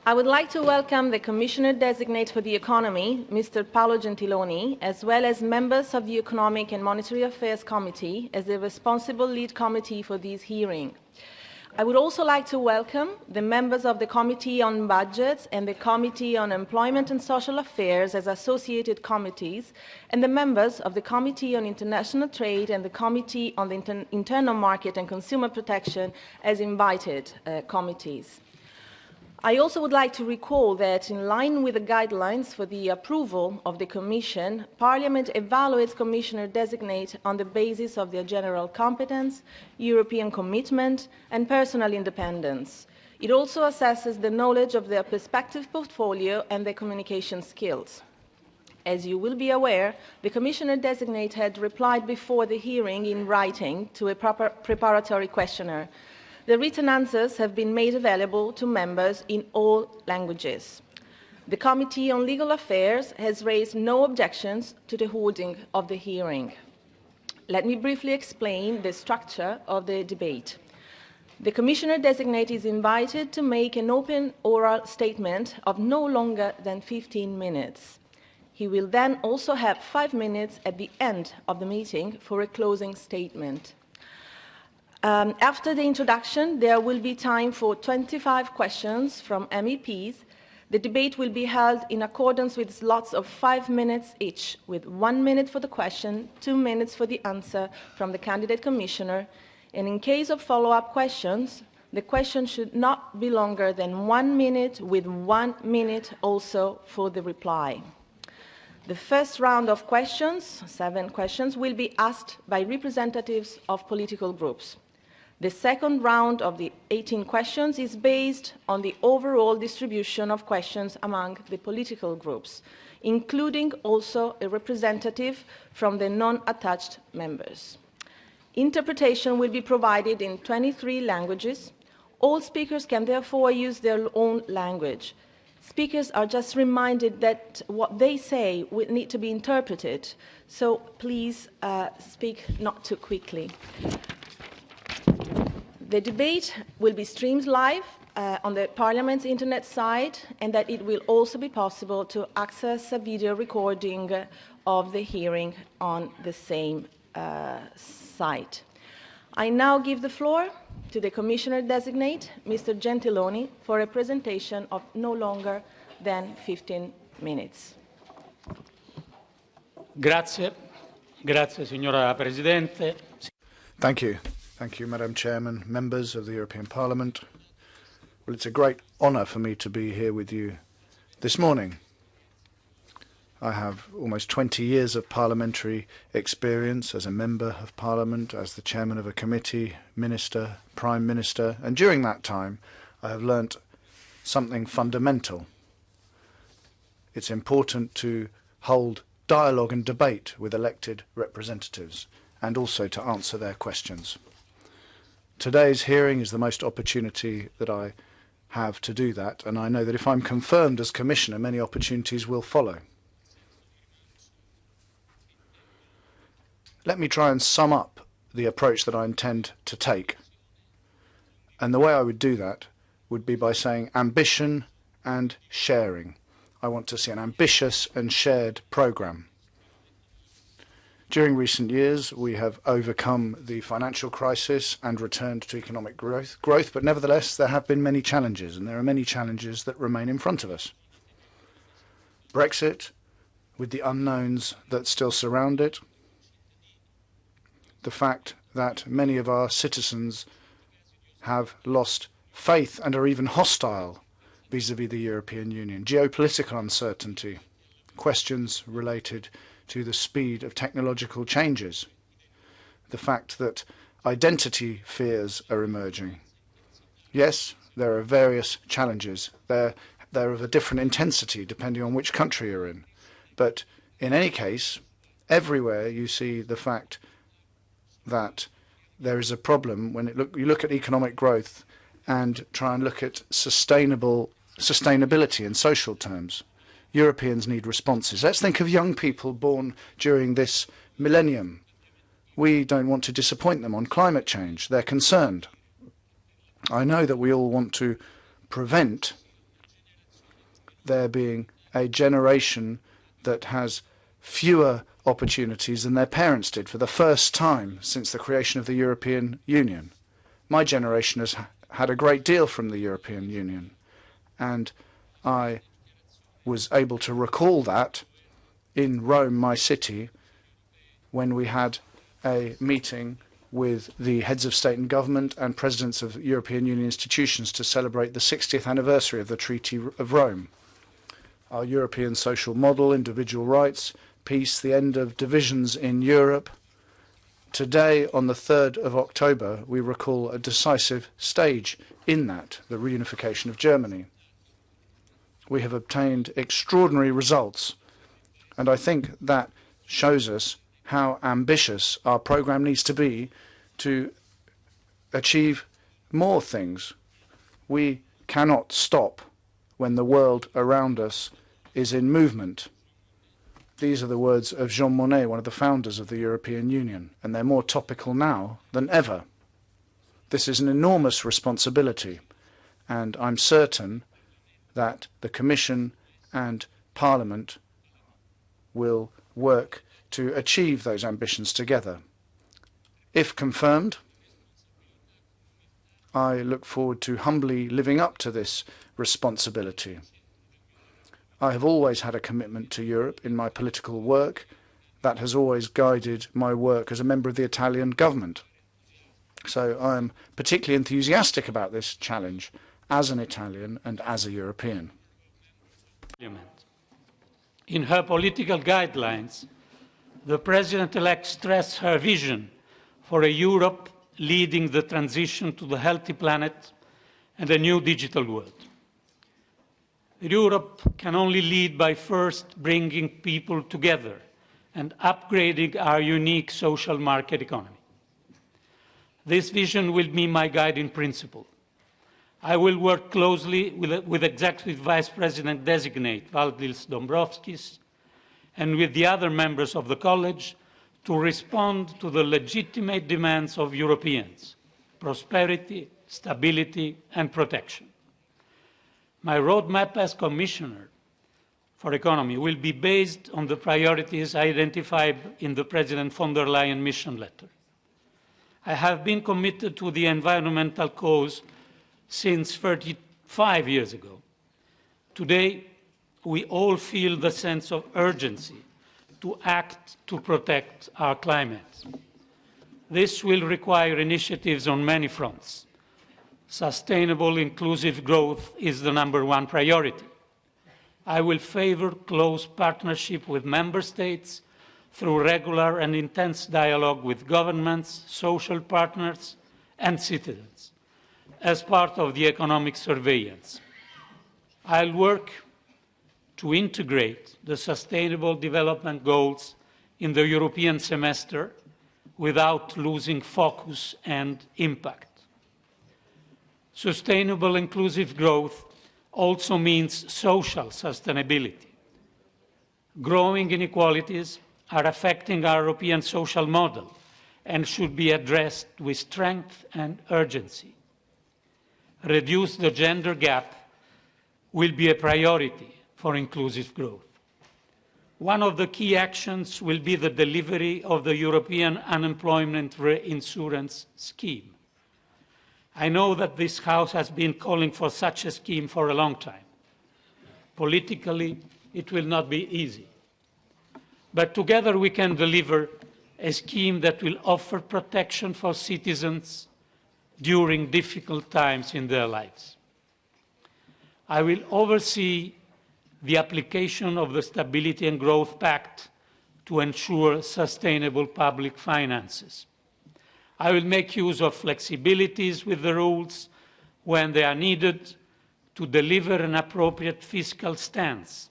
I would like to welcome the Commissioner-designate for the Economy, Mr. Paolo Gentiloni, as well as members of the Economic and Monetary Affairs Committee as the responsible lead committee for this hearing. I would also like to welcome the members of the Committee on Budgets and the Committee on Employment and Social Affairs as associated committees, and the members of the Committee on International Trade and the Committee on the Internal Market and Consumer Protection as invited committees. I also would like to recall that, in line with the guidelines for the approval of the Commission, Parliament evaluates Commissioner-designate on the basis of their general competence, European commitment, and personal independence. It also assesses the knowledge of their prospective portfolio and their communication skills. As you will be aware, the Commissioner-designate had replied before the hearing in writing to a preparatory questionnaire. The written answers have been made available to members in all languages. The Committee on Legal Affairs has raised no objections to the holding of the hearing. Let me briefly explain the structure of the debate. The Commissioner-designate is invited to make an open oral statement of no longer than 15 minutes. He will then also have 5 minutes at the end of the meeting for a closing statement. After the introduction, there will be time for 25 questions from MEPs. The debate will be held in accordance with slots of 5 minutes each, with 1 minute for the question, 2 minutes for the answer from the candidate commissioner. And in case of follow-up questions, the question should not be longer than 1 minute, with 1 minute also for the reply. The first round of questions, 7 questions, will be asked by representatives of political groups. The second round of the 18 questions is based on the overall distribution of questions among the political groups, including also a representative from the non-attached members. Interpretation will be provided in 23 languages. All speakers can therefore use their own language. Speakers are just reminded that what they say will need to be interpreted, so please speak not too quickly. The debate will be streamed live on the Parliament's internet site, and that it will also be possible to access a video recording of the hearing on the same site. I now give the floor to the Commissioner-designate, Mr. Gentiloni, for a presentation of no longer than 15 minutes. Grazie. Grazie, signora Presidente. Thank you. Thank you, Madam Chairman, members of the European Parliament. Well, it's a great honour for me to be here with you this morning. I have almost 20 years of parliamentary experience as a member of Parliament, as the chairman of a committee, minister, prime minister, and during that time I have learnt something fundamental. It's important to hold dialogue and debate with elected representatives, and also to answer their questions. Today's hearing is the most opportunity that I have to do that, and I know that if I'm confirmed as Commissioner, many opportunities will follow. Let me try and sum up the approach that I intend to take. And the way I would do that would be by saying ambition and sharing. I want to see an ambitious and shared programme. During recent years, we have overcome the financial crisis and returned to economic growth, but nevertheless, there have been many challenges, and there are many challenges that remain in front of us. Brexit, with the unknowns that still surround it, the fact that many of our citizens have lost faith and are even hostile vis-à-vis the European Union, geopolitical uncertainty, questions related to the speed of technological changes, the fact that identity fears are emerging. Yes, there are various challenges. They're of a different intensity depending on which country you're in. But in any case, everywhere you see the fact that there is a problem when you look at economic growth and try and look at sustainability in social terms. Europeans need responses. Let's think of young people born during this millennium. We don't want to disappoint them on climate change. They're concerned. I know that we all want to prevent there being a generation that has fewer opportunities than their parents did for the first time since the creation of the European Union. My generation has had a great deal from the European Union, and I was able to recall that in Rome, my city, when we had a meeting with the heads of state and government and presidents of European Union institutions to celebrate the 60th anniversary of the Treaty of Rome. Our European social model, individual rights, peace, the end of divisions in Europe. Today, on the 3rd of October, we recall a decisive stage in that, the reunification of Germany. We have obtained extraordinary results, and I think that shows us how ambitious our programme needs to be to achieve more things. We cannot stop when the world around us is in movement. These are the words of Jean Monnet, one of the founders of the European Union, and they're more topical now than ever. This is an enormous responsibility, and I'm certain that the Commission and Parliament will work to achieve those ambitions together. If confirmed, I look forward to humbly living up to this responsibility. I have always had a commitment to Europe in my political work. That has always guided my work as a member of the Italian government. So I am particularly enthusiastic about this challenge as an Italian and as a European. In her political guidelines, the President-elect stressed her vision for a Europe leading the transition to the healthy planet and a new digital world. Europe can only lead by first bringing people together and upgrading our unique social market economy. This vision will be my guiding principle. I will work closely with Executive Vice President-designate Valdis Dombrovskis and with the other members of the College to respond to the legitimate demands of Europeans: prosperity, stability, and protection. My roadmap as Commissioner for Economy will be based on the priorities identified in the President von der Leyen mission letter. I have been committed to the environmental cause since 35 years ago. Today, we all feel the sense of urgency to act to protect our climate. This will require initiatives on many fronts. Sustainable, inclusive growth is the #1 priority. I will favor close partnership with Member States through regular and intense dialogue with governments, social partners, and citizens as part of the economic surveillance. I'll work to integrate the Sustainable Development Goals in the European semester without losing focus and impact. Sustainable, inclusive growth also means social sustainability. Growing inequalities are affecting our European social model and should be addressed with strength and urgency. Reduce the gender gap will be a priority for inclusive growth. One of the key actions will be the delivery of the European Unemployment Reinsurance Scheme. I know that this House has been calling for such a scheme for a long time. Politically, it will not be easy. But together we can deliver a scheme that will offer protection for citizens during difficult times in their lives. I will oversee the application of the Stability and Growth Pact to ensure sustainable public finances. I will make use of flexibilities with the rules when they are needed to deliver an appropriate fiscal stance,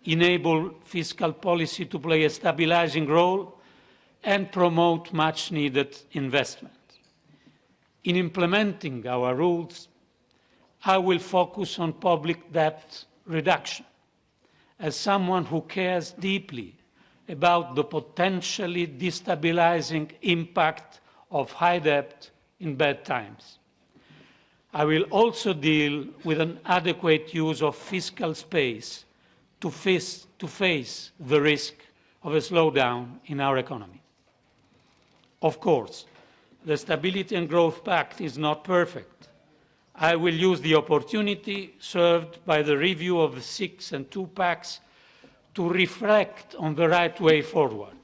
enable fiscal policy to play a stabilizing role, and promote much-needed investment. In implementing our rules, I will focus on public debt reduction. As someone who cares deeply about the potentially destabilizing impact of high debt in bad times, I will also deal with an adequate use of fiscal space to face the risk of a slowdown in our economy. Of course, the Stability and Growth Pact is not perfect. I will use the opportunity served by the review of the 6 and 2 packs to reflect on the right way forward,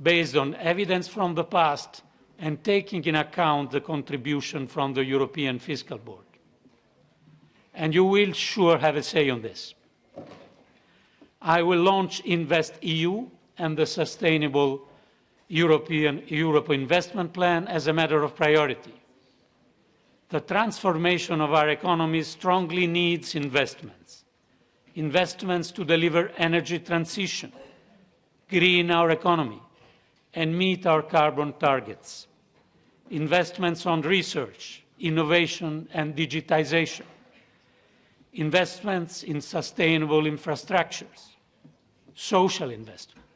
based on evidence from the past and taking in account the contribution from the European Fiscal Board. And you will sure have a say on this. I will launch InvestEU and the Sustainable Europe Investment Plan as a matter of priority. The transformation of our economy strongly needs investments. Investments to deliver energy transition, green our economy, and meet our carbon targets. Investments on research, innovation, and digitization. Investments in sustainable infrastructures. Social investments.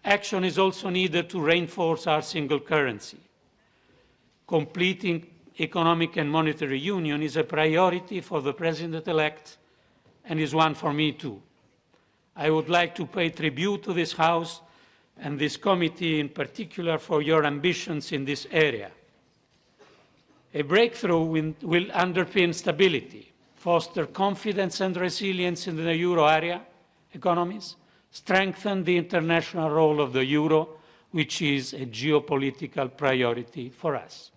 Action is also needed to reinforce our single currency. Completing economic and monetary union is a priority for the President-elect and is one for me too. I would like to pay tribute to this House and this committee in particular for your ambitions in this area. A breakthrough will underpin stability, foster confidence and resilience in the euro area economies, strengthen the international role of the euro, which is a geopolitical priority for us.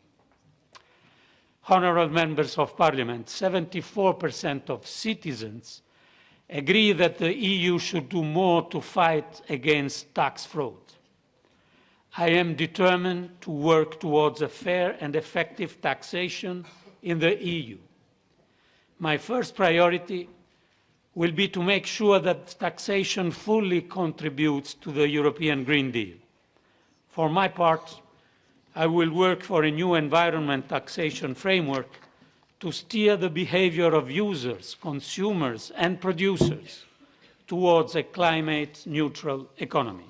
Honourable members of Parliament, 74% of citizens agree that the EU should do more to fight against tax fraud. I am determined to work towards a fair and effective taxation in the EU. My first priority will be to make sure that taxation fully contributes to the European Green Deal. For my part, I will work for a new environment taxation framework to steer the behavior of users, consumers, and producers towards a climate-neutral economy.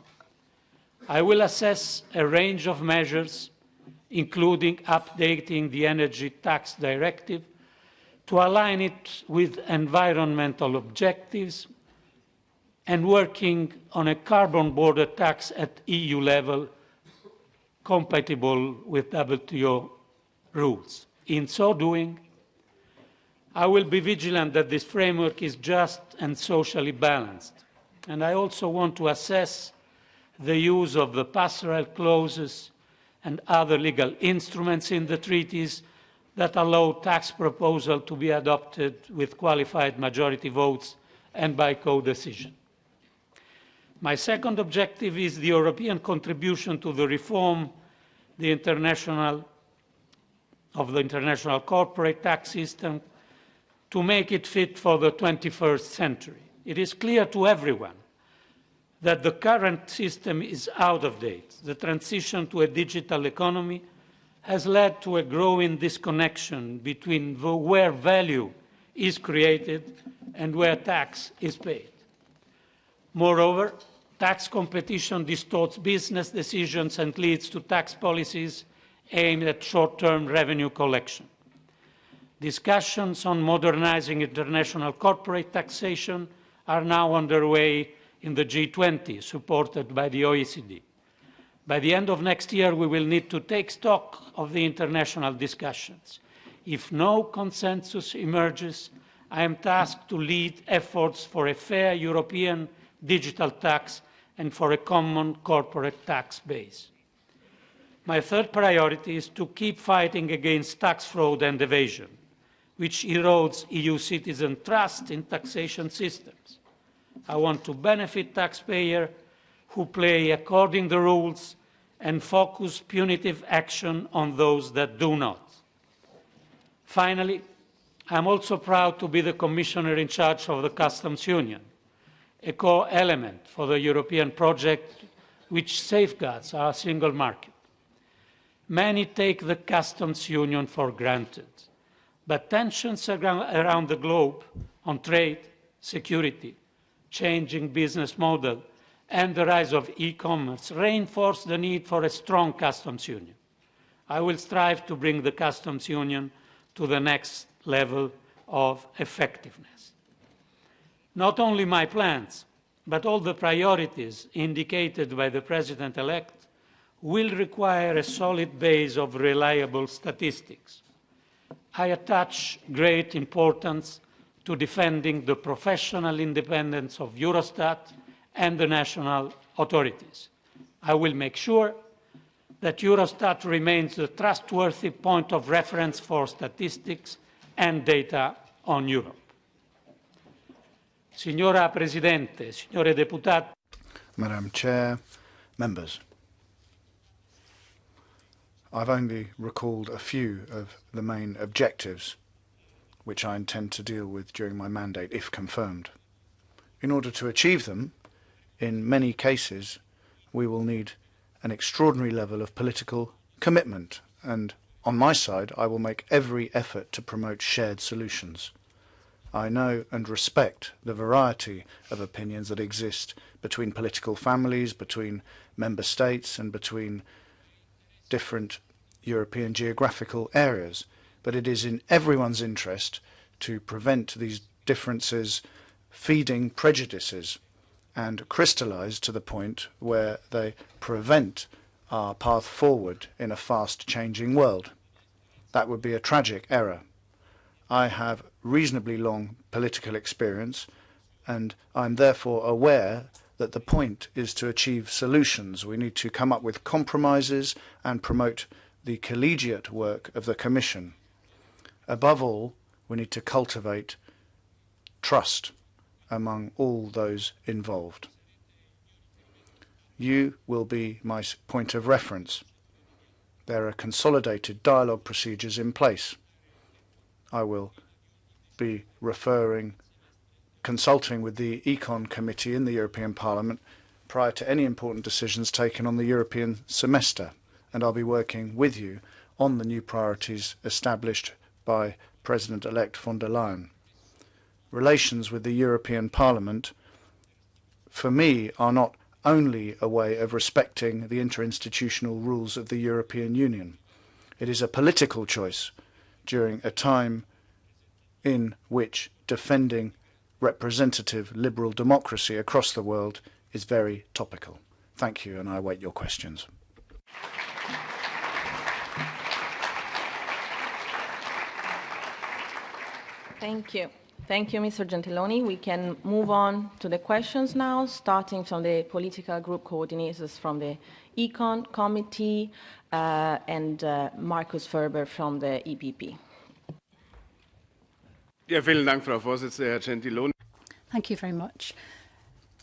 I will assess a range of measures, including updating the Energy Tax Directive to align it with environmental objectives and working on a carbon border tax at EU level compatible with WTO rules. In so doing, I will be vigilant that this framework is just and socially balanced. And I also want to assess the use of the passerelle clauses and other legal instruments in the treaties that allow tax proposals to be adopted with qualified majority votes and by co-decision. My second objective is the European contribution to the reform of the international corporate tax system to make it fit for the 21st century. It is clear to everyone that the current system is out of date. The transition to a digital economy has led to a growing disconnection between where value is created and where tax is paid. Moreover, tax competition distorts business decisions and leads to tax policies aimed at short-term revenue collection. Discussions on modernizing international corporate taxation are now underway in the G20, supported by the OECD. By the end of next year, we will need to take stock of the international discussions. If no consensus emerges, I am tasked to lead efforts for a fair European digital tax and for a common corporate tax base. My third priority is to keep fighting against tax fraud and evasion, which erodes EU citizen trust in taxation systems. I want to benefit taxpayers who play according to the rules and focus punitive action on those that do not. Finally, I am also proud to be the Commissioner in charge of the Customs Union, a core element for the European project which safeguards our single market. Many take the Customs Union for granted, but tensions around the globe on trade, security, changing business model, and the rise of e-commerce reinforce the need for a strong customs union. I will strive to bring the customs union to the next level of effectiveness. Not only my plans, but all the priorities indicated by the President-elect will require a solid base of reliable statistics. I attach great importance to defending the professional independence of Eurostat and the national authorities. I will make sure that Eurostat remains a trustworthy point of reference for statistics and data on Europe. Signora Presidente, signore deputati. Madam Chair, members. I've only recalled a few of the main objectives which I intend to deal with during my mandate, if confirmed. In order to achieve them, in many cases, we will need an extraordinary level of political commitment, and on my side, I will make every effort to promote shared solutions. I know and respect the variety of opinions that exist between political families, between member states, and between different European geographical areas, but it is in everyone's interest to prevent these differences feeding prejudices and crystallize to the point where they prevent our path forward in a fast-changing world. That would be a tragic error. I have reasonably long political experience, and I'm therefore aware that the point is to achieve solutions. We need to come up with compromises and promote the collegiate work of the Commission. Above all, we need to cultivate trust among all those involved. You will be my point of reference. There are consolidated dialogue procedures in place. I will be consulting with the Econ Committee in the European Parliament prior to any important decisions taken on the European semester, and I'll be working with you on the new priorities established by President-elect von der Leyen. Relations with the European Parliament, for me, are not only a way of respecting the interinstitutional rules of the European Union. It is a political choice during a time in which defending representative liberal democracy across the world is very topical. Thank you, and I await your questions. Thank you. Thank you, Mr. Gentiloni. We can move on to the questions now, starting from the political group coordinators from the Econ Committee and Markus Ferber from the EPP. Ja, vielen Dank, Frau Vorsitzende, Herr Gentiloni. Thank you very much.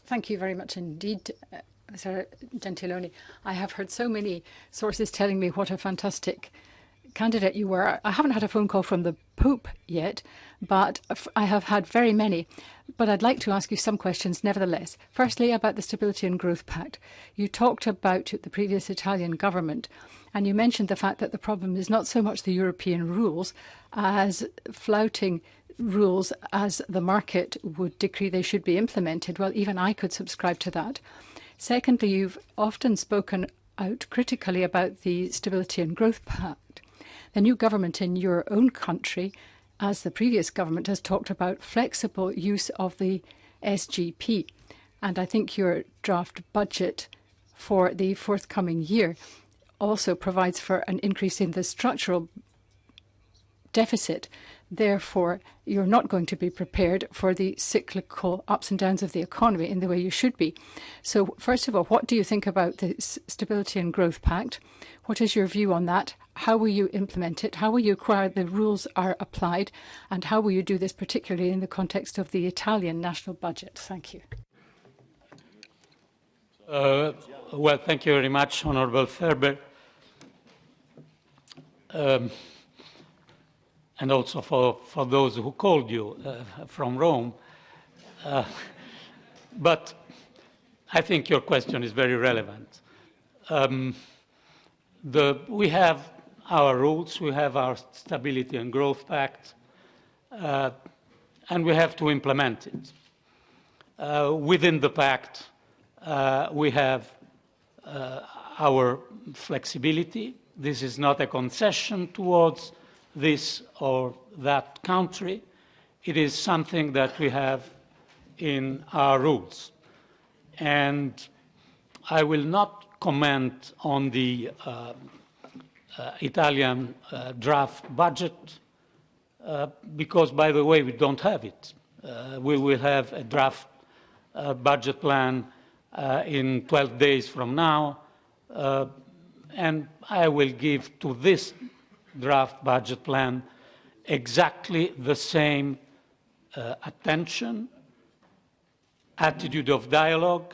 Thank you very much indeed, Sir Gentiloni. I have heard so many sources telling me what a fantastic candidate you were. I haven't had a phone call from the Pope yet, but I have had very many. But I'd like to ask you some questions nevertheless. Firstly, about the Stability and Growth Pact. You talked about the previous Italian government, and you mentioned the fact that the problem is not so much the European rules as flouting rules as the market would decree they should be implemented. Well, even I could subscribe to that. Secondly, you've often spoken out critically about the Stability and Growth Pact. The new government in your own country, as the previous government, has talked about flexible use of the SGP. And I think your draft budget for the forthcoming year also provides for an increase in the structural deficit. Therefore, you're not going to be prepared for the cyclical ups and downs of the economy in the way you should be. So, first of all, what do you think about the Stability and Growth Pact? What is your view on that? How will you implement it? How will you require the rules are applied? And how will you do this, particularly in the context of the Italian national budget? Thank you. Well, thank you very much, Honourable Ferber. And also for those who called you from Rome. But I think your question is very relevant. We have our rules, we have our Stability and Growth Pact, and we have to implement it. Within the pact, we have our flexibility, This is not a concession towards this or that country. It is something that we have in our rules. And I will not comment on the Italian draft budget because, by the way, we don't have it. We will have a draft budget plan in 12 days from now, and I will give to this draft budget plan exactly the same attention, attitude of dialogue,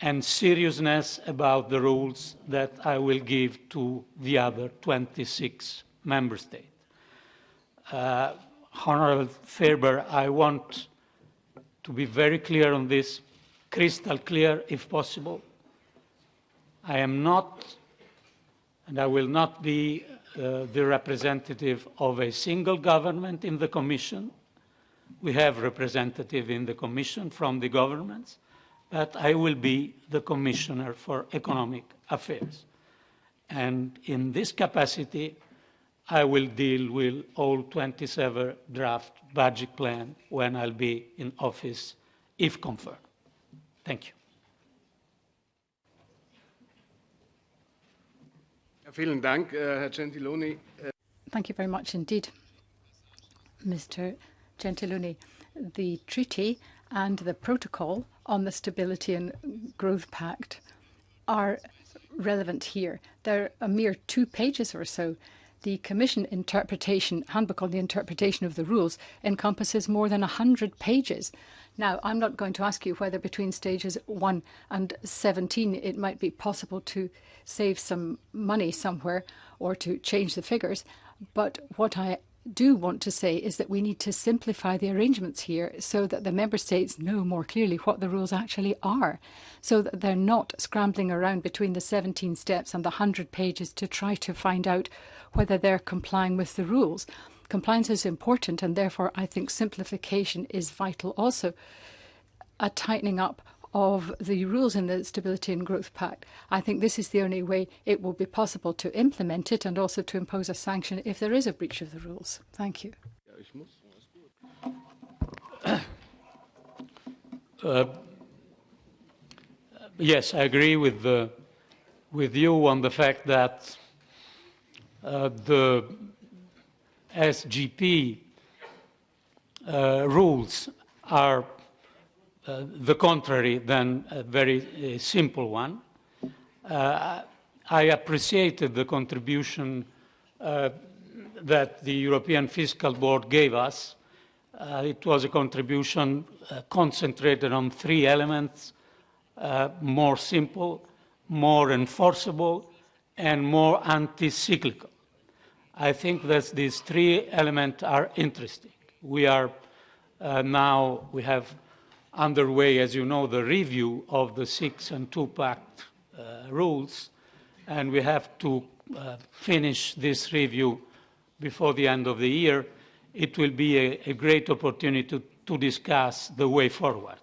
and seriousness about the rules that I will give to the other 26 member states. Honorable Ferber, I want to be very clear on this, crystal clear if possible. I am not, and I will not be the representative of a single government in the Commission. We have representatives in the Commission from the governments, but I will be the Commissioner for Economic Affairs. And in this capacity, I will deal with all 27 draft budget plan when I'll be in office, if confirmed. Thank you. Vielen Dank, Herr Gentiloni. Thank you very much indeed, Mr. Gentiloni. The treaty and the protocol on the Stability and Growth Pact are relevant here. They're a mere 2 pages or so. The Commission interpretation, handbook on the interpretation of the rules, encompasses more than 100 pages. Now, I'm not going to ask you whether between stages 1 and 17 it might be possible to save some money somewhere or to change the figures, but what I do want to say is that we need to simplify the arrangements here so that the member states know more clearly what the rules actually are, so that they're not scrambling around between the 17 steps and the 100 pages to try to find out whether they're complying with the rules. Compliance is important, and therefore I think simplification is vital also. A tightening up of the rules in the Stability and Growth Pact. I think this is the only way it will be possible to implement it and also to impose a sanction if there is a breach of the rules. Thank you. Yes, I agree with you on the fact that the SGP rules are the contrary than a very simple one. I appreciated the contribution that the European Fiscal Board gave us. It was a contribution concentrated on 3 elements: more simple, more enforceable, and more anti-cyclical. I think that these 3 elements are interesting. We are we have underway, as you know, the review of the 6 and 2 Pact rules, and we have to finish this review before the end of the year. It will be a great opportunity to discuss the way forward.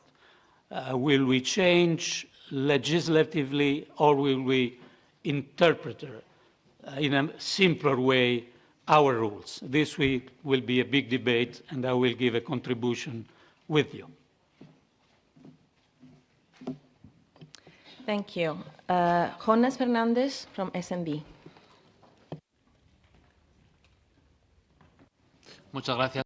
Will we change legislatively, or will we interpret in a simpler way our rules? This week will be a big debate, and I will give a contribution with you. Thank you. Jonas Fernandez from S&D. Muchas gracias.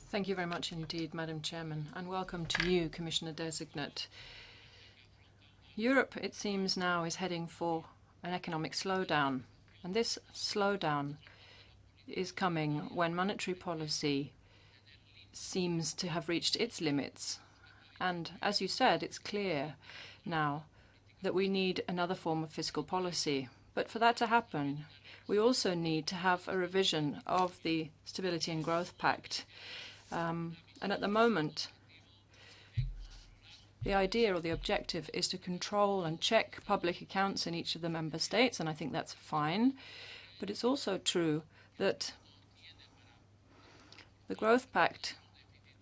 Thank you very much indeed, Madam Chairman, and welcome to you, Commissioner-designate. Europe, it seems now, is heading for an economic slowdown, and this slowdown is coming when monetary policy seems to have reached its limits. And as you said, it's clear now that we need another form of fiscal policy. But for that to happen, we also need to have a revision of the Stability and Growth Pact. And at the moment, the idea or the objective is to control and check public accounts in each of the member states, and I think that's fine. But it's also true that the Growth Pact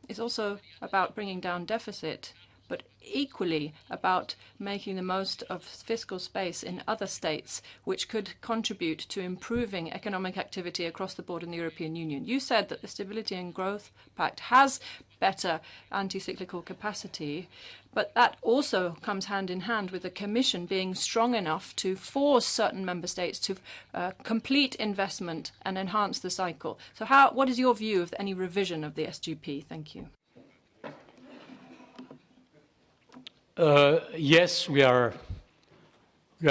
is also about bringing down deficit, but equally about making the most of fiscal space in other states, which could contribute to improving economic activity across the board in the European Union. You said that the Stability and Growth Pact has better anti-cyclical capacity, but that also comes hand in hand with the Commission being strong enough to force certain member states to complete investment and enhance the cycle. So what is your view of any revision of the SGP? Thank you. Yes, we are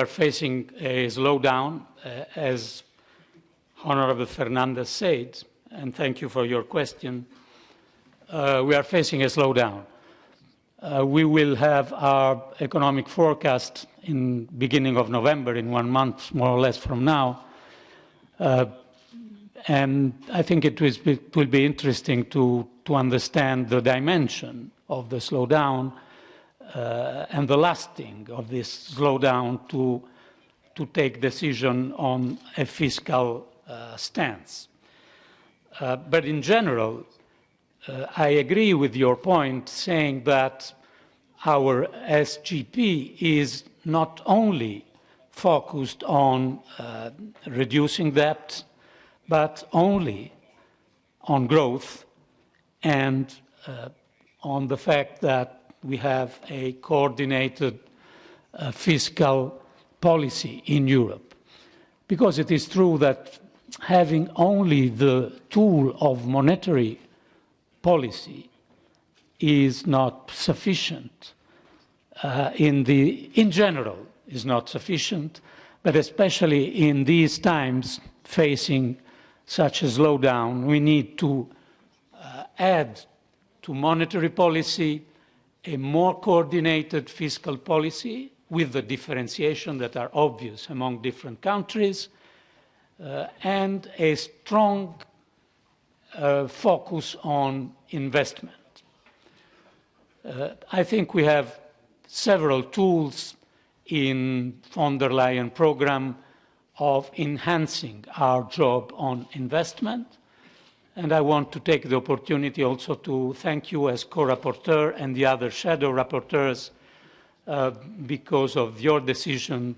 facing a slowdown, as Honorable Fernandez said, and thank you for your question. We are facing a slowdown. We will have our economic forecast in beginning of November, in 1 month, more or less from now. And I think it will be interesting to understand the dimension of the slowdown and the lasting of this slowdown to take decision on a fiscal stance. But in general, I agree with your point saying that our SGP is not only focused on reducing debt, but only on growth and on the fact that we have a coordinated fiscal policy in Europe. Because it is true that having only the tool of monetary policy is not sufficient. In general, is not sufficient, but especially in these times facing such a slowdown, we need to add to monetary policy a more coordinated fiscal policy with the differentiation that are obvious among different countries, and a strong focus on investment. I think we have several tools in von der Leyen program of enhancing our job on investment. And I want to take the opportunity also to thank you as co-rapporteur and the other shadow rapporteurs because of your decision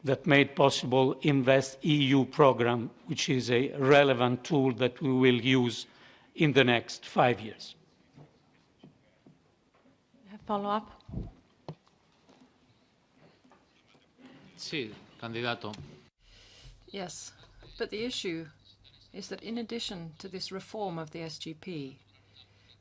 that made possible Invest EU program, which is a relevant tool that we will use in the next 5 years. Follow-up? Sì, candidato. Yes, but the issue is that in addition to this reform of the SGP,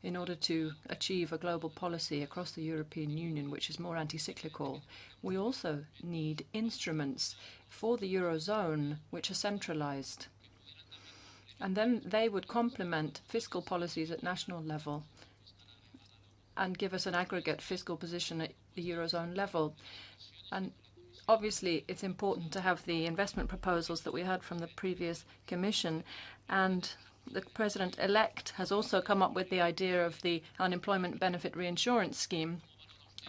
in order to achieve a global policy across the European Union which is more anti-cyclical, we also need instruments for the Eurozone which are centralized. And then they would complement fiscal policies at national level and give us an aggregate fiscal position at the Eurozone level. And obviously, it's important to have the investment proposals that we had from the previous Commission, and the President-elect has also come up with the idea of the unemployment benefit reinsurance scheme,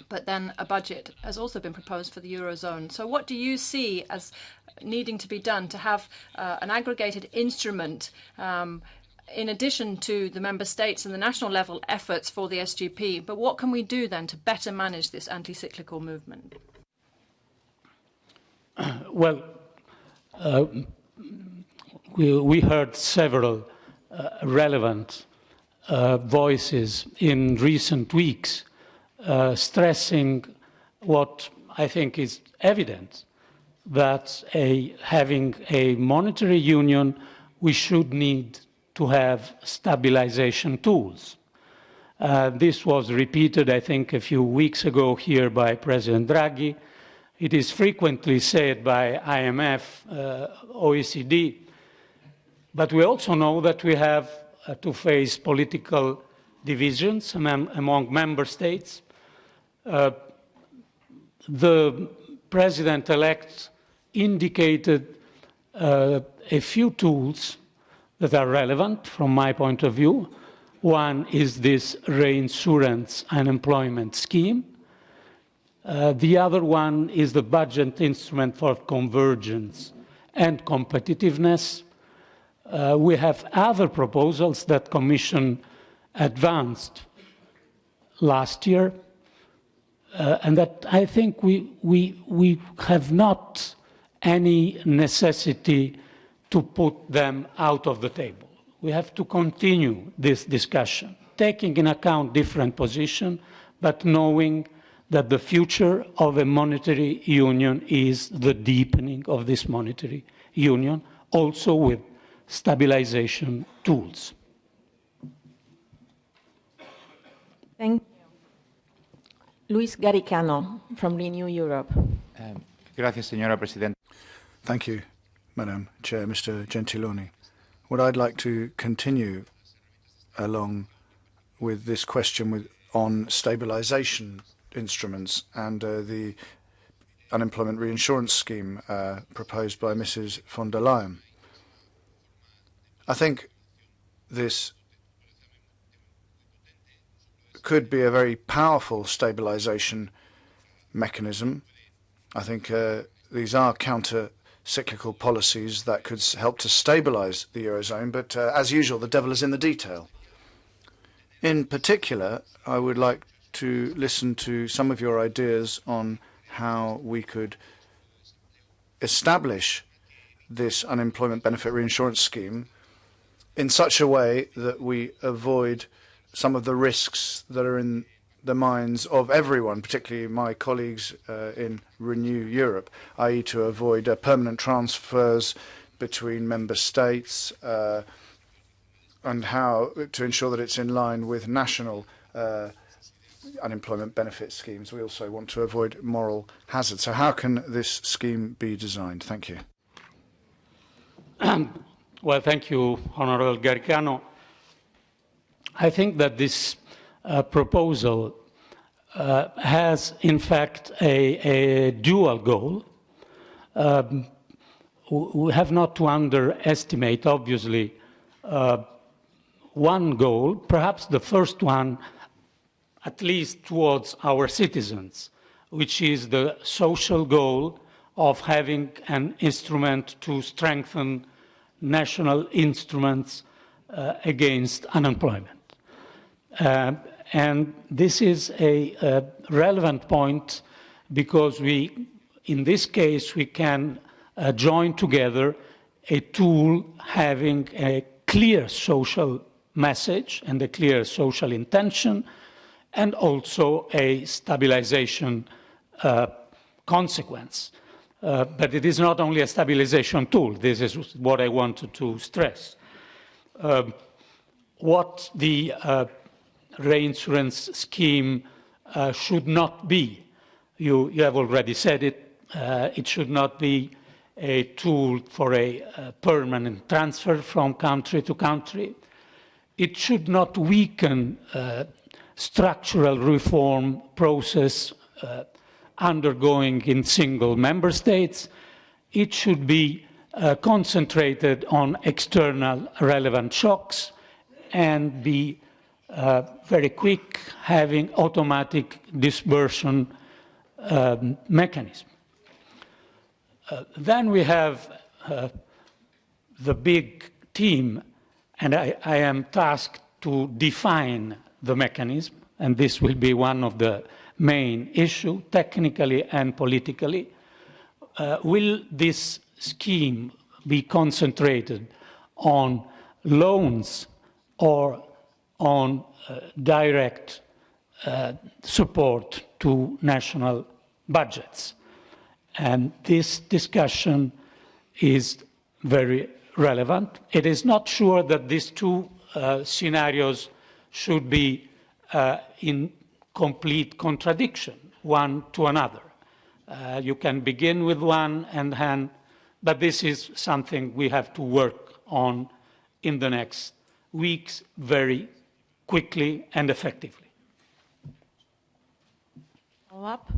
but then a budget has also been proposed for the Eurozone. So what do you see as needing to be done to have an aggregated instrument in addition to the member states and the national level efforts for the SGP? But what can we do then to better manage this anti-cyclical movement? Well, we heard several relevant voices in recent weeks stressing what I think is evident, that having a monetary union, we should need to have stabilization tools. This was repeated, I think, a few weeks ago here by President Draghi. It is frequently said by IMF, OECD, but we also know that we have to face political divisions among member states. The President-elect indicated a few tools that are relevant from my point of view. One is this reinsurance unemployment scheme. The other one is the budget instrument for convergence and competitiveness. We have other proposals that Commission advanced last year, and that I think we have not any necessity to put them out of the table. We have to continue this discussion, taking in account different positions, but knowing that the future of a monetary union is the deepening of this monetary union, also with stabilization tools. Thank you. Luis Garicano from Renew Europe. Gracias, señora presidenta. Thank you, Madam Chair, Mr. Gentiloni. What I'd like to continue along with this question on stabilization instruments and the unemployment reinsurance scheme proposed by Mrs. von der Leyen. I think this could be a very powerful stabilization mechanism. I think these are counter-cyclical policies that could help to stabilize the Eurozone, but as usual, the devil is in the detail. In particular, I would like to listen to some of your ideas on how we could establish this unemployment benefit reinsurance scheme in such a way that we avoid some of the risks that are in the minds of everyone, particularly my colleagues in Renew Europe, i.e. to avoid permanent transfers between member states and how to ensure that it's in line with national unemployment benefit schemes. We also want to avoid moral hazard. So how can this scheme be designed? Thank you. Well, thank you, Honorable Garicano. I think that this proposal has, in fact, a dual goal. We have not to underestimate, obviously, one goal, perhaps the first one, at least towards our citizens, which is the social goal of having an instrument to strengthen national instruments against unemployment. And this is a relevant point because in this case, we can join together a tool having a clear social message and a clear social intention, and also a stabilization consequence. But it is not only a stabilization tool. This is what I wanted to stress. What the reinsurance scheme should not be, you have already said it, it should not be a tool for a permanent transfer from country to country. It should not weaken structural reform process undergoing in single member states. It should be concentrated on external relevant shocks and be very quick, having automatic dispersion mechanism. Then we have the big team, and I am tasked to define the mechanism, and this will be one of the main issues, technically and politically. Will this scheme be concentrated on loans or on direct support to national budgets? And this discussion is very relevant. It is not sure that these two scenarios should be in complete contradiction, one to another. You can begin with one and hand, but this is something we have to work on in the next weeks very quickly and effectively. Follow up?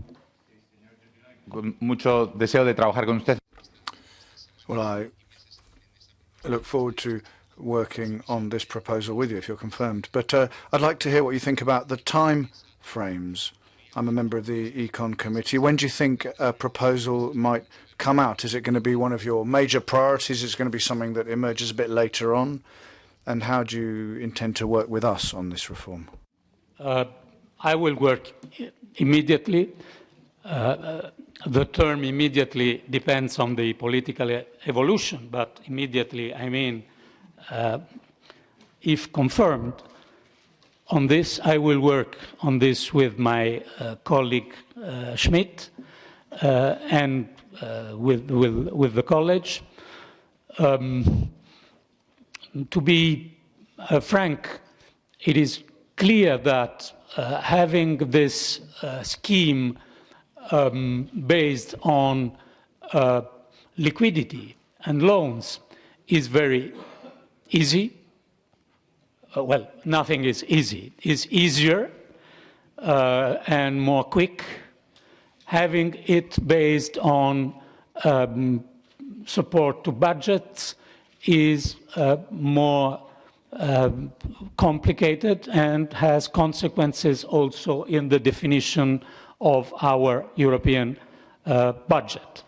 Con mucho deseo de trabajar con usted. Well, I look forward to working on this proposal with you if you're confirmed. But I'd like to hear what you think about the time frames. I'm a member of the Econ Committee. When do you think a proposal might come out? Is it going to be one of your major priorities? Is it going to be something that emerges a bit later on? And how do you intend to work with us on this reform? I will work immediately. The term immediately depends on the political evolution, but immediately, I mean, if confirmed, on this, I will work on this with my colleague Schmidt and with the college. To be frank, it is clear that having this scheme based on liquidity and loans is very easy. Well, nothing is easy. It's easier and more quick. Having it based on support to budgets is more complicated and has consequences also in the definition of our European budget.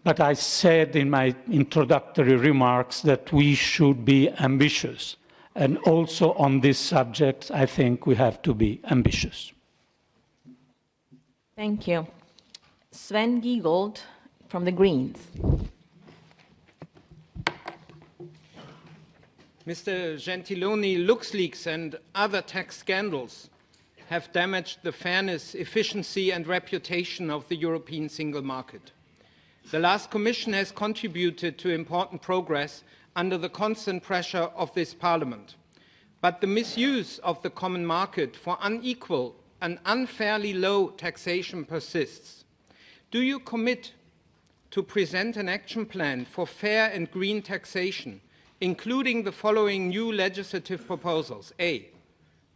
But I said in my introductory remarks that we should be ambitious. And also on this subject, I think we have to be ambitious. Thank you. Sven Giegold from the Greens. Mr. Gentiloni, LuxLeaks and other tax scandals have damaged the fairness, efficiency and reputation of the European single market. The last Commission has contributed to important progress under the constant pressure of this Parliament. But the misuse of the common market for unequal and unfairly low taxation persists. Do you commit to present an action plan for fair and green taxation, including the following new legislative proposals? A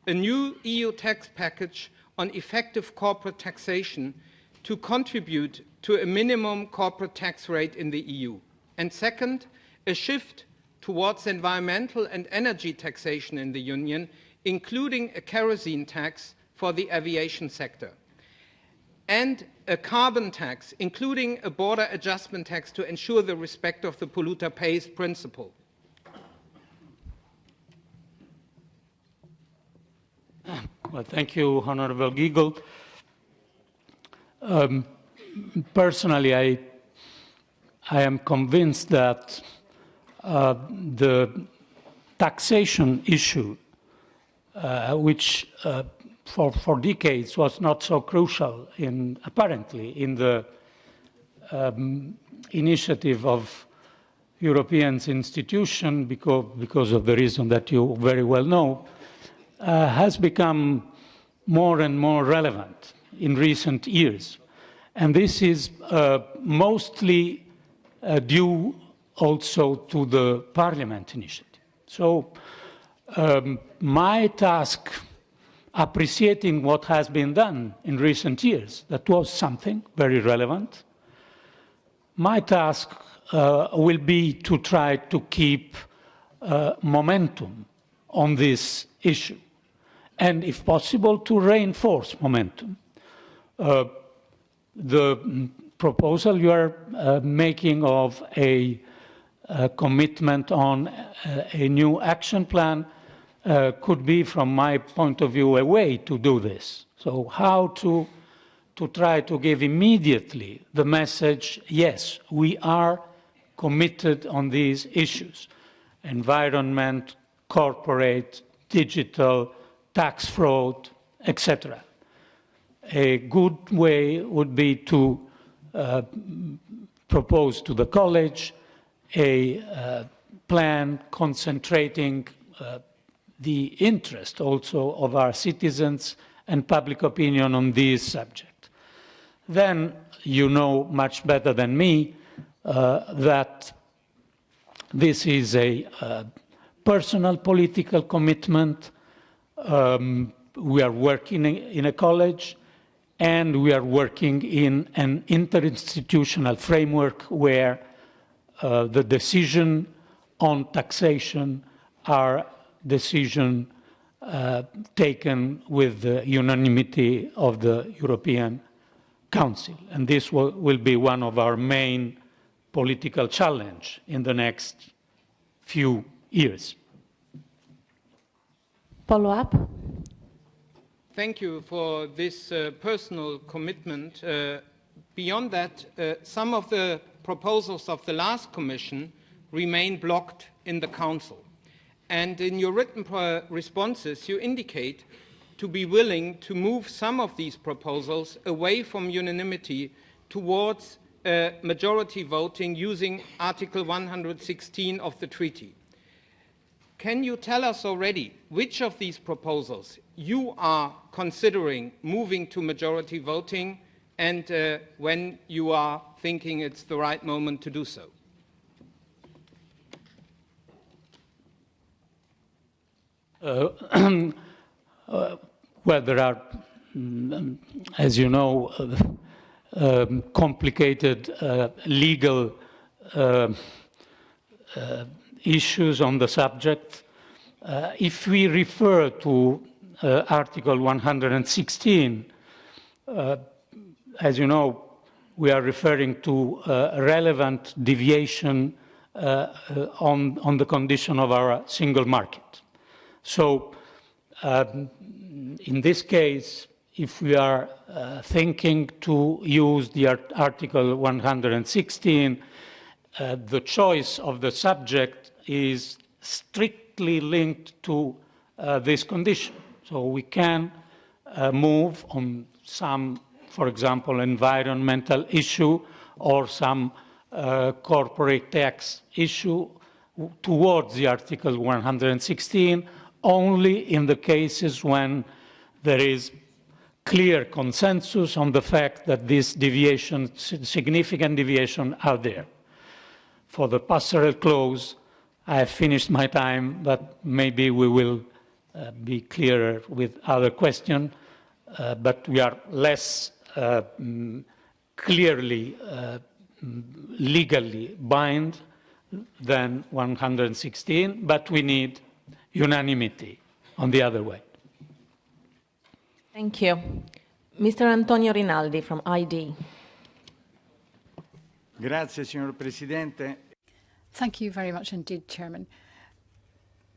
new EU tax package on effective corporate taxation to contribute to a minimum corporate tax rate in the EU. And second, a shift towards environmental and energy taxation in the Union, including a kerosene tax for the aviation sector. And a carbon tax, including a border adjustment tax to ensure the respect of the polluter pays principle. Well, thank you, Honorable Giegold. Personally, I am convinced that the taxation issue, which for decades was not so crucial apparently in the initiative of European institutions because of the reason that you very well know, has become more and more relevant in recent years. And this is mostly due also to the Parliament initiative. So my task, appreciating what has been done in recent years, that was something very relevant, my task will be to try to keep momentum on this issue, and if possible, to reinforce momentum. The proposal you are making of a commitment on a new action plan could be, from my point of view, a way to do this. So how to try to give immediately the message, yes, we are committed on these issues: environment, corporate, digital, tax fraud, etc. A good way would be to propose to the college a plan concentrating the interest also of our citizens and public opinion on this subject. Then you know much better than me that this is a personal political commitment. We are working in a college, and we are working in an interinstitutional framework where the decision on taxation are decisions taken with the unanimity of the European Council. And this will be one of our main political challenges in the next few years. Follow-up? thank you for this personal commitment. Beyond that, some of the proposals of the last Commission remain blocked in the Council. And in your written responses, you indicate to be willing to move some of these proposals away from unanimity towards majority voting using Article 116 of the treaty. Can you tell us already which of these proposals you are considering moving to majority voting and when you are thinking it's the right moment to do so? Well, there are, as you know, complicated legal issues on the subject. If we refer to Article 116, as you know, we are referring to relevant deviation on the condition of our single market. So, in this case, if we are thinking to use the Article 116, the choice of the subject is strictly linked to this condition. So we can move on some, for example, environmental issue or some corporate tax issue towards the Article 116 only in the cases when there is clear consensus on the fact that this deviation, significant deviation, are there. For the passerelle clause, I have finished my time, but maybe we will be clearer with other questions, but we are less clearly legally bound than 116, but we need unanimity on the other way. Thank you. Mr. Antonio Rinaldi from ID. Grazie, signor Presidente. Thank you very much indeed, Chairman.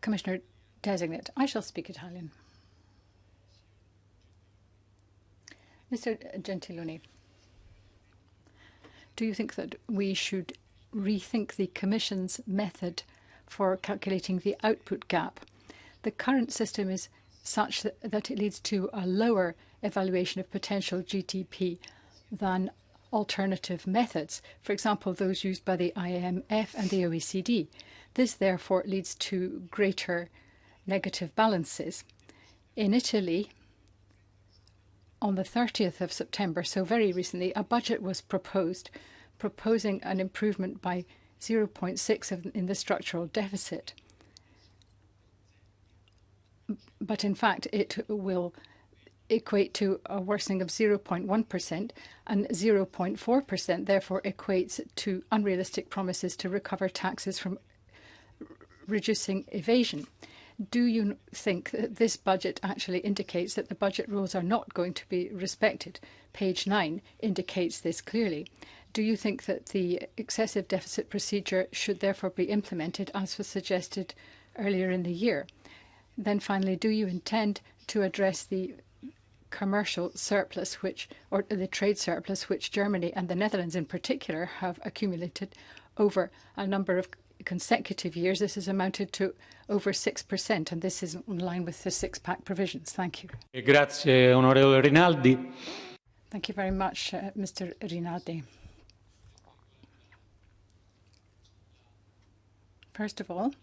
Commissioner Designate, I shall speak Italian. Mr. Gentiloni, do you think that we should rethink the Commission's method for calculating the output gap? The current system is such that it leads to a lower evaluation of potential GDP than alternative methods, for example, those used by the IMF and the OECD. This, therefore, leads to greater negative balances. In Italy, on the 30th of September, so very recently, a budget was proposing an improvement by 0.6 in the structural deficit. But in fact, it will equate to a worsening of 0.1%, and 0.4% therefore equates to unrealistic promises to recover taxes from reducing evasion. Do you think that this budget actually indicates that the budget rules are not going to be respected? Page 9 indicates this clearly. Do you think that the excessive deficit procedure should therefore be implemented as was suggested earlier in the year? Then finally, do you intend to address the commercial surplus, or the trade surplus, which Germany and the Netherlands in particular have accumulated over a number of consecutive years? This has amounted to over 6%, and this is in line with the six-pack provisions. Thank you. Grazie, onorevole Rinaldi. Thank you very much, Mr. Rinaldi. First of all,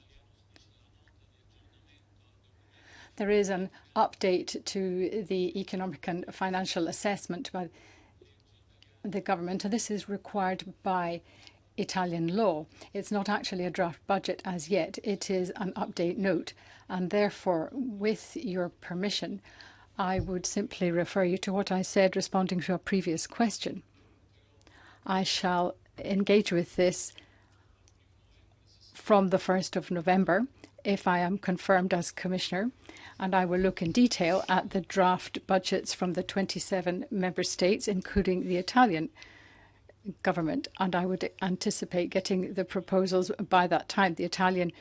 there is an update to the economic and financial assessment by the government, and this is required by Italian law. It's not actually a draft budget as yet. It is an update note, and therefore, with your permission, I would simply refer you to what I said responding to a previous question. I shall engage with this from the 1st of November, if I am confirmed as Commissioner, and I will look in detail at the draft budgets from the 27 member states, including the Italian government, and I would anticipate getting the proposals by that time. The Italian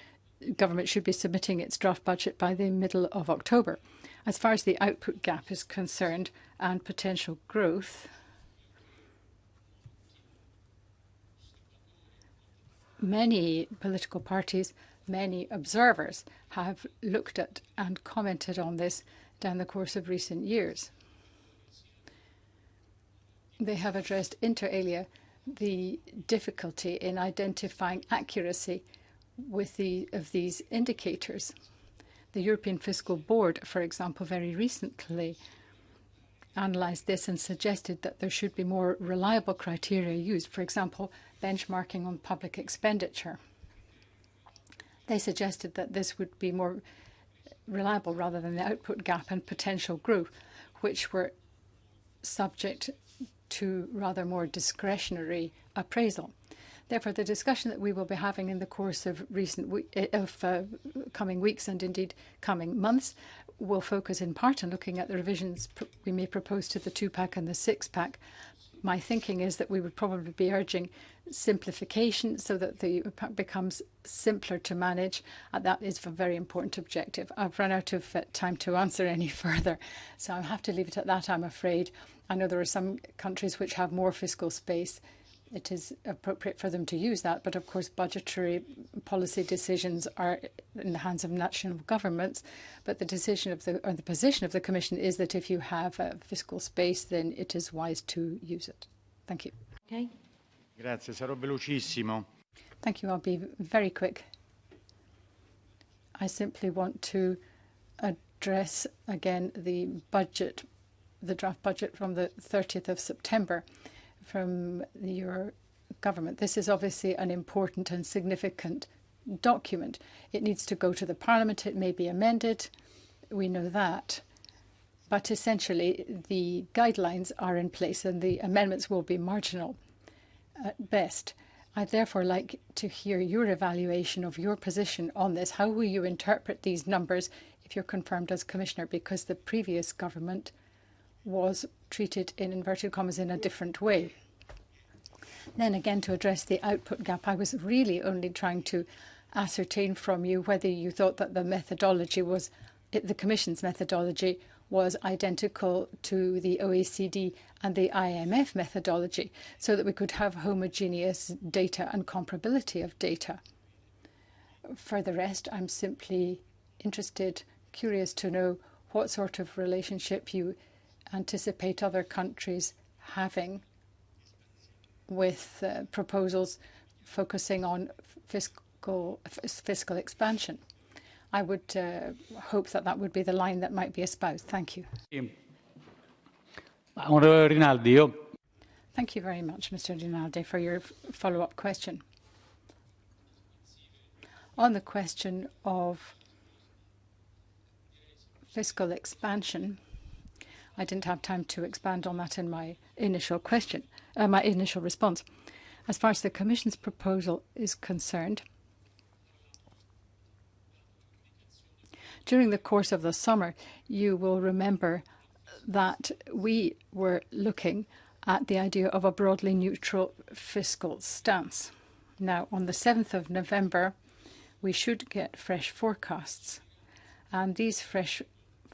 government should be submitting its draft budget by the middle of October. As far as the output gap is concerned and potential growth, many political parties, many observers have looked at and commented on this down the course of recent years. They have addressed inter alia the difficulty in identifying accuracy of these indicators. The European Fiscal Board, for example, very recently analysed this and suggested that there should be more reliable criteria used, for example, benchmarking on public expenditure. They suggested that this would be more reliable rather than the output gap and potential growth, which were subject to rather more discretionary appraisal. Therefore, the discussion that we will be having in the course of coming weeks and indeed coming months will focus in part on looking at the revisions we may propose to the 2-pack and the 6-pack. My thinking is that we would probably be urging simplification so that the pack becomes simpler to manage. That is a very important objective. I've run out of time to answer any further, so I'll have to leave it at that, I'm afraid. I know there are some countries which have more fiscal space. It is appropriate for them to use that, but of course budgetary policy decisions are in the hands of national governments. But the decision of the position of the Commission is that if you have fiscal space, then it is wise to use it. Thank you. Okay. Grazie, sarò velocissimo. Thank you. I'll be very quick. I simply want to address again the budget, the draft budget from the 30th of September. From the Euro government. This is obviously an important and significant document. It needs to go to the Parliament. It may be amended. We know that. But essentially, the guidelines are in place and the amendments will be marginal at best. I'd therefore like to hear your evaluation of your position on this. How will you interpret these numbers if you're confirmed as Commissioner? Because the previous government was treated, in inverted commas, in a different way. Then again, to address the output gap, I was really only trying to ascertain from you whether you thought that the methodology was, the Commission's methodology was identical to the OECD and the IMF methodology, so that we could have homogeneous data and comparability of data. For the rest, I'm simply interested, curious to know what sort of relationship you anticipate other countries having with proposals focusing on fiscal expansion. I would hope that that would be the line that might be espoused. Thank you. Rinaldi, Thank you very much, Mr. Rinaldi, for your follow-up question. On the question of fiscal expansion, I didn't have time to expand on that in my initial question, my initial response. As far as the Commission's proposal is concerned, during the course of the summer, you will remember that we were looking at the idea of a broadly neutral fiscal stance. Now, on the 7th of November, we should get fresh forecasts. And these fresh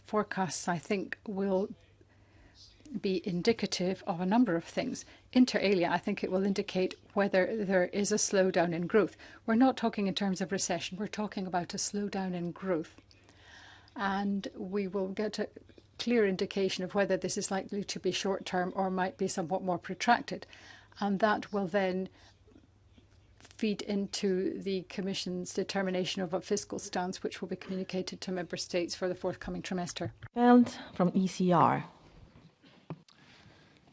forecasts, I think, will be indicative of a number of things. Inter alia, I think it will indicate whether there is a slowdown in growth. We're not talking in terms of recession. We're talking about a slowdown in growth. And we will get a clear indication of whether this is likely to be short-term or might be somewhat more protracted. And that will then feed into the Commission's determination of a fiscal stance, which will be communicated to Member States for the forthcoming trimester. From ECR.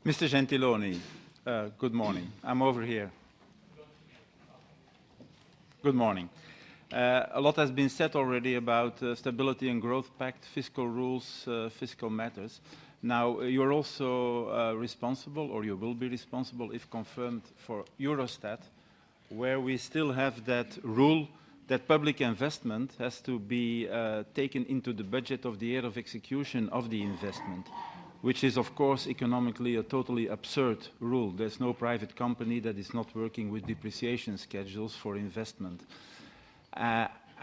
Mr. Gentiloni, good morning. I'm over here. Good morning. A lot has been said already about Stability and Growth Pact, fiscal rules, fiscal matters. Now, you're also responsible, or you will be responsible, if confirmed, for Eurostat, where we still have that rule that public investment has to be taken into the budget of the year of execution of the investment, which is, of course, economically a totally absurd rule. There's no private company that is not working with depreciation schedules for investment.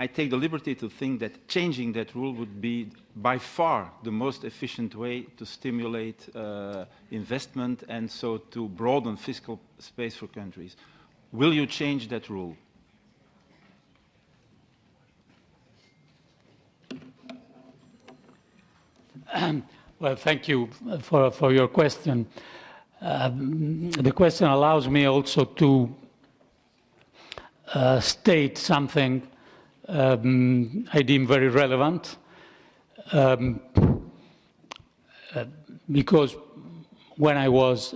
I take the liberty to think that changing that rule would be by far the most efficient way to stimulate investment and so to broaden fiscal space for countries. Will you change that rule? Well, thank you for your question. The question allows me also to state something I deem very relevant, because when I was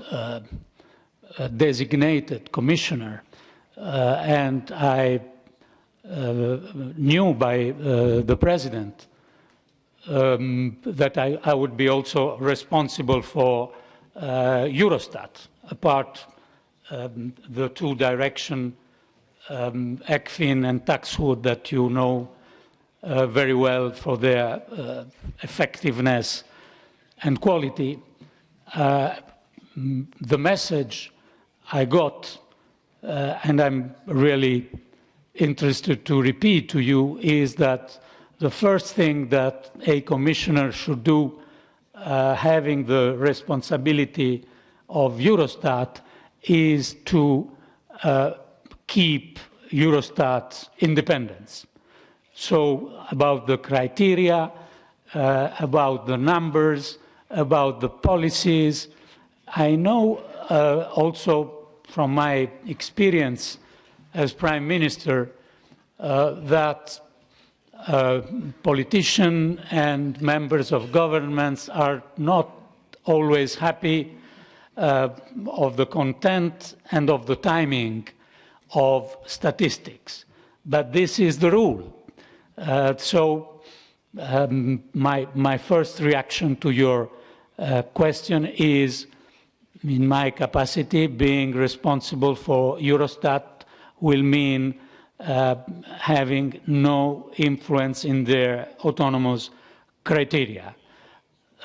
designated commissioner and I knew by the president that I would be also responsible for Eurostat, apart the two direction ECFIN and Taxud that you know very well for their effectiveness and quality. The message I got, and I'm really interested to repeat to you, is that the first thing that a commissioner should do, having the responsibility of Eurostat, is to keep Eurostat's independence. So about the criteria, about the numbers, about the policies, I know also from my experience as Prime Minister that politicians and members of governments are not always happy of the content and of the timing of statistics. But this is the rule. My first reaction to your question is, in my capacity, being responsible for Eurostat will mean having no influence in their autonomous criteria.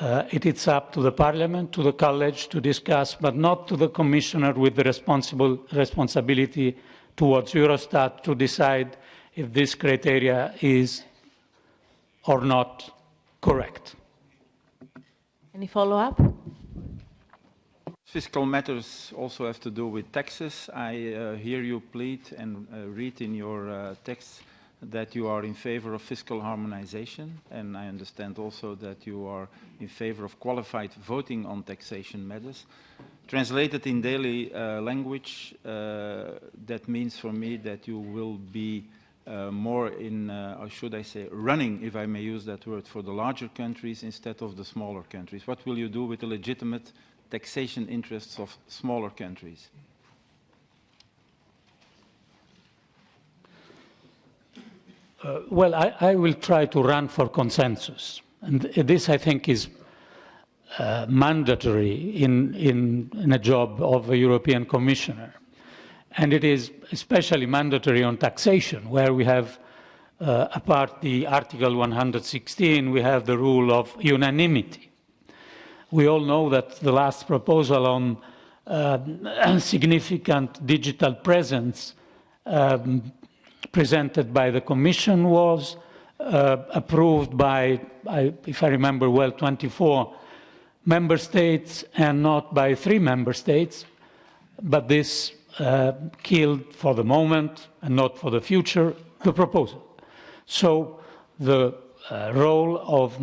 It is up to the Parliament, to the College to discuss, but not to the Commissioner with the responsibility towards Eurostat to decide if this criteria is or not correct. Any follow-up? Fiscal matters also have to do with taxes. I hear you plead and read in your text that you are in favor of fiscal harmonization, and I understand also that you are in favor of qualified voting on taxation matters. Translated in daily language, that means for me that you will be more in, or should I say, running, if I may use that word, for the larger countries instead of the smaller countries. What will you do with the legitimate taxation interests of smaller countries? Well, I will try to run for consensus. And this, I think, is mandatory in a job of a European Commissioner. And it is especially mandatory on taxation, where we have, apart the Article 116, we have the rule of unanimity. We all know that the last proposal on significant digital presence presented by the Commission was approved by, if I remember well, 24 member states and not by 3 member states. But this killed for the moment and not for the future the proposal. So the role of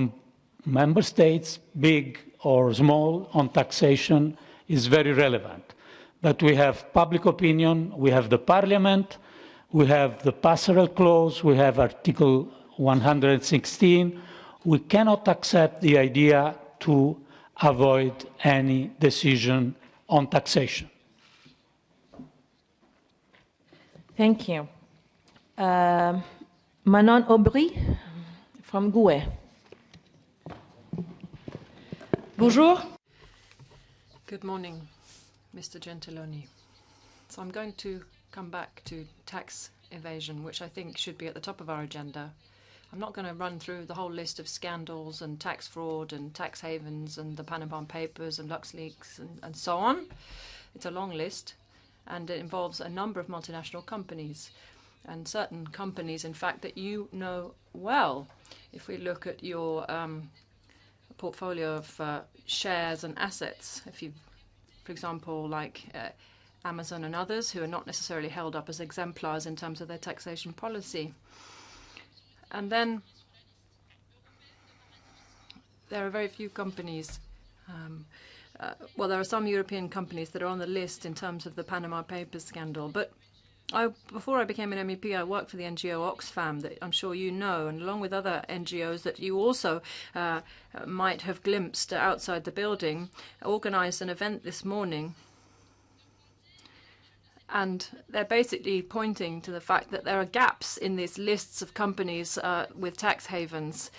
member states, big or small, on taxation is very relevant. But we have public opinion, we have the Parliament, we have the passerelle clause, we have Article 116. We cannot accept the idea to avoid any decision on taxation. Thank you. Manon Aubry from GUE. Bonjour. Good morning, Mr. Gentiloni. So I'm going to come back to tax evasion, which I think should be at the top of our agenda. I'm not going to run through the whole list of scandals and tax fraud and tax havens and the Panama Papers and LuxLeaks and so on. It's a long list, and it involves a number of multinational companies. and certain companies, in fact, that you know well. If we look at your portfolio of shares and assets, if you, for example, like Amazon and others who are not necessarily held up as exemplars in terms of their taxation policy. And then there are very few companies. Well, there are some European companies that are on the list in terms of the Panama Papers scandal. But before I became an MEP, I worked for the NGO Oxfam that I'm sure you know, and along with other NGOs that you also might have glimpsed outside the building, organised an event this morning. And they're basically pointing to the fact that there are gaps in these lists of companies with tax havens.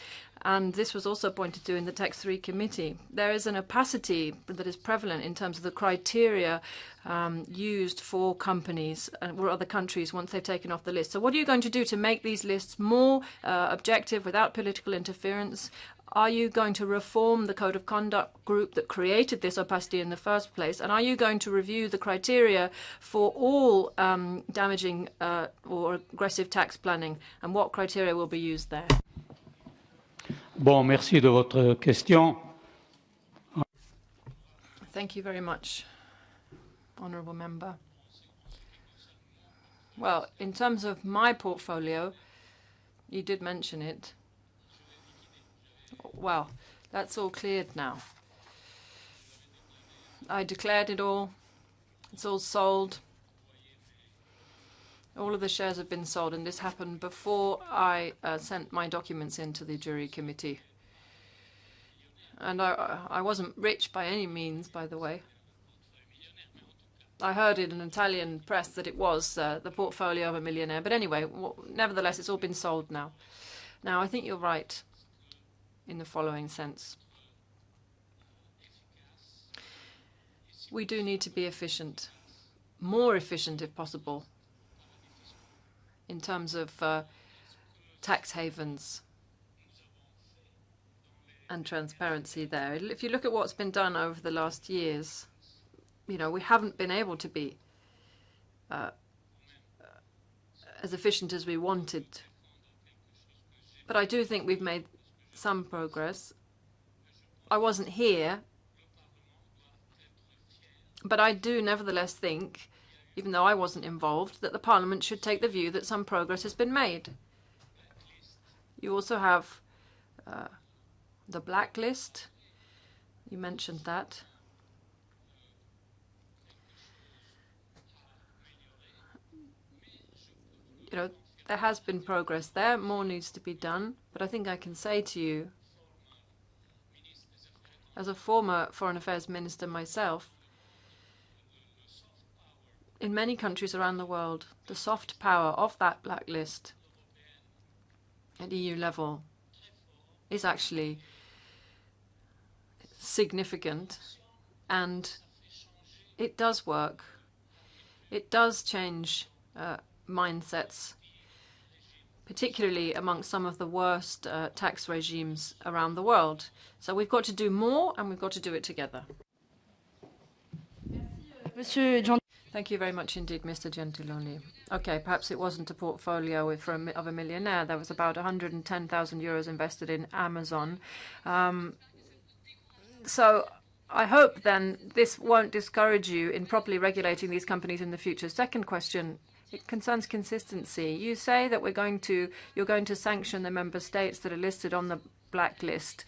And this was also pointed to in the Tax 3 committee. There is an opacity that is prevalent in terms of the criteria used for companies or other countries once they've taken off the list. So what are you going to do to make these lists more objective without political interference? Are you going to reform the Code of Conduct group that created this opacity in the first place? And are you going to review the criteria for all damaging or aggressive tax planning? And what criteria will be used there? Bon, merci de votre question. Thank you very much, Honourable Member. Well, in terms of my portfolio, you did mention it. Well, that's all cleared now. I declared it all. It's all sold. All of the shares have been sold, and this happened before I sent my documents into the jury committee. And I wasn't rich by any means, by the way. I heard in an Italian press that it was the portfolio of a millionaire. But anyway, nevertheless, it's all been sold now. Now, I think you're right in the following sense. We do need to be efficient, more efficient if possible, in terms of tax havens and transparency there. If you look at what's been done over the last years, you know, we haven't been able to be as efficient as we wanted. But I do think we've made some progress. I wasn't here, but I do nevertheless think, even though I wasn't involved, that the Parliament should take the view that some progress has been made. You also have the blacklist. You mentioned that. You know, there has been progress there. More needs to be done. But I think I can say to you, as a former Foreign Affairs Minister myself, in many countries around the world, the soft power of that blacklist at EU level is actually significant, and it does work. It does change mindsets, particularly amongst some of the worst tax regimes around the world. So we've got to do more, and we've got to do it together. Thank you very much indeed, Mr. Gentiloni. Okay, perhaps it wasn't a portfolio of a millionaire. There was about 110,000 euros invested in Amazon. So I hope then this won't discourage you in properly regulating these companies in the future. Second question, it concerns consistency. You say that you're going to sanction the member states that are listed on the blacklist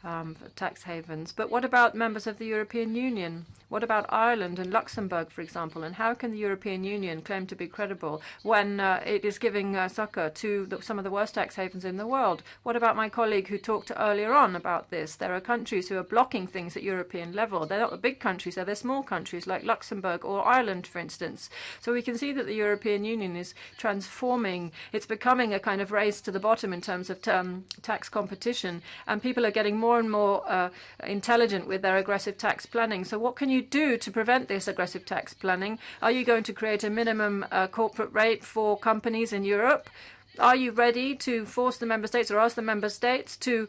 for tax havens. But what about members of the European Union? What about Ireland and Luxembourg, for example? And how can the European Union claim to be credible when it is giving succor to some of the worst tax havens in the world? What about my colleague who talked earlier on about this? There are countries who are blocking things at European level. They're not the big countries, they're small countries like Luxembourg or Ireland, for instance. So we can see that the European Union is transforming. It's becoming a kind of race to the bottom in terms of tax competition, and people are getting more and more intelligent with their aggressive tax planning. So what can you do to prevent this aggressive tax planning? Are you going to create a minimum corporate rate for companies in Europe? Are you ready to force the member states or ask the member states to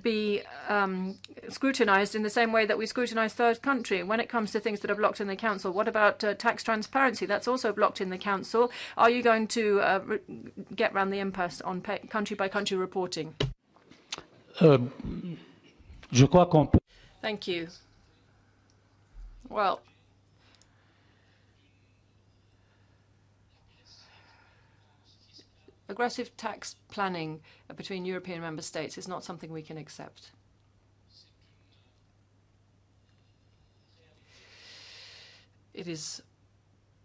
be scrutinized in the same way that we scrutinize third country when it comes to things that are blocked in the Council? What about tax transparency? That's also blocked in the Council. Are you going to get round the impasse on country-by-country reporting? Thank you. Well, aggressive tax planning between European member states is not something we can accept. It is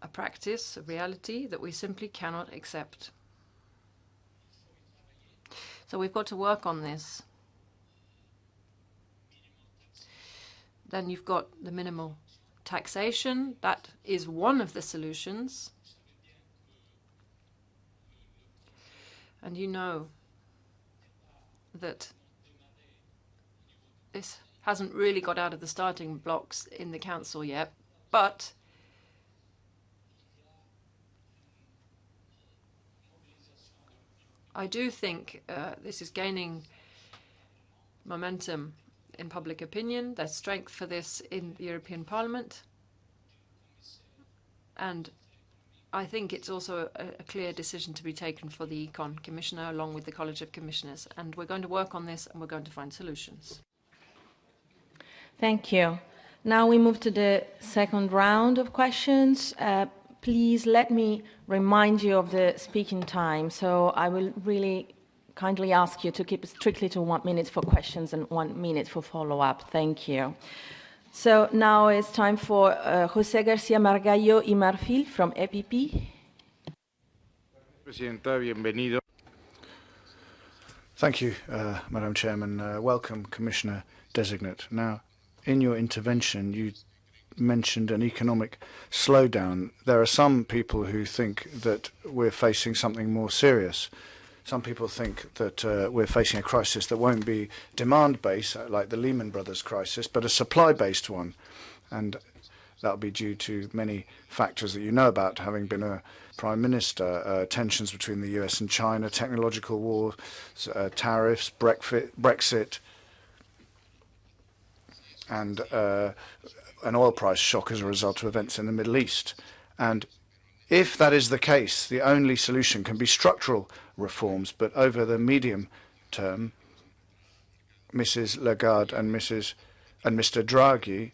a practice, a reality that we simply cannot accept. So we've got to work on this. Then you've got the minimal taxation. That is one of the solutions. And you know that this hasn't really got out of the starting blocks in the Council yet, but I do think this is gaining momentum in public opinion. There's strength for this in the European Parliament. And I think it's also a clear decision to be taken for the Econ Commissioner along with the College of Commissioners. And we're going to work on this and we're going to find solutions. Thank you. Now we move to the second round of questions. Please let me remind you of the speaking time. So I will really kindly ask you to keep it strictly to 1 minute for questions and 1 minute for follow-up. Thank you. So now it's time for José García Margallo y Marfil from EPP. Presidenta, bienvenido. Thank you, Madam Chairman. Welcome, Commissioner Designate. Now, in your intervention, you mentioned an economic slowdown. There are some people who think that we're facing something more serious. Some people think that we're facing a crisis that won't be demand-based, like the Lehman Brothers crisis, but a supply-based one. And that'll be due to many factors that you know about, having been a prime minister, tensions between the US and China, technological war, tariffs, Brexit, and an oil price shock as a result of events in the Middle East. And if that is the case, the only solution can be structural reforms, but over the medium term, Mrs. Lagarde and Mr. Draghi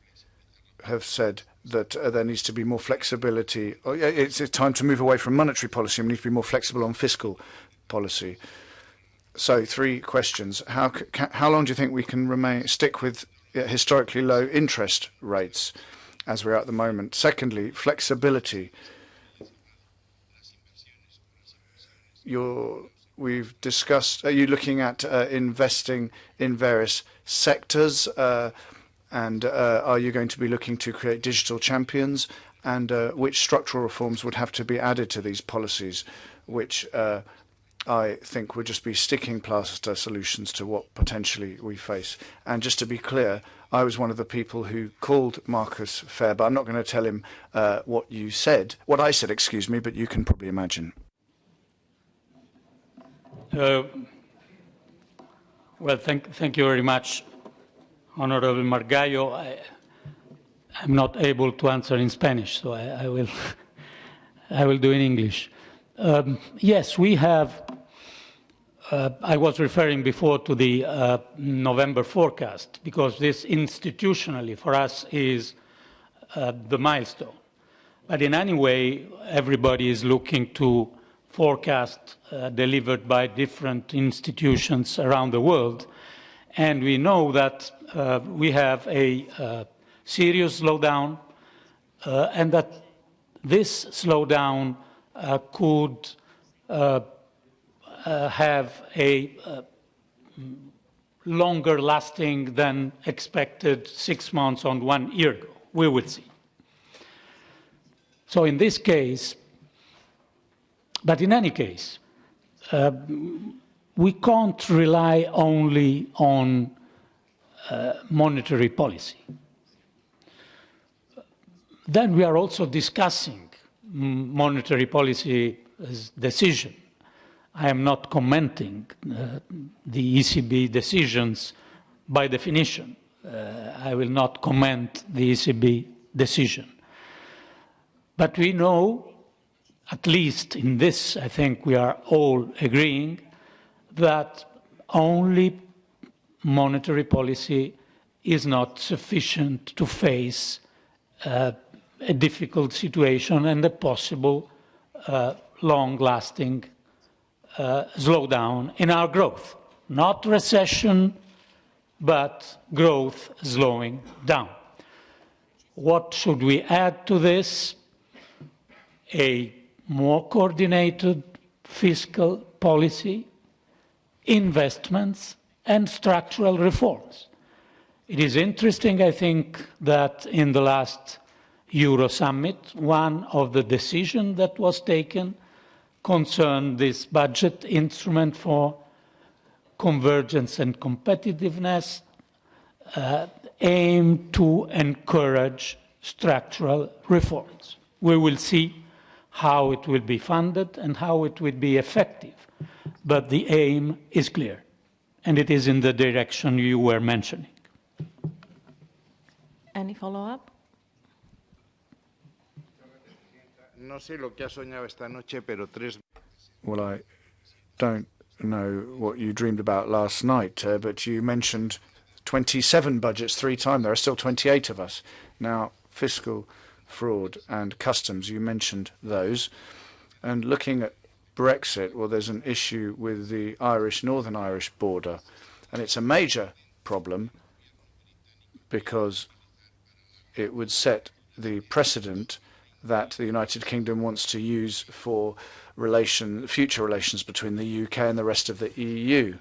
have said that there needs to be more flexibility. It's time to move away from monetary policy. We need to be more flexible on fiscal policy. So 3 questions. How long do you think we can stick with historically low interest rates as we're at the moment? Secondly, flexibility. We've discussed, are you looking at investing in various sectors, and are you going to be looking to create digital champions, and which structural reforms would have to be added to these policies, which I think would just be sticking plaster solutions to what potentially we face? And just to be clear, I was one of the people who called Marcus Ferber. I'm not going to tell him what I said, excuse me, but you can probably imagine. Well, thank you very much, Honorable Margallo. I'm not able to answer in Spanish, so I will do in English. Yes, we have. I was referring before to the November forecast, because this institutionally for us is the milestone. But in any way, everybody is looking to forecast delivered by different institutions around the world. And we know that we have a serious slowdown, and that this slowdown could have a longer lasting than expected 6 months or 1 year ago. We will see. So in this case, but in any case, we can't rely only on monetary policy. Then we are also discussing monetary policy decision I am not commenting the ECB decisions by definition. I will not comment the ECB decision. But we know, at least in this, I think we are all agreeing, that only monetary policy is not sufficient to face a difficult situation and a possible long-lasting slowdown in our growth. Not recession, but growth slowing down. What should we add to this? A more coordinated fiscal policy, investments, and structural reforms. It is interesting, I think, that in the last Euro summit, one of the decisions that was taken concerned this budget instrument for convergence and competitiveness, aimed to encourage structural reforms. We will see how it will be funded and how it will be effective, but the aim is clear, and it is in the direction you were mentioning. Any follow-up? Well, I don't know what you dreamed about last night, but you mentioned 27 budgets 3 times. There are still 28 of us. Now, fiscal fraud and customs, you mentioned those. And looking at Brexit, well, there's an issue with the Northern Irish border. And it's a major problem because it would set the precedent that the United Kingdom wants to use for future relations between the UK and the rest of the EU.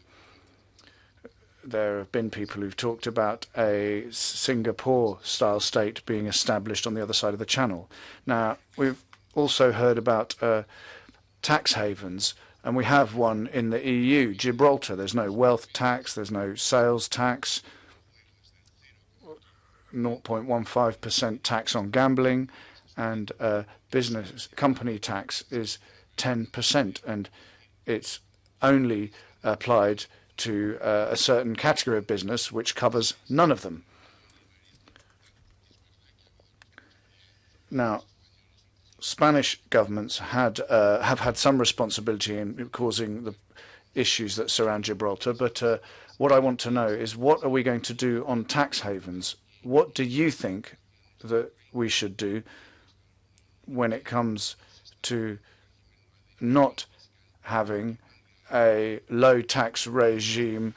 There have been people who've talked about a Singapore-style state being established on the other side of the Channel. Now, we've also heard about tax havens, and we have one in the EU, Gibraltar. There's no wealth tax, there's no sales tax, 0.15% tax on gambling, and business company tax is 10%, and it's only applied to a certain category of business, which covers none of them. Now, Spanish governments have had some responsibility in causing the issues that surround Gibraltar, but what I want to know is, what are we going to do on tax havens? What do you think that we should do when it comes to not having a low tax regime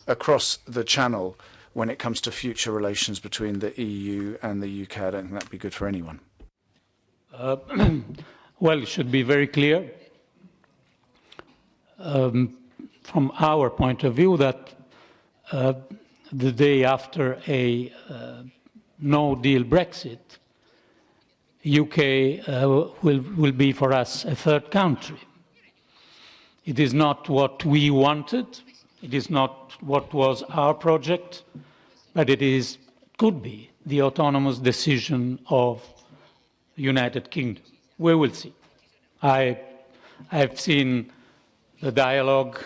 across the Channel when it comes to future relations between the EU and the UK? I don't think that'd be good for anyone. Well, it should be very clear from our point of view that the day after a no-deal Brexit, UK will be for us a third country. It is not what we wanted, it is not what was our project, but it could be the autonomous decision of the United Kingdom. We will see. I've seen the dialogue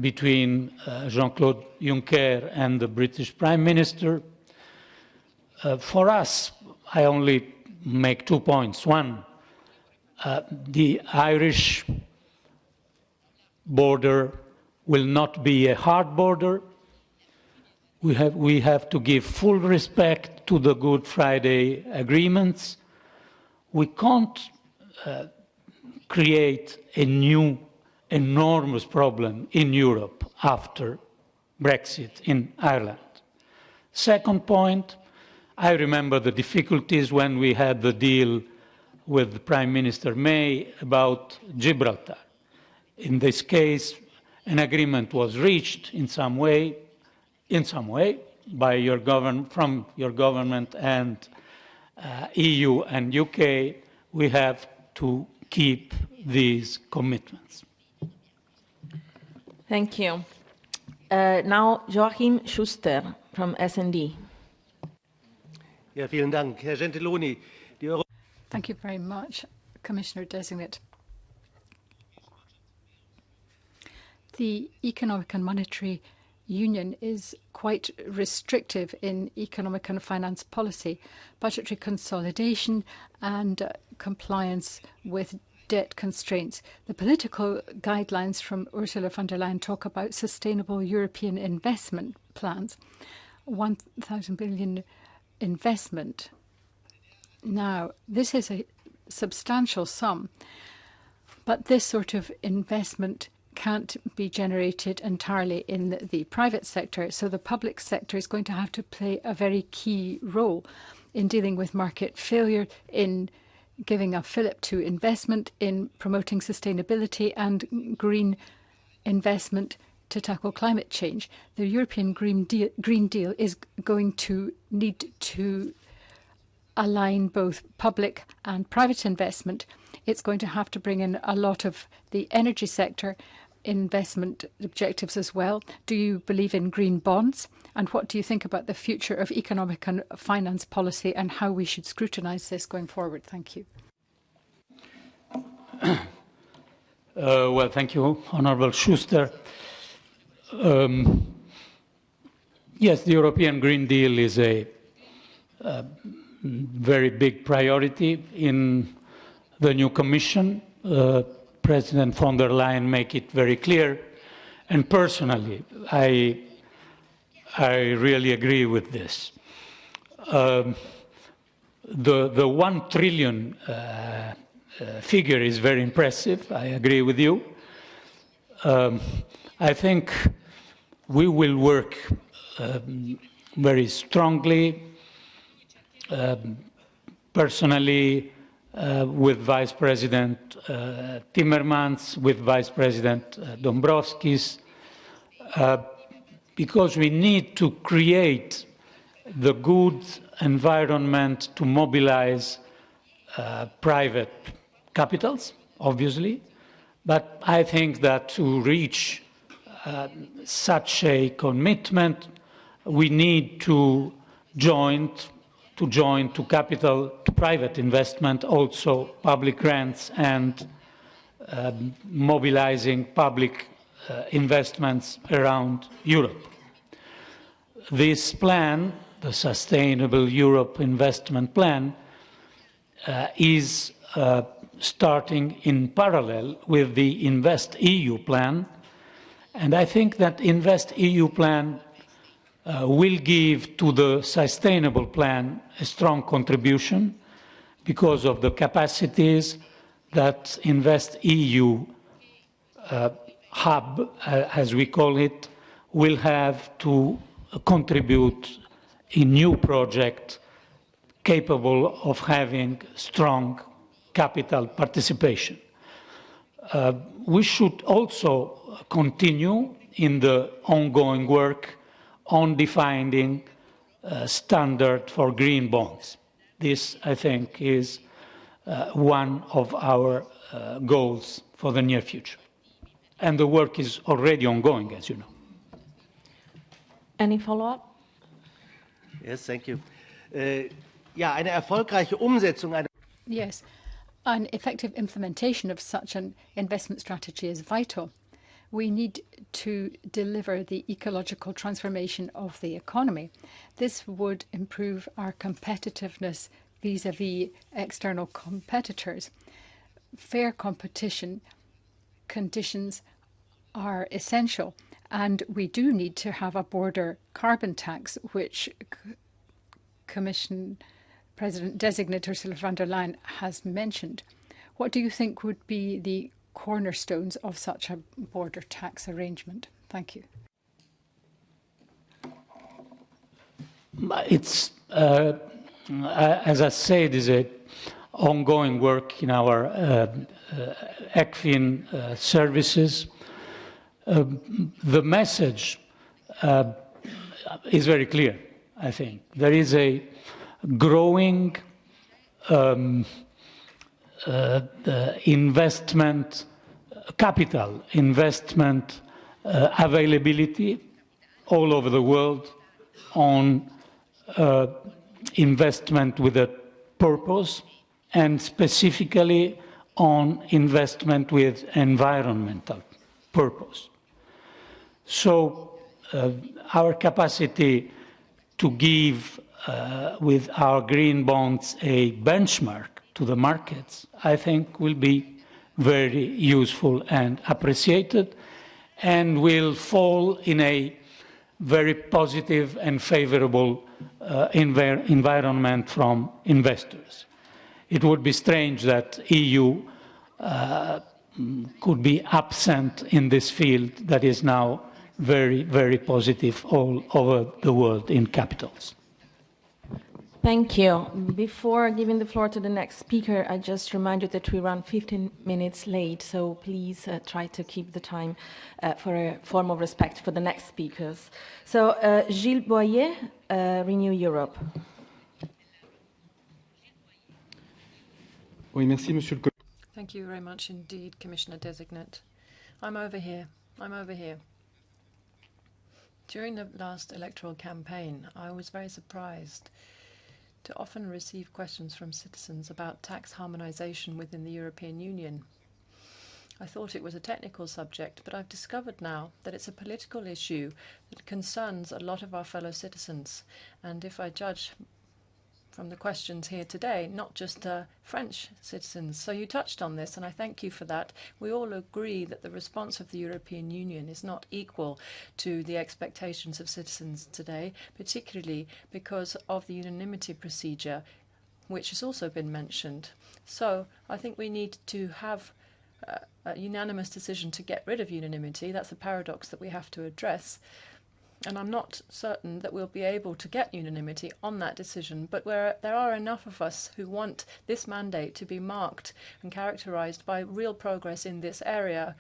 between Jean-Claude Juncker and the British Prime Minister. For us, I only make 2 points. One, the Irish border will not be a hard border. We have to give full respect to the Good Friday agreements. We can't create a new enormous problem in Europe after Brexit in Ireland. Second point, I remember the difficulties when we had the deal with Prime Minister May about Gibraltar. In this case, an agreement was reached in some way by from your government and EU and UK. We have to keep these commitments. Thank you. Now, Joachim Schuster from S&D. Ja, vielen Dank, Herr Gentiloni. Thank you very much, Commissioner Designate. The Economic and Monetary Union is quite restrictive in economic and finance policy, budgetary consolidation and compliance with debt constraints. The political guidelines from Ursula von der Leyen talk about sustainable European investment plans, 1,000 billion investment. Now, this is a substantial sum, but this sort of investment can't be generated entirely in the private sector. So the public sector is going to have to play a very key role in dealing with market failure, in giving a fillip to investment, in promoting sustainability and green investment to tackle climate change. The European Green Deal is going to need to align both public and private investment. It's going to have to bring in a lot of the energy sector investment objectives as well. Do you believe in green bonds? And what do you think about the future of economic and finance policy and how we should scrutinise this going forward? Thank you. Well, thank you, Honourable Schuster. Yes, the European Green Deal is a very big priority in the new Commission. President von der Leyen make it very clear, and personally, I really agree with this. The 1 trillion figure is very impressive. I agree with you. I think we will work very strongly, personally, with Vice President Timmermans, with Vice President Dombrovskis, because we need to create the good environment to mobilize private capitals, obviously, but I think that to reach such a commitment, we need to join to capital, to private investment, also public grants and mobilizing public investments around Europe. This plan, the Sustainable Europe Investment Plan, is starting in parallel with the InvestEU plan, and I think that InvestEU plan will give to the sustainable plan a strong contribution because of the capacities that InvestEU hub, as we call it, will have to contribute in new projects capable of having strong capital participation. We should also continue in the ongoing work on defining standard for green bonds. This, I think, is one of our goals for the near future. And the work is already ongoing, as you know. Any follow-up? Yes, thank you. Ja, eine erfolgreiche Umsetzung einer Yes, an effective implementation of such an investment strategy is vital. We need to deliver the ecological transformation of the economy. This would improve our competitiveness vis-à-vis external competitors. Fair competition conditions are essential, and we do need to have a border carbon tax, which Commission President-designate Ursula von der Leyen has mentioned. What do you think would be the cornerstones of such a border tax arrangement? Thank you. It's, as I said, is an ongoing work in our ECFIN services. The message is very clear, I think. There is a growing investment, capital investment availability all over the world on investment with a purpose, and specifically on investment with environmental purpose. So our capacity to give with our green bonds a benchmark to the markets, I think will be very useful and appreciated, and will fall in a very positive and favorable environment from investors. It would be strange that EU could be absent in this field that is now very, very positive all over the world in capitals. Thank you. Before giving the floor to the next speaker, I just remind you that we run 15 minutes late, so please try to keep the time for a form of respect for the next speakers. So, Gilles Boyer, Renew Europe. Oui, merci, Monsieur le Thank you very much indeed, Commissioner Designate. I'm over here. During the last electoral campaign, I was very surprised to often receive questions from citizens about tax harmonization within the European Union. I thought it was a technical subject, but I've discovered now that it's a political issue that concerns a lot of our fellow citizens. And if I judge from the questions here today, not just French citizens. So you touched on this, and I thank you for that. We all agree that the response of the European Union is not equal to the expectations of citizens today, particularly because of the unanimity procedure, which has also been mentioned. So I think we need to have a unanimous decision to get rid of unanimity. That's a paradox that we have to address. And I'm not certain that we'll be able to get unanimity on that decision, but where there are enough of us who want this mandate to be marked and characterized by real progress in this area.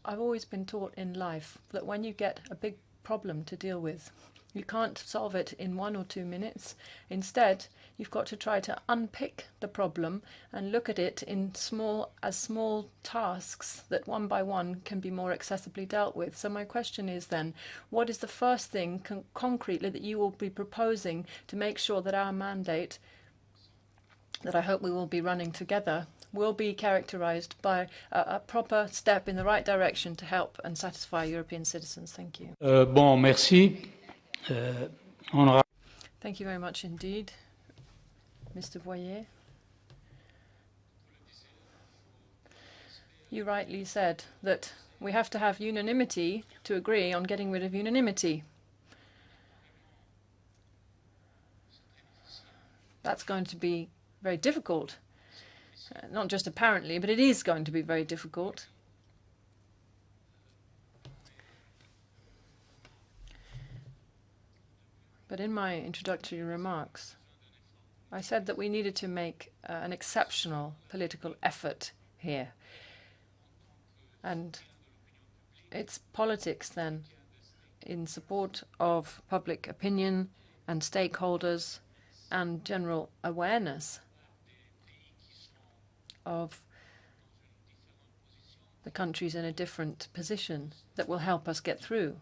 I've always been taught in life that when you get a big problem to deal with, you can't solve it in 1 or 2 minutes. Instead, you've got to try to unpick the problem and look at it in small tasks that one by one can be more accessibly dealt with. So my question is then, what is the first thing concretely that you will be proposing to make sure that our mandate, that I hope we will be running together, will be characterized by a proper step in the right direction to help and satisfy European citizens? Thank you. Bon, merci. Thank you very much indeed, Mr. Boyer. You rightly said that we have to have unanimity to agree on getting rid of unanimity. That's going to be very difficult. Not just apparently, but it is going to be very difficult. But in my introductory remarks, I said that we needed to make an exceptional political effort here. And it's politics then, in support of public opinion and stakeholders and general awareness of the countries in a different position, that will help us get through.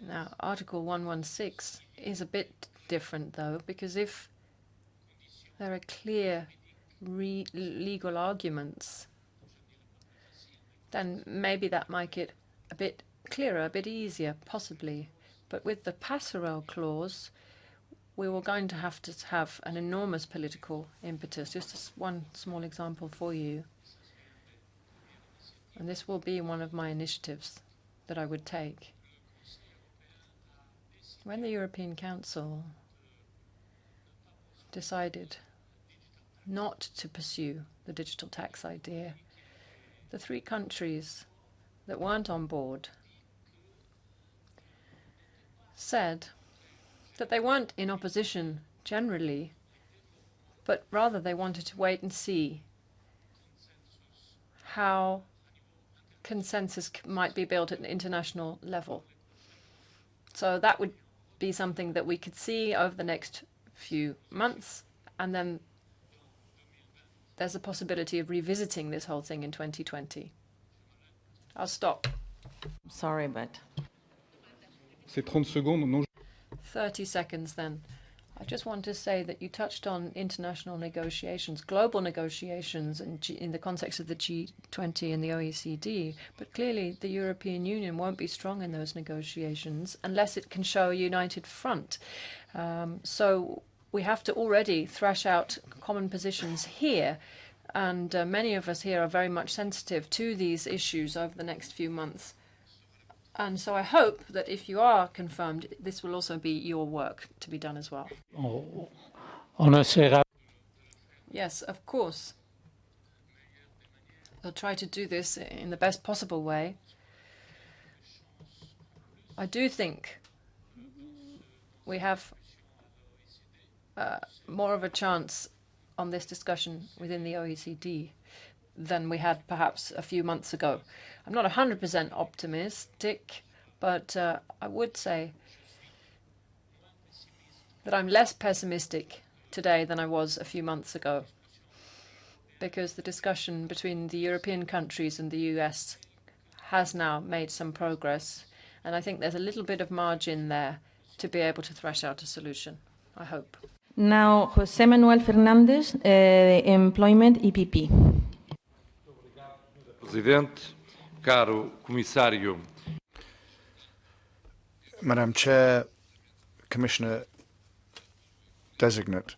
Now, Article 116 is a bit different, though, because if there are clear legal arguments, then maybe that might get a bit clearer, a bit easier, possibly. But with the passerelle clause, we were going to have an enormous political impetus. Just one small example for you. And this will be one of my initiatives that I would take. When the European Council decided not to pursue the digital tax idea, the 3 countries that weren't on board said that they weren't in opposition generally, but rather they wanted to wait and see how consensus might be built at an international level. So that would be something that we could see over the next few months, and then there's a possibility of revisiting this whole thing in 2020. I'll stop. Sorry, but... 30 seconds then. I just want to say that you touched on international negotiations, global negotiations in the context of the G20 and the OECD, but clearly the European Union won't be strong in those negotiations unless it can show a united front. So we have to already thrash out common positions here, and many of us here are very much sensitive to these issues over the next few months. And so I hope that if you are confirmed, this will also be your work to be done as well. Yes, of course. We'll try to do this in the best possible way. I do think we have more of a chance on this discussion within the OECD than we had perhaps a few months ago. I'm not 100% optimistic, but I would say that I'm less pessimistic today than I was a few months ago, because the discussion between the European countries and the US has now made some progress, and I think there's a little bit of margin there to be able to thrash out a solution, I hope. Now, José Manuel Fernández, Employment EPP. Presidente, caro Comissário. Madam Chair, Commissioner Designate,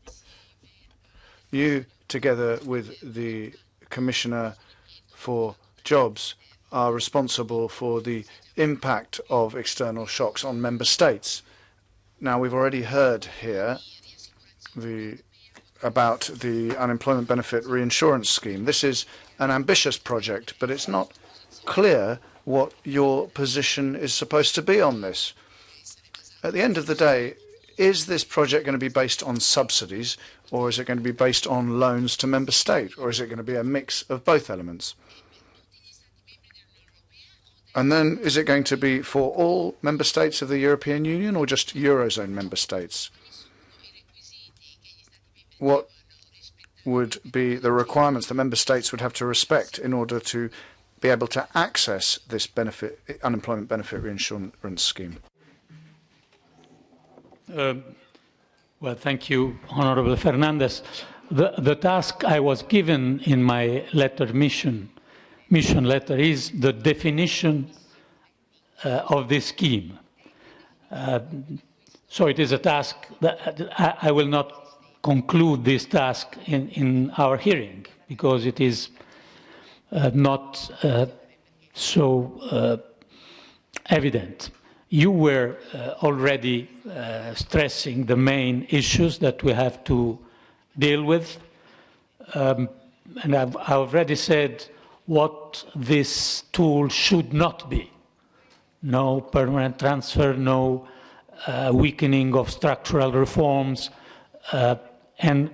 you, together with the Commissioner for Jobs, are responsible for the impact of external shocks on member states. Now, we've already heard here about the unemployment benefit reinsurance scheme. This is an ambitious project, but it's not clear what your position is supposed to be on this. At the end of the day, is this project going to be based on subsidies, or is it going to be based on loans to member state, or is it going to be a mix of both elements? And then is it going to be for all member states of the European Union or just Eurozone member states? What would be the requirements that member states would have to respect in order to be able to access this unemployment benefit reinsurance scheme? Well, thank you, Honorable Fernandez. The task I was given in my mission letter is the definition of this scheme. So it is a task that I will not conclude this task in our hearing, because it is not so evident. You were already stressing the main issues that we have to deal with, and I've already said what this tool should not be. No permanent transfer, no weakening of structural reforms, and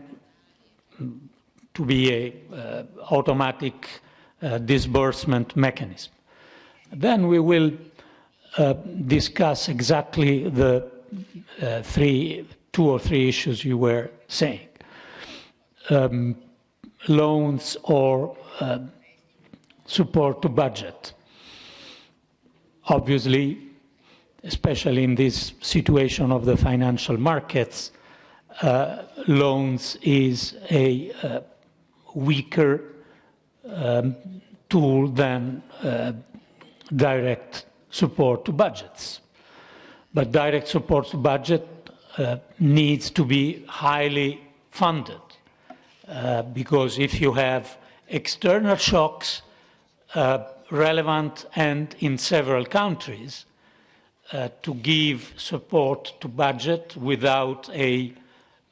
to be a automatic disbursement mechanism. Then we will discuss exactly the two or three issues you were saying. Loans or support to budget. Obviously, especially in this situation of the financial markets, loans is a weaker tool than direct support to budgets. But direct support to budget needs to be highly funded, because if you have external shocks relevant and in several countries, to give support to budget without a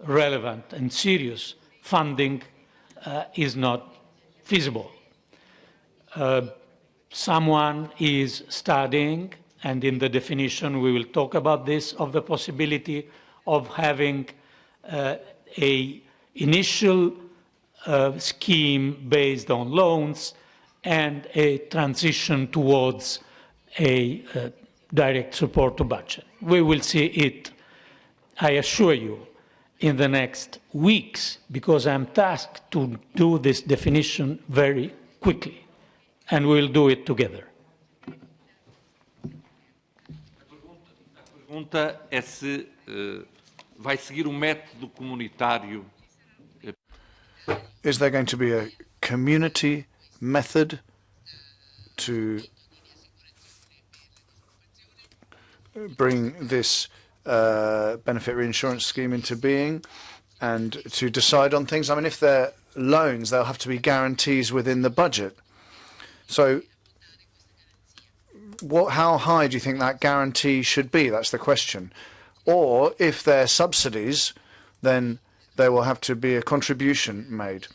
relevant and serious funding is not feasible. Someone is studying, and in the definition we will talk about this, of the possibility of having a initial scheme based on loans and a transition towards a direct support to budget. We will see it, I assure you, in the next weeks, because I'm tasked to do this definition very quickly, and we'll do it together. A pergunta é se vai seguir um método comunitário? Is there going to be a community method to bring this benefit reinsurance scheme into being and to decide on things? I mean, if they're loans, there'll have to be guarantees within the budget. So how high do you think that guarantee should be? That's the question. Or if they're subsidies, then there will have to be a contribution made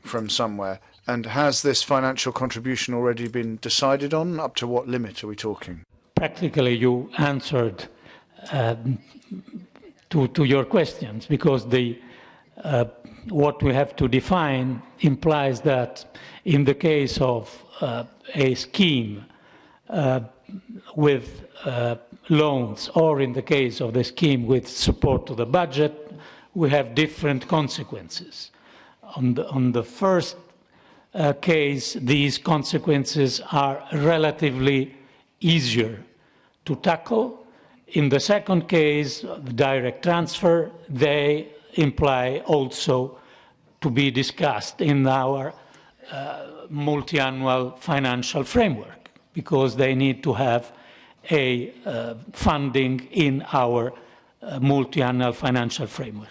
from somewhere. And has this financial contribution already been decided on? Up to what limit are we talking? Practically, you answered to your questions, because what we have to define implies that in the case of a scheme with loans, or in the case of the scheme with support to the budget, we have different consequences. On the first case, these consequences are relatively easier to tackle. In the second case, the direct transfer, they imply also to be discussed in our multi-annual financial framework, because they need to have a funding in our multi-annual financial framework.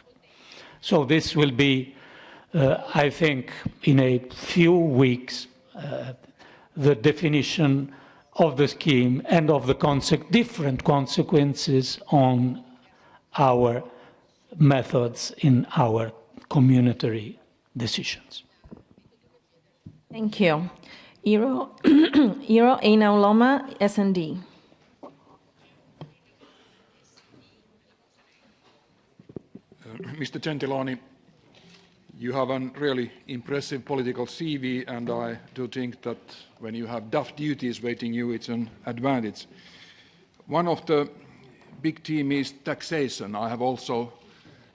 So this will be, I think, in a few weeks, the definition of the scheme and of the different consequences on our methods in our community decisions. Thank you. Iro Einauloma, S&D. Mr. Gentiloni, you have a really impressive political CV, and I do think that when you have tough duties waiting you, it's an advantage. One of the big team is taxation. I have also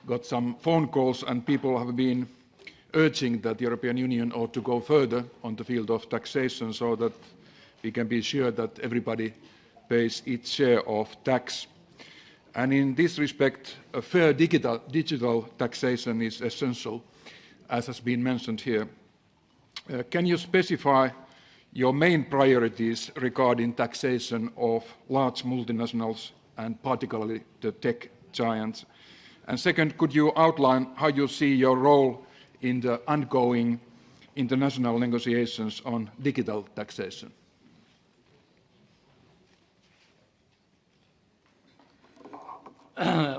got some phone calls, and people have been urging that the European Union ought to go further on the field of taxation so that we can be sure that everybody pays its share of tax. And in this respect, a fair digital taxation is essential, as has been mentioned here. Can you specify your main priorities regarding taxation of large multinationals and particularly the tech giants? And second, could you outline how you see your role in the ongoing international negotiations on digital taxation?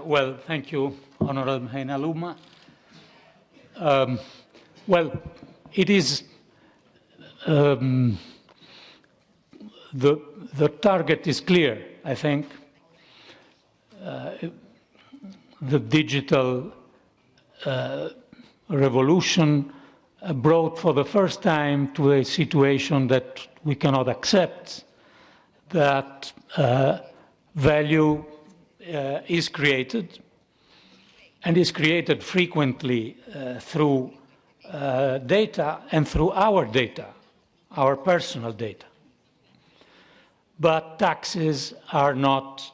Well, thank you, Honorable Einauloma. Well, it is the target is clear, I think. The digital revolution brought for the first time to a situation that we cannot accept, that value is created, and is created frequently through data and through our data, our personal data. But taxes are not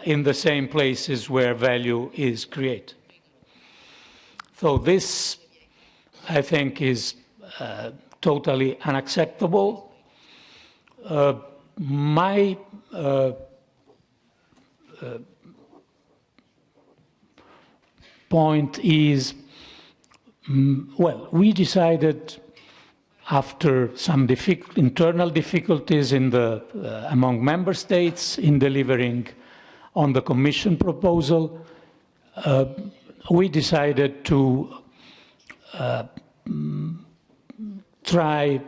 in the same places where value is created. So this, I think, is totally unacceptable. My point is, well, we decided after some internal difficulties among member states in delivering on the Commission proposal, we decided to try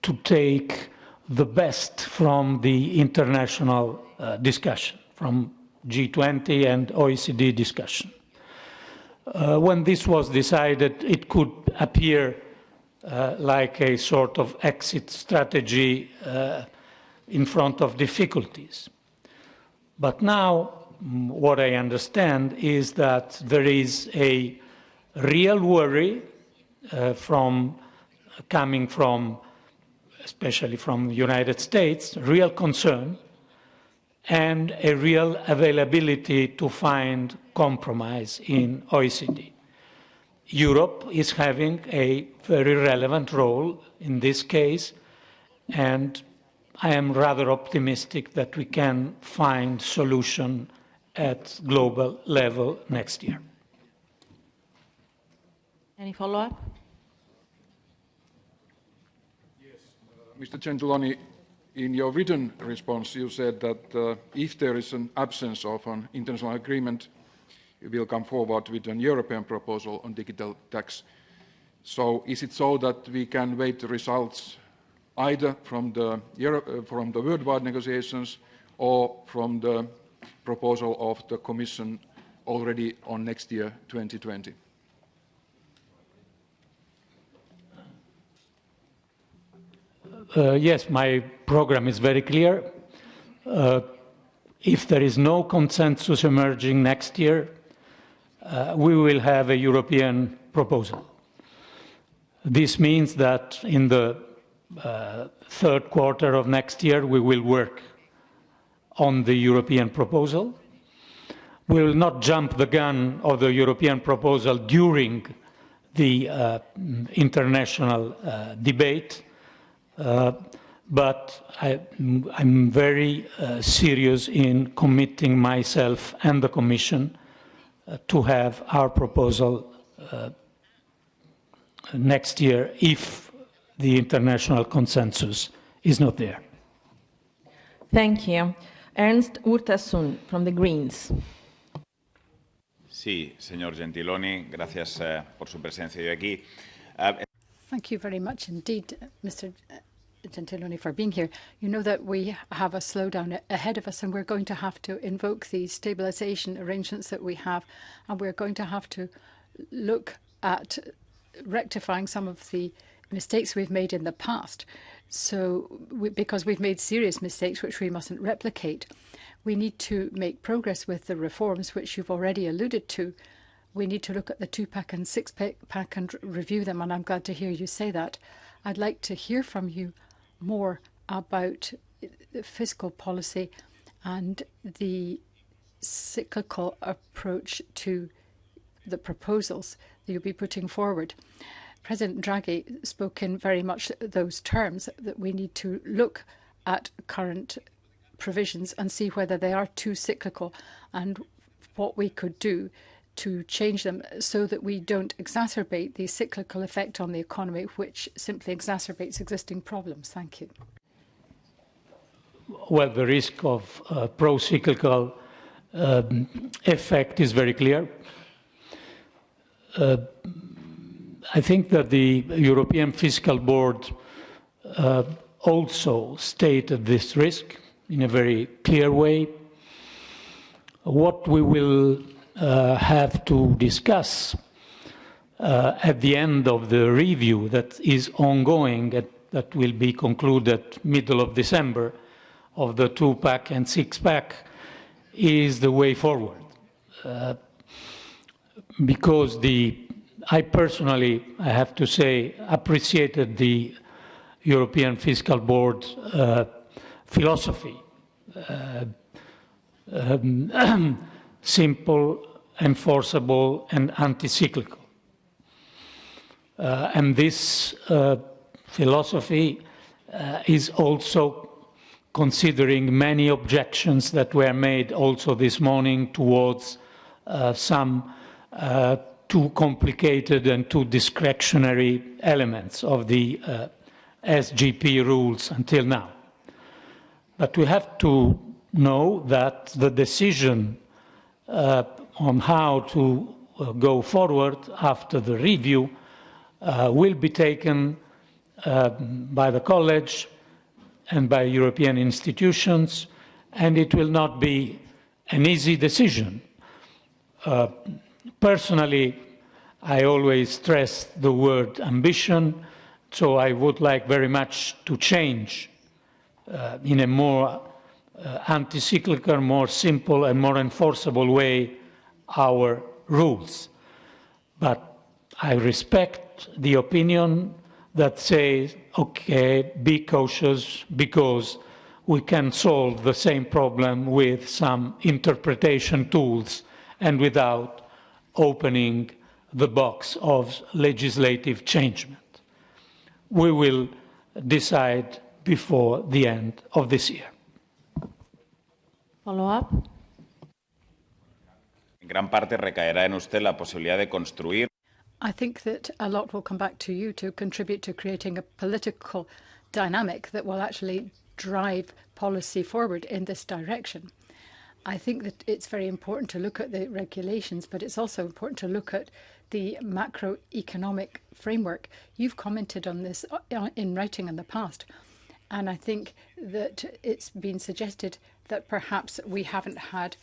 to take the best from the international discussion, from G20 and OECD discussion. When this was decided, it could appear like a sort of exit strategy in front of difficulties. But now, what I understand is that there is a real worry coming from, especially from the United States, real concern, and a real availability to find compromise in OECD. Europe is having a very relevant role in this case, and I am rather optimistic that we can find solution at global level next year. Any follow-up? Yes, Mr. Gentiloni, in your written response, you said that if there is an absence of an international agreement, you will come forward with an European proposal on digital tax. So is it so that we can wait the results either from the worldwide negotiations or from the proposal of the Commission already on next year, 2020? Yes, my program is very clear. If there is no consensus emerging next year, we will have a European proposal. This means that in the third quarter of next year, we will work on the European proposal. We will not jump the gun of the European proposal during the international debate, but I'm very serious in committing myself and the Commission to have our proposal next year if the international consensus is not there. Thank you. Ernst Urtasun from the Greens. Sí, señor Gentiloni, gracias por su presencia hoy aquí. Thank you very much indeed, Mr. Gentiloni, for being here. You know that we have a slowdown ahead of us, and we're going to have to invoke the stabilization arrangements that we have, and we're going to have to look at rectifying some of the mistakes we've made in the past. So, because we've made serious mistakes which we mustn't replicate, we need to make progress with the reforms which you've already alluded to. We need to look at the 2-pack and 6-pack and review them, and I'm glad to hear you say that. I'd like to hear from you more about fiscal policy and the cyclical approach to the proposals that you'll be putting forward. President Draghi spoke in very much those terms, that we need to look at current provisions and see whether they are too cyclical and what we could do to change them so that we don't exacerbate the cyclical effect on the economy, which simply exacerbates existing problems. Thank you. Well, the risk of pro-cyclical effect is very clear. I think that the European Fiscal Board also stated this risk in a very clear way. What we will have to discuss at the end of the review that is ongoing, that will be concluded middle of December, of the 2-pack and 6-pack, is the way forward. Because I personally, I have to say, appreciated the European Fiscal Board philosophy. Simple, enforceable, and anti-cyclical. And this philosophy is also considering many objections that were made also this morning towards some too complicated and too discretionary elements of the SGP rules until now. But we have to know that the decision on how to go forward after the review will be taken by the College and by European institutions, and it will not be an easy decision. Personally, I always stress the word ambition, so I would like very much to change in a more anti-cyclical, more simple and more enforceable way our rules. But I respect the opinion that says, okay, be cautious because we can solve the same problem with some interpretation tools and without opening the box of legislative changement. We will decide before the end of this year. Follow-up? En gran parte recaerá en usted la posibilidad de construir. I think that a lot will come back to you to contribute to creating a political dynamic that will actually drive policy forward in this direction. I think that it's very important to look at the regulations, but it's also important to look at the macroeconomic framework. You've commented on this in writing in the past, and I think that it's been suggested that perhaps we haven't had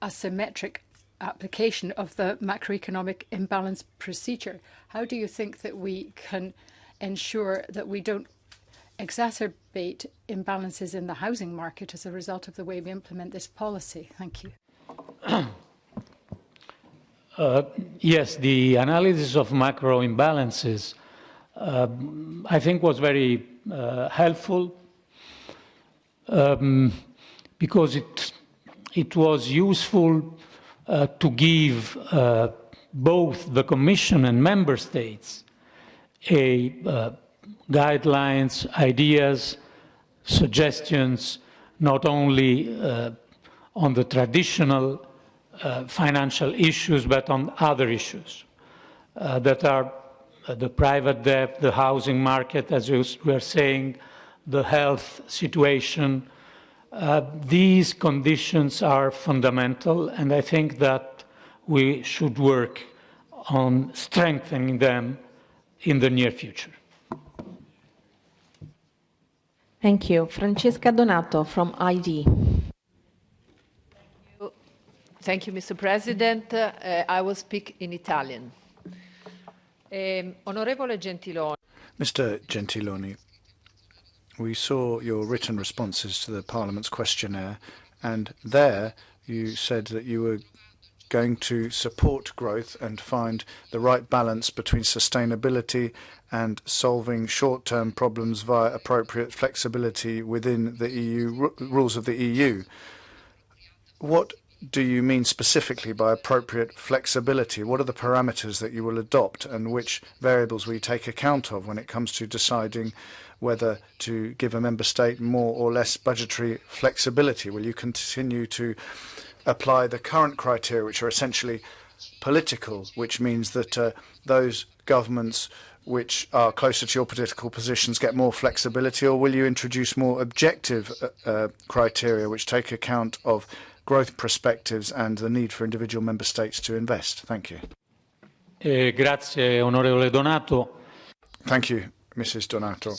a symmetric application of the macroeconomic imbalance procedure. How do you think that we can ensure that we don't exacerbate imbalances in the housing market as a result of the way we implement this policy? Thank you. Yes, the analysis of macro imbalances, I think, was very helpful because it was useful to give both the Commission and Member States guidelines, ideas, suggestions, not only on the traditional financial issues, but on other issues that are the private debt, the housing market, as we were saying, the health situation. These conditions are fundamental, and I think that we should work on strengthening them in the near future. Thank you. Francesca Donato from ID. Thank you, Mr. President. I will speak in Italian. Onorevole Gentiloni. Mr. Gentiloni, we saw your written responses to the Parliament's questionnaire, and there you said that you were going to support growth and find the right balance between sustainability and solving short-term problems via appropriate flexibility within the EU rules of the EU. What do you mean specifically by appropriate flexibility? What are the parameters that you will adopt, and which variables will you take account of when it comes to deciding whether to give a member state more or less budgetary flexibility? Will you continue to apply the current criteria, which are essentially political, which means that those governments which are closer to your political positions get more flexibility, or will you introduce more objective criteria which take account of growth perspectives and the need for individual member states to invest? Thank you. Grazie, onorevole Donato. Thank you, Mrs. Donato.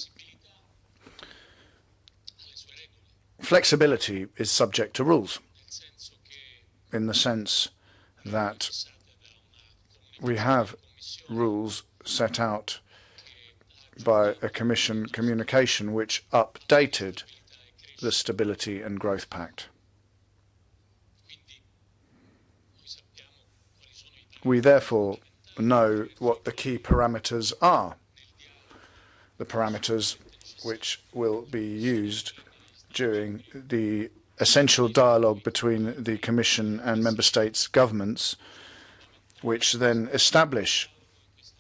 Flexibility is subject to rules, in the sense that we have rules set out by a Commission communication which updated the Stability and Growth Pact. We therefore know what the key parameters are, the parameters which will be used during the essential dialogue between the Commission and Member States' governments, which then establish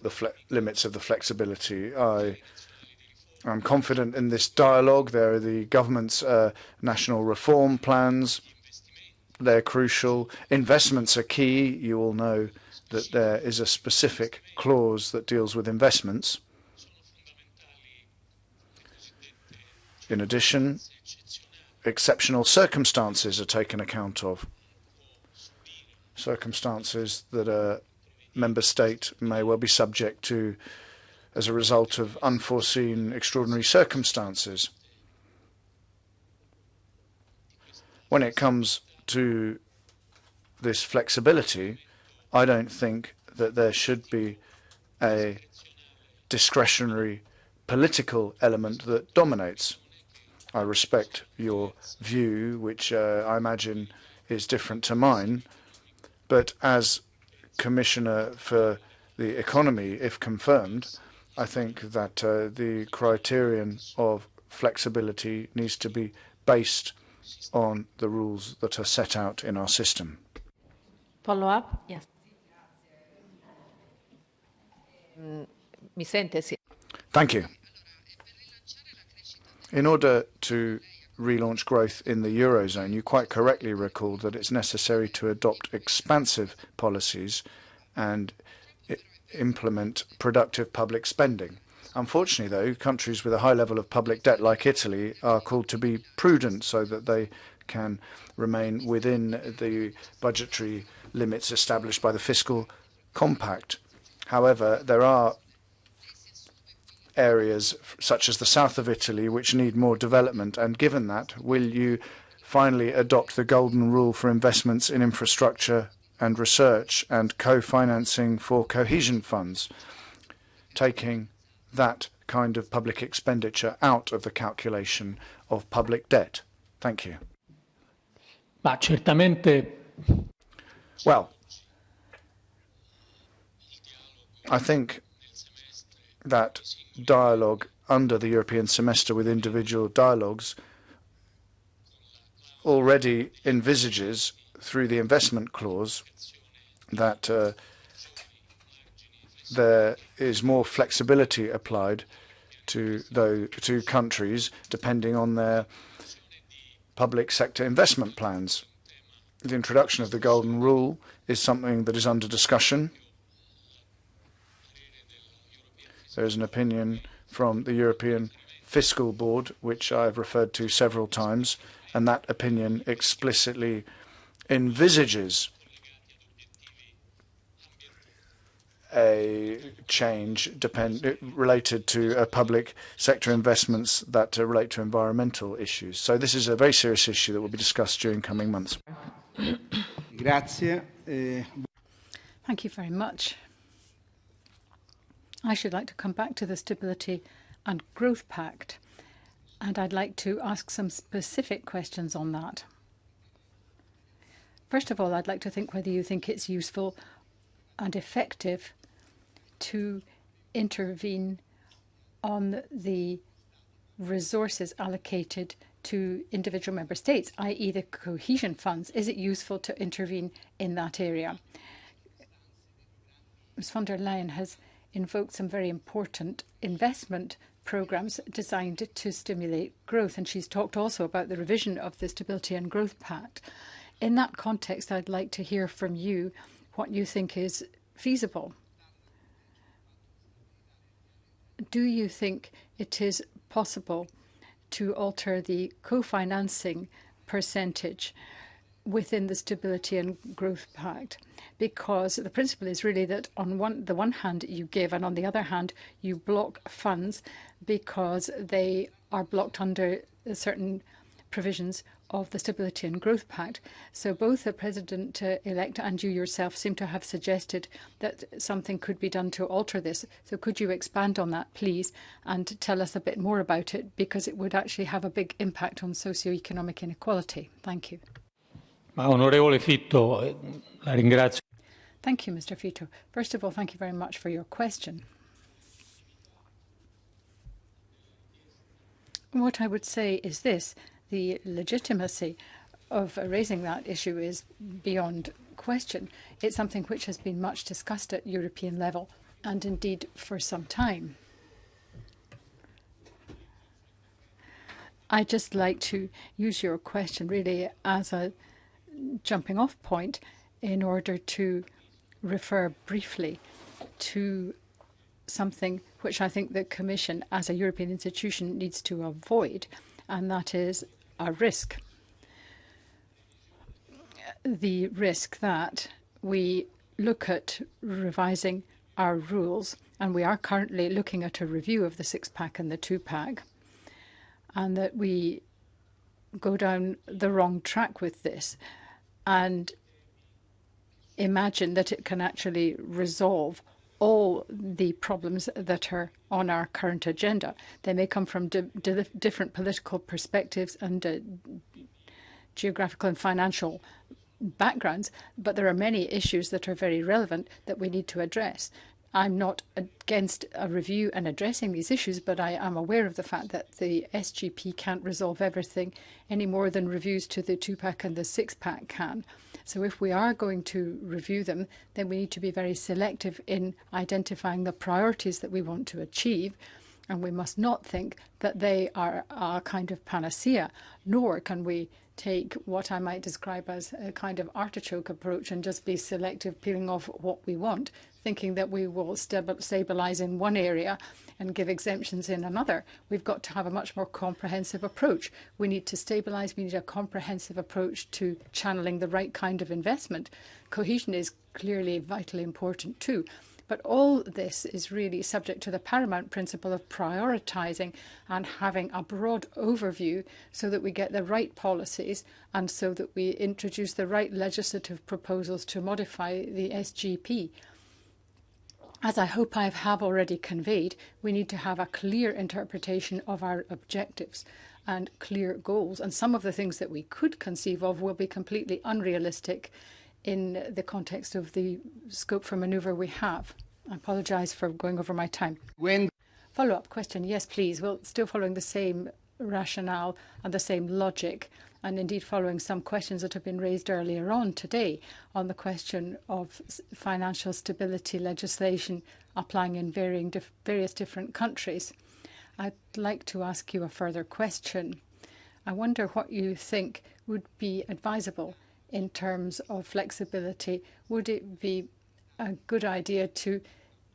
the limits of the flexibility. I'm confident in this dialogue. There are the government's national reform plans. They're crucial. Investments are key. You all know that there is a specific clause that deals with investments. In addition, exceptional circumstances are taken account of. Circumstances that a member state may well be subject to as a result of unforeseen extraordinary circumstances. When it comes to this flexibility, I don't think that there should be a discretionary political element that dominates. I respect your view, which I imagine is different to mine, but as Commissioner for the Economy, if confirmed, I think that the criterion of flexibility needs to be based on the rules that are set out in our system. Follow up? Yes. Mi sente? Sì. Thank you. In order to relaunch growth in the Eurozone, you quite correctly recalled that it's necessary to adopt expansive policies and implement productive public spending. Unfortunately, though, countries with a high level of public debt like Italy are called to be prudent so that they can remain within the budgetary limits established by the fiscal compact. However, there are areas such as the south of Italy which need more development, and given that, will you finally adopt the golden rule for investments in infrastructure and research and co-financing for cohesion funds, taking that kind of public expenditure out of the calculation of public debt? Thank you. Ma certamente. Well, I think that dialogue under the European semester with individual dialogues already envisages, through the investment clause, that there is more flexibility applied to countries depending on their public sector investment plans. The introduction of the golden rule is something that is under discussion. There is an opinion from the European Fiscal Board, which I've referred to several times, and that opinion explicitly envisages a change related to public sector investments that relate to environmental issues. So this is a very serious issue that will be discussed during coming months. Grazie. Thank you very much. I should like to come back to the Stability and Growth Pact, and I'd like to ask some specific questions on that. First of all, I'd like to think whether you think it's useful and effective to intervene on the resources allocated to individual member states, i.e. the cohesion funds. Is it useful to intervene in that area? Ms. von der Leyen has invoked some very important investment programs designed to stimulate growth, and she's talked also about the revision of the Stability and Growth Pact. In that context, I'd like to hear from you what you think is feasible. Do you think it is possible to alter the co-financing percentage within the Stability and Growth Pact? Because the principle is really that on the one hand you give, and on the other hand you block funds because they are blocked under certain provisions of the Stability and Growth Pact. So both the President-elect and you yourself seem to have suggested that something could be done to alter this. So could you expand on that, please, and tell us a bit more about it, because it would actually have a big impact on socioeconomic inequality. Thank you. Onorevole Fitto, la ringrazio. Thank you, Mr. Fitto. First of all, thank you very much for your question. What I would say is this: the legitimacy of raising that issue is beyond question. It's something which has been much discussed at European level, and indeed for some time. I'd just like to use your question really as a jumping off point in order to refer briefly to something which I think the Commission as a European institution needs to avoid, and that is a risk. The risk that we look at revising our rules, and we are currently looking at a review of the six-pack and the two-pack, and that we go down the wrong track with this and imagine that it can actually resolve all the problems that are on our current agenda. They may come from different political perspectives and geographical and financial backgrounds, but there are many issues that are very relevant that we need to address. I'm not against a review and addressing these issues, but I am aware of the fact that the SGP can't resolve everything any more than reviews to the 2-pack and the 6-pack can. So if we are going to review them, then we need to be very selective in identifying the priorities that we want to achieve. And we must not think that they are a kind of panacea, nor can we take what I might describe as a kind of artichoke approach and just be selective, peeling off what we want, thinking that we will stabilise in one area and give exemptions in another. We've got to have a much more comprehensive approach. We need to stabilise, we need a comprehensive approach to channeling the right kind of investment. Cohesion is clearly vitally important too. But all this is really subject to the paramount principle of prioritising and having a broad overview so that we get the right policies and so that we introduce the right legislative proposals to modify the SGP. As I hope I have already conveyed, we need to have a clear interpretation of our objectives and clear goals. And some of the things that we could conceive of will be completely unrealistic in the context of the scope for manoeuvre we have. I apologise for going over my time. Follow-up question. Yes, please. Well, still following the same rationale and the same logic, and indeed following some questions that have been raised earlier on today on the question of financial stability legislation applying in various different countries. I'd like to ask you a further question. I wonder what you think would be advisable in terms of flexibility. Would it be a good idea to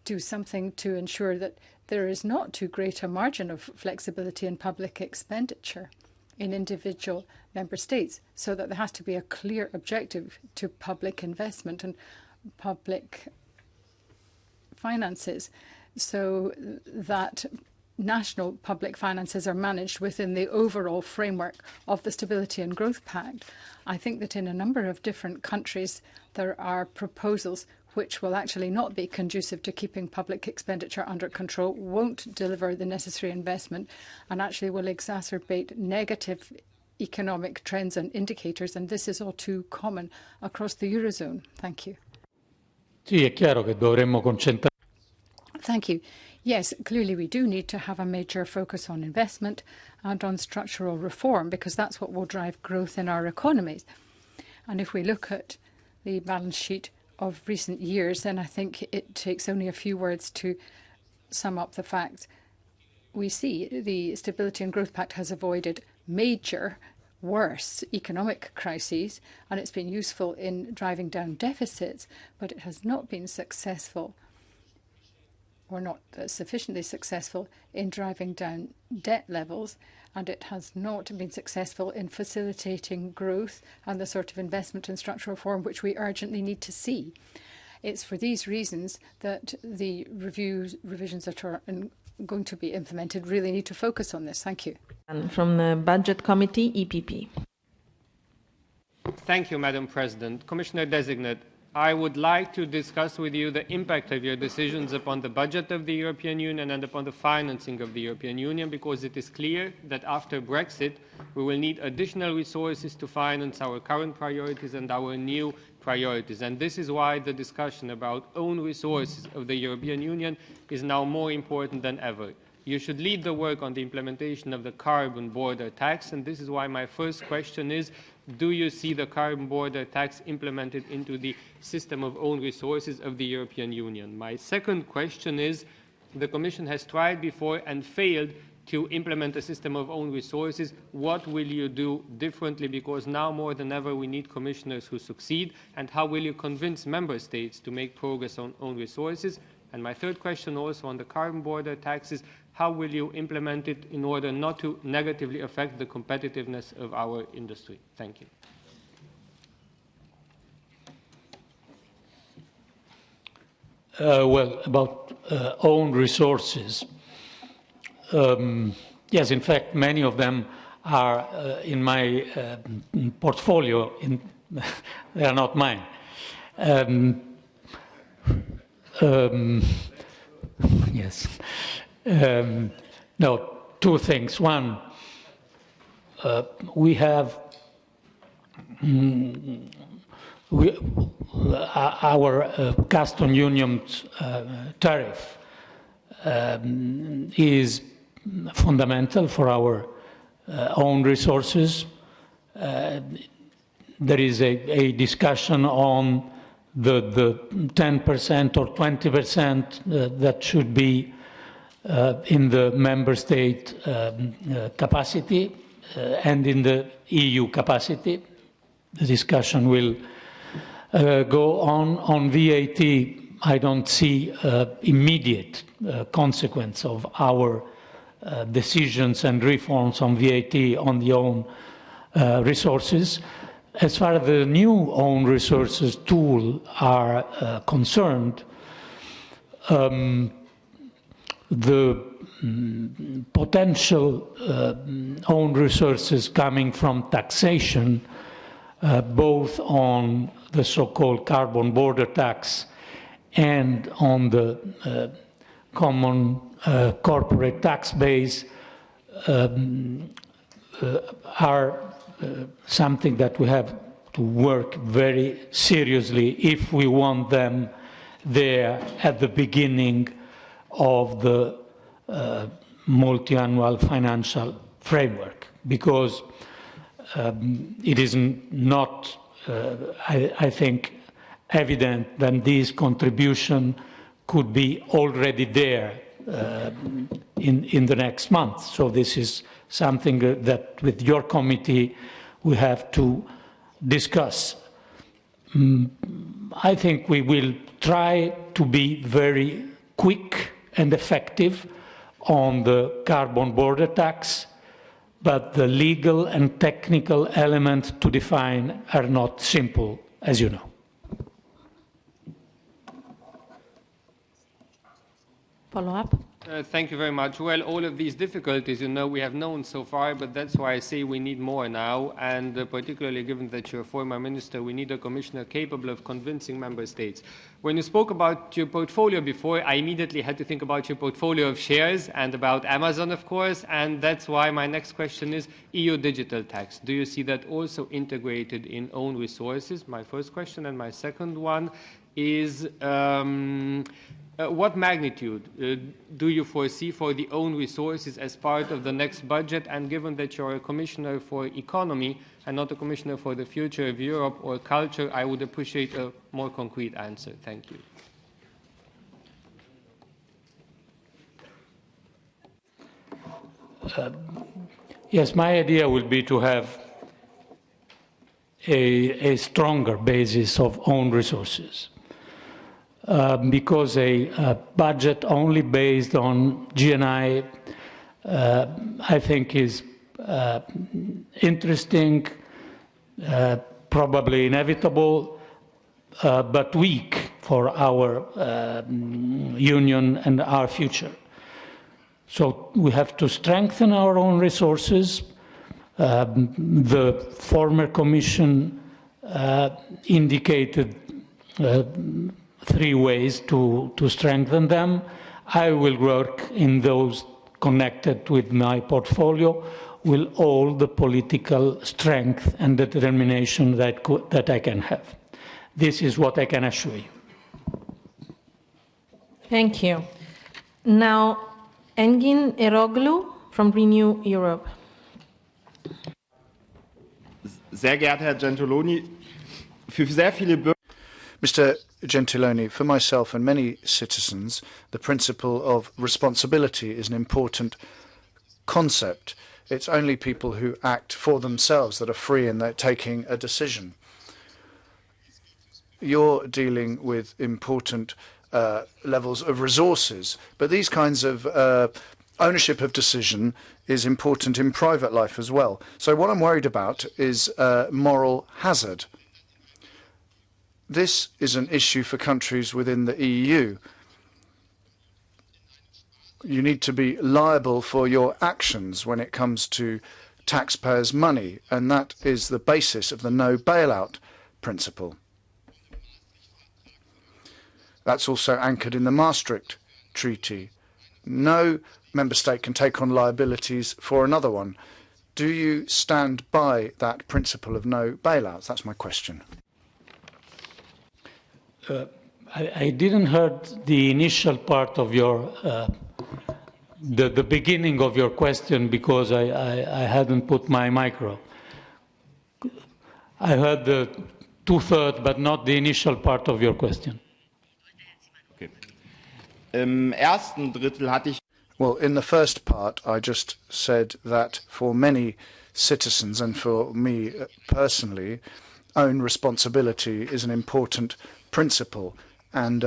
do something to ensure that there is not too great a margin of flexibility in public expenditure in individual member states, so that there has to be a clear objective to public investment and public finances, so that national public finances are managed within the overall framework of the Stability and Growth Pact? I think that in a number of different countries there are proposals which will actually not be conducive to keeping public expenditure under control, won't deliver the necessary investment, and actually will exacerbate negative economic trends and indicators, and this is all too common across the Eurozone. Thank you. Sì, è chiaro che dovremmo concentrarci. Thank you. Yes, clearly we do need to have a major focus on investment and on structural reform, because that's what will drive growth in our economies. And if we look at the balance sheet of recent years, then I think it takes only a few words to sum up the facts. We see the Stability and Growth Pact has avoided major, worse economic crises, and it's been useful in driving down deficits, but it has not been successful, or not sufficiently successful, in driving down debt levels, and it has not been successful in facilitating growth and the sort of investment and structural reform which we urgently need to see. It's for these reasons that the revisions that are going to be implemented really need to focus on this. Thank you. And from the Budget Committee, EPP. Thank you, Madam President. Commissioner Designate, I would like to discuss with you the impact of your decisions upon the budget of the European Union and upon the financing of the European Union, because it is clear that after Brexit, we will need additional resources to finance our current priorities and our new priorities. And this is why the discussion about own resources of the European Union is now more important than ever. You should lead the work on the implementation of the carbon border tax, and this is why my first question is, do you see the carbon border tax implemented into the system of own resources of the European Union? My second question is, the Commission has tried before and failed to implement a system of own resources. What will you do differently? Because now more than ever we need commissioners who succeed. And how will you convince member states to make progress on own resources? And my third question also on the carbon border taxes, how will you implement it in order not to negatively affect the competitiveness of our industry? Thank you. Well, about own resources. Yes, in fact, many of them are in my portfolio. They are not mine. Yes. No, two things. One, we have our custom union tariff is fundamental for our own resources. There is a discussion on the 10% or 20% that should be in the member state capacity and in the EU capacity. The discussion will go on. On VAT, I don't see immediate consequence of our decisions and reforms on VAT on the own resources. As far as the new own resources tool are concerned, the potential own resources coming from taxation, both on the so-called carbon border tax and on the common corporate tax base, are something that we have to work very seriously if we want them there at the beginning of the multi-annual financial framework, because it is not, I think, evident that this contribution could be already there in the next month. So this is something that with your committee we have to discuss. I think we will try to be very quick and effective on the carbon border tax, but the legal and technical elements to define are not simple, as you know. Follow-up? Thank you very much. Well, all of these difficulties, we have known so far, but that's why I say we need more now, and particularly given that you're a former minister, we need a commissioner capable of convincing member states. When you spoke about your portfolio before, I immediately had to think about your portfolio of shares and about Amazon, of course, and that's why my next question is EU digital tax. Do you see that also integrated in own resources? My first question, and my second one is what magnitude do you foresee for the own resources as part of the next budget? And given that you're a commissioner for economy and not a commissioner for the future of Europe or culture, I would appreciate a more concrete answer. Thank you. Yes, my idea will be to have a stronger basis of own resources. Because a budget only based on GNI, I think, is interesting, probably inevitable, but weak for our union and our future. So we have to strengthen our own resources. The former Commission indicated 3 ways to strengthen them. I will work in those connected with my portfolio with all the political strength and determination that I can have. This is what I can assure you. Thank you. Now, Engin Eroglu from Renew Europe. Sehr geehrter Herr Gentiloni, für sehr viele Bürger. Mr. Gentiloni, for myself and many citizens, the principle of responsibility is an important concept. It's only people who act for themselves that are free in their taking a decision. You're dealing with important levels of resources, but these kinds of ownership of decision is important in private life as well. So what I'm worried about is moral hazard. This is an issue for countries within the EU. You need to be liable for your actions when it comes to taxpayers' money, and that is the basis of the no bailout principle. That's also anchored in the Maastricht Treaty. No member state can take on liabilities for another one. Do you stand by that principle of no bailouts? That's my question. I didn't heard the initial part of your, the beginning of your question because I hadn't put my micro. I heard the two-thirds, but not the initial part of your question. Okay. Im ersten Drittel hatte ich. Well, in the first part, I just said that for many citizens and for me personally, own responsibility is an important principle, and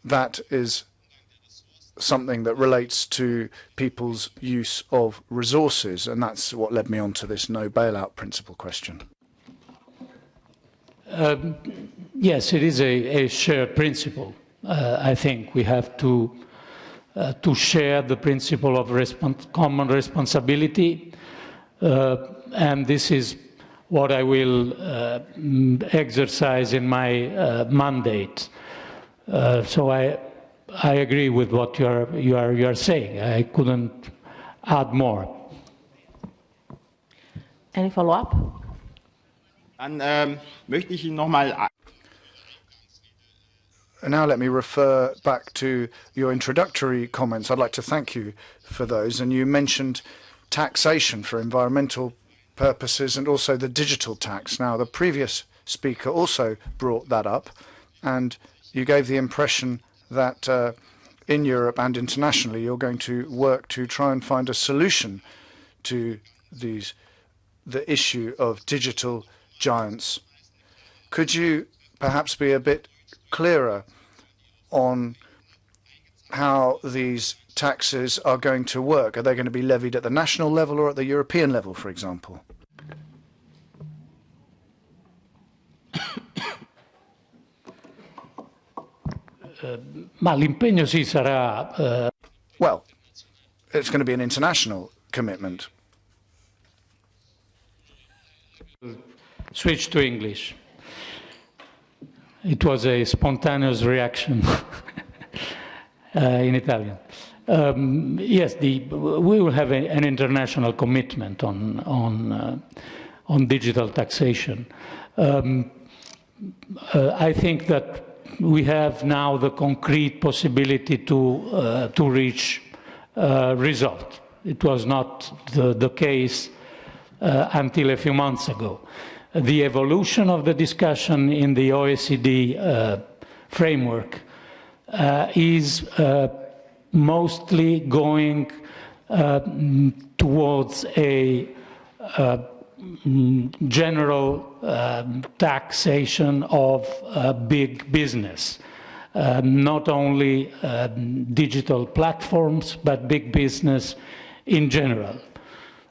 that is something that relates to people's use of resources, and that's what led me on to this no bailout principle question. Yes, it is a shared principle. I think we have to share the principle of common responsibility, and this is what I will exercise in my mandate. So I agree with what you are saying. I couldn't add more. Any follow-up? Dann möchte ich Ihnen nochmal. Now let me refer back to your introductory comments. I'd like to thank you for those. And you mentioned taxation for environmental purposes and also the digital tax. Now, the previous speaker also brought that up, and you gave the impression that in Europe and internationally you're going to work to try and find a solution to the issue of digital giants. Could you perhaps be a bit clearer on how these taxes are going to work? Are they going to be levied at the national level or at the European level, for example? Ma l'impegno sì sarà. Well, it's going to be an international commitment. Switch to English. It was a spontaneous reaction in Italian. Yes, we will have an international commitment on digital taxation. I think that we have now the concrete possibility to reach a result. It was not the case until a few months ago. The evolution of the discussion in the OECD framework is mostly going towards a general taxation of big business, not only digital platforms, but big business in general.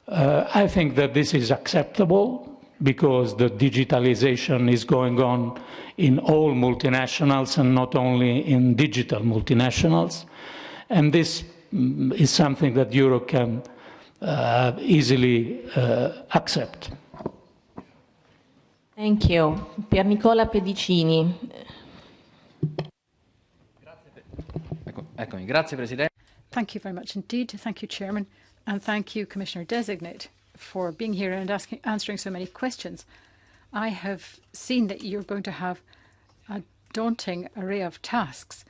I think that this is acceptable because the digitalization is going on in all multinationals and not only in digital multinationals. And this is something that Europe can easily accept. Thank you. Pier Nicola Pedicini. Thank you very much indeed. Thank you, Chairman, and thank you, Commissioner Designate, for being here and answering so many questions. I have seen that you're going to have a daunting array of tasks.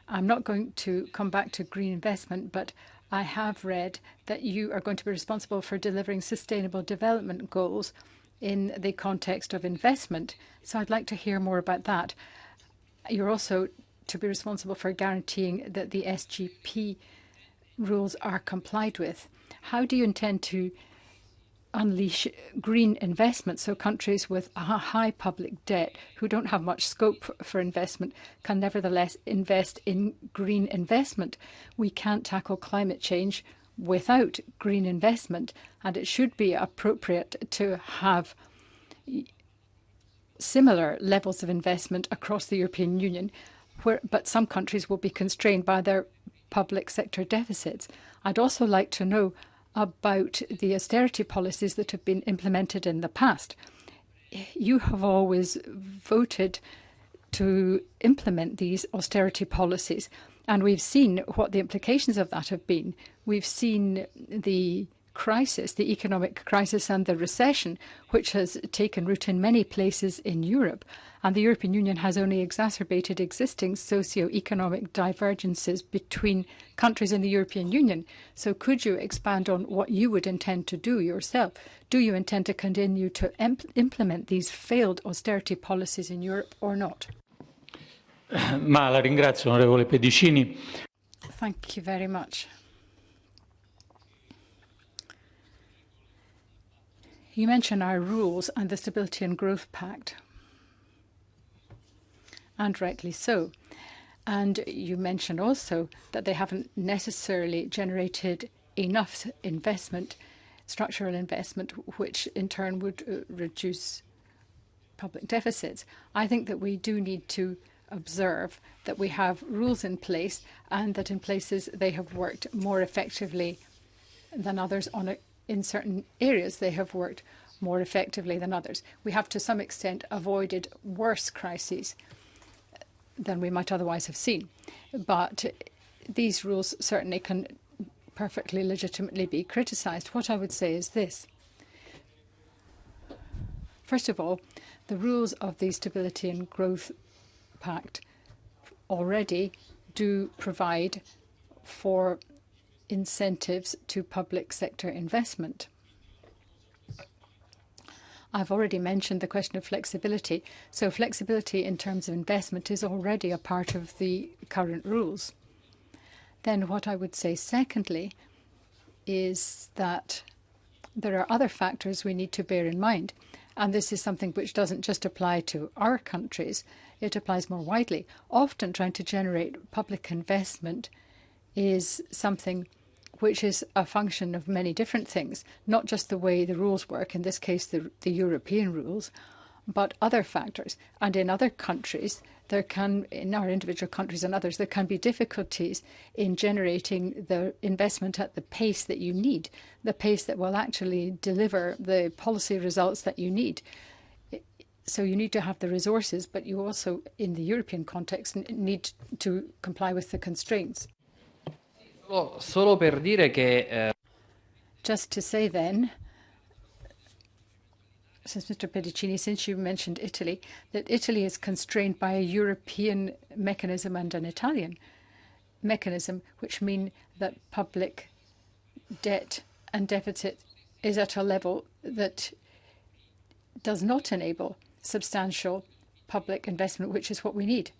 I'm not going to come back to green investment, but I have read that you are going to be responsible for delivering sustainable development goals in the context of investment. So I'd like to hear more about that. You're also to be responsible for guaranteeing that the SGP rules are complied with. How do you intend to unleash green investment so countries with a high public debt who don't have much scope for investment can nevertheless invest in green investment? We can't tackle climate change without green investment, and it should be appropriate to have similar levels of investment across the European Union, but some countries will be constrained by their public sector deficits. I'd also like to know about the austerity policies that have been implemented in the past. You have always voted to implement these austerity policies, and we've seen what the implications of that have been. We've seen the crisis, the economic crisis and the recession, which has taken root in many places in Europe. And the European Union has only exacerbated existing socio-economic divergences between countries in the European Union. So could you expand on what you would intend to do yourself? Do you intend to continue to implement these failed austerity policies in Europe or not? Ma la ringrazio, onorevole Pedicini. Thank you very much. You mentioned our rules and the Stability and Growth Pact, and rightly so. And you mentioned also that they haven't necessarily generated enough investment, structural investment, which in turn would reduce public deficits. I think that we do need to observe that we have rules in place and that in places they have worked more effectively than others. In certain areas they have worked more effectively than others. We have to some extent avoided worse crises than we might otherwise have seen. But these rules certainly can perfectly legitimately be criticised. What I would say is this. First of all, the rules of the Stability and Growth Pact already do provide for incentives to public sector investment. I've already mentioned the question of flexibility. So flexibility in terms of investment is already a part of the current rules. Then what I would say secondly is that there are other factors we need to bear in mind. And this is something which doesn't just apply to our countries, it applies more widely. Often trying to generate public investment is something which is a function of many different things, not just the way the rules work, in this case the European rules, but other factors. And in other countries, in our individual countries and others, there can be difficulties in generating the investment at the pace that you need, the pace that will actually deliver the policy results that you need. So you need to have the resources, but you also, in the European context, need to comply with the constraints. Solo per dire che just to say then, since Mr. Pedicini, since you mentioned Italy, that Italy is constrained by a European mechanism and an Italian mechanism, which mean that public debt and deficit is at a level that does not enable substantial public investment, which is what we need.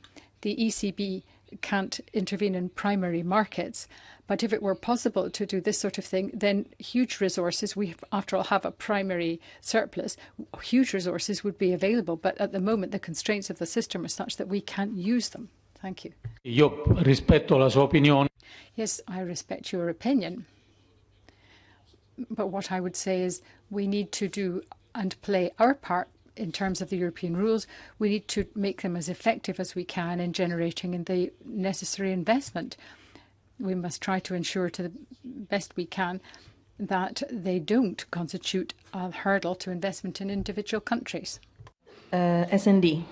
The ECB can't intervene in primary markets, but if it were possible to do this sort of thing, then huge resources, we after all have a primary surplus, huge resources would be available. But at the moment, the constraints of the system are such that we can't use them. Thank you. Io rispetto la sua opinione. Yes, I respect your opinion. But what I would say is we need to do and play our part in terms of the European rules. We need to make them as effective as we can in generating the necessary investment. We must try to ensure to the best we can that they don't constitute a hurdle to investment in individual countries. SND.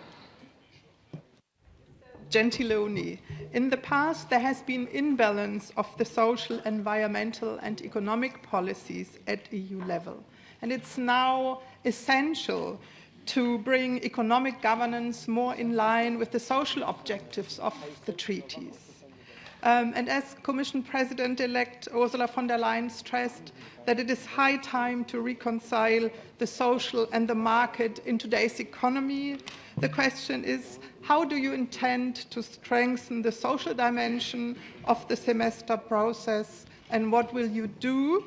Gentiloni, in the past there has been imbalance of the social, environmental and economic policies at EU level. And it's now essential to bring economic governance more in line with the social objectives of the treaties. And as Commission President-elect Ursula von der Leyen stressed that it is high time to reconcile the social and the market in today's economy, the question is, how do you intend to strengthen the social dimension of the semester process, and what will you do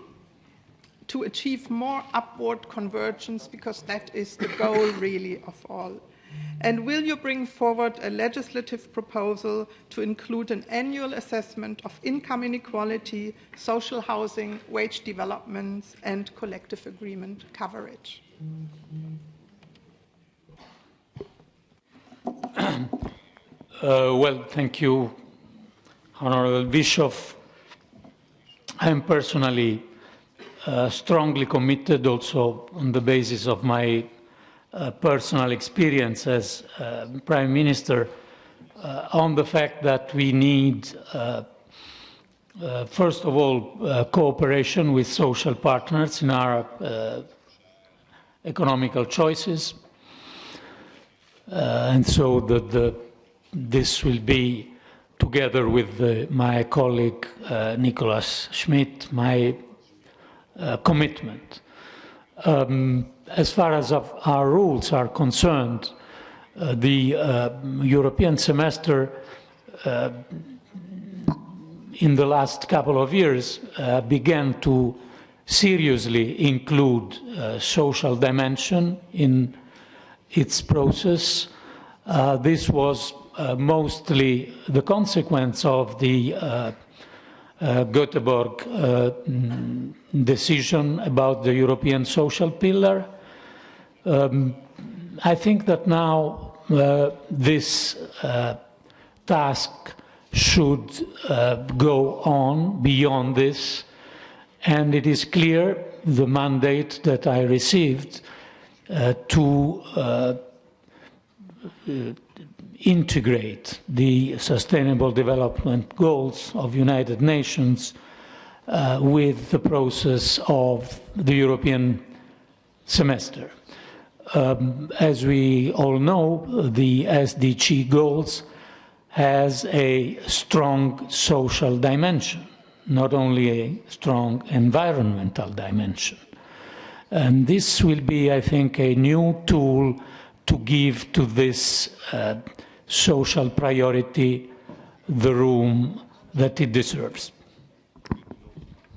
to achieve more upward convergence, because that is the goal really of all? And will you bring forward a legislative proposal to include an annual assessment of income inequality, social housing, wage developments, and collective agreement coverage? Well, thank you, Honourable Bishop. I am personally strongly committed, also on the basis of my personal experience as Prime Minister, on the fact that we need First of all, cooperation with social partners in our economical choices. And so this will be, together with my colleague Nicholas Schmidt, my commitment. As far as our rules are concerned, the European semester in the last couple of years began to seriously include social dimension in its process. This was mostly the consequence of the Göteborg decision about the European social pillar. I think that now this task should go on beyond this, and it is clear the mandate that I received to integrate the Sustainable Development Goals of United Nations with the process of the European semester. As we all know, the SDG goals has a strong social dimension, not only a strong environmental dimension. And this will be, I think, a new tool to give to this social priority the room that it deserves.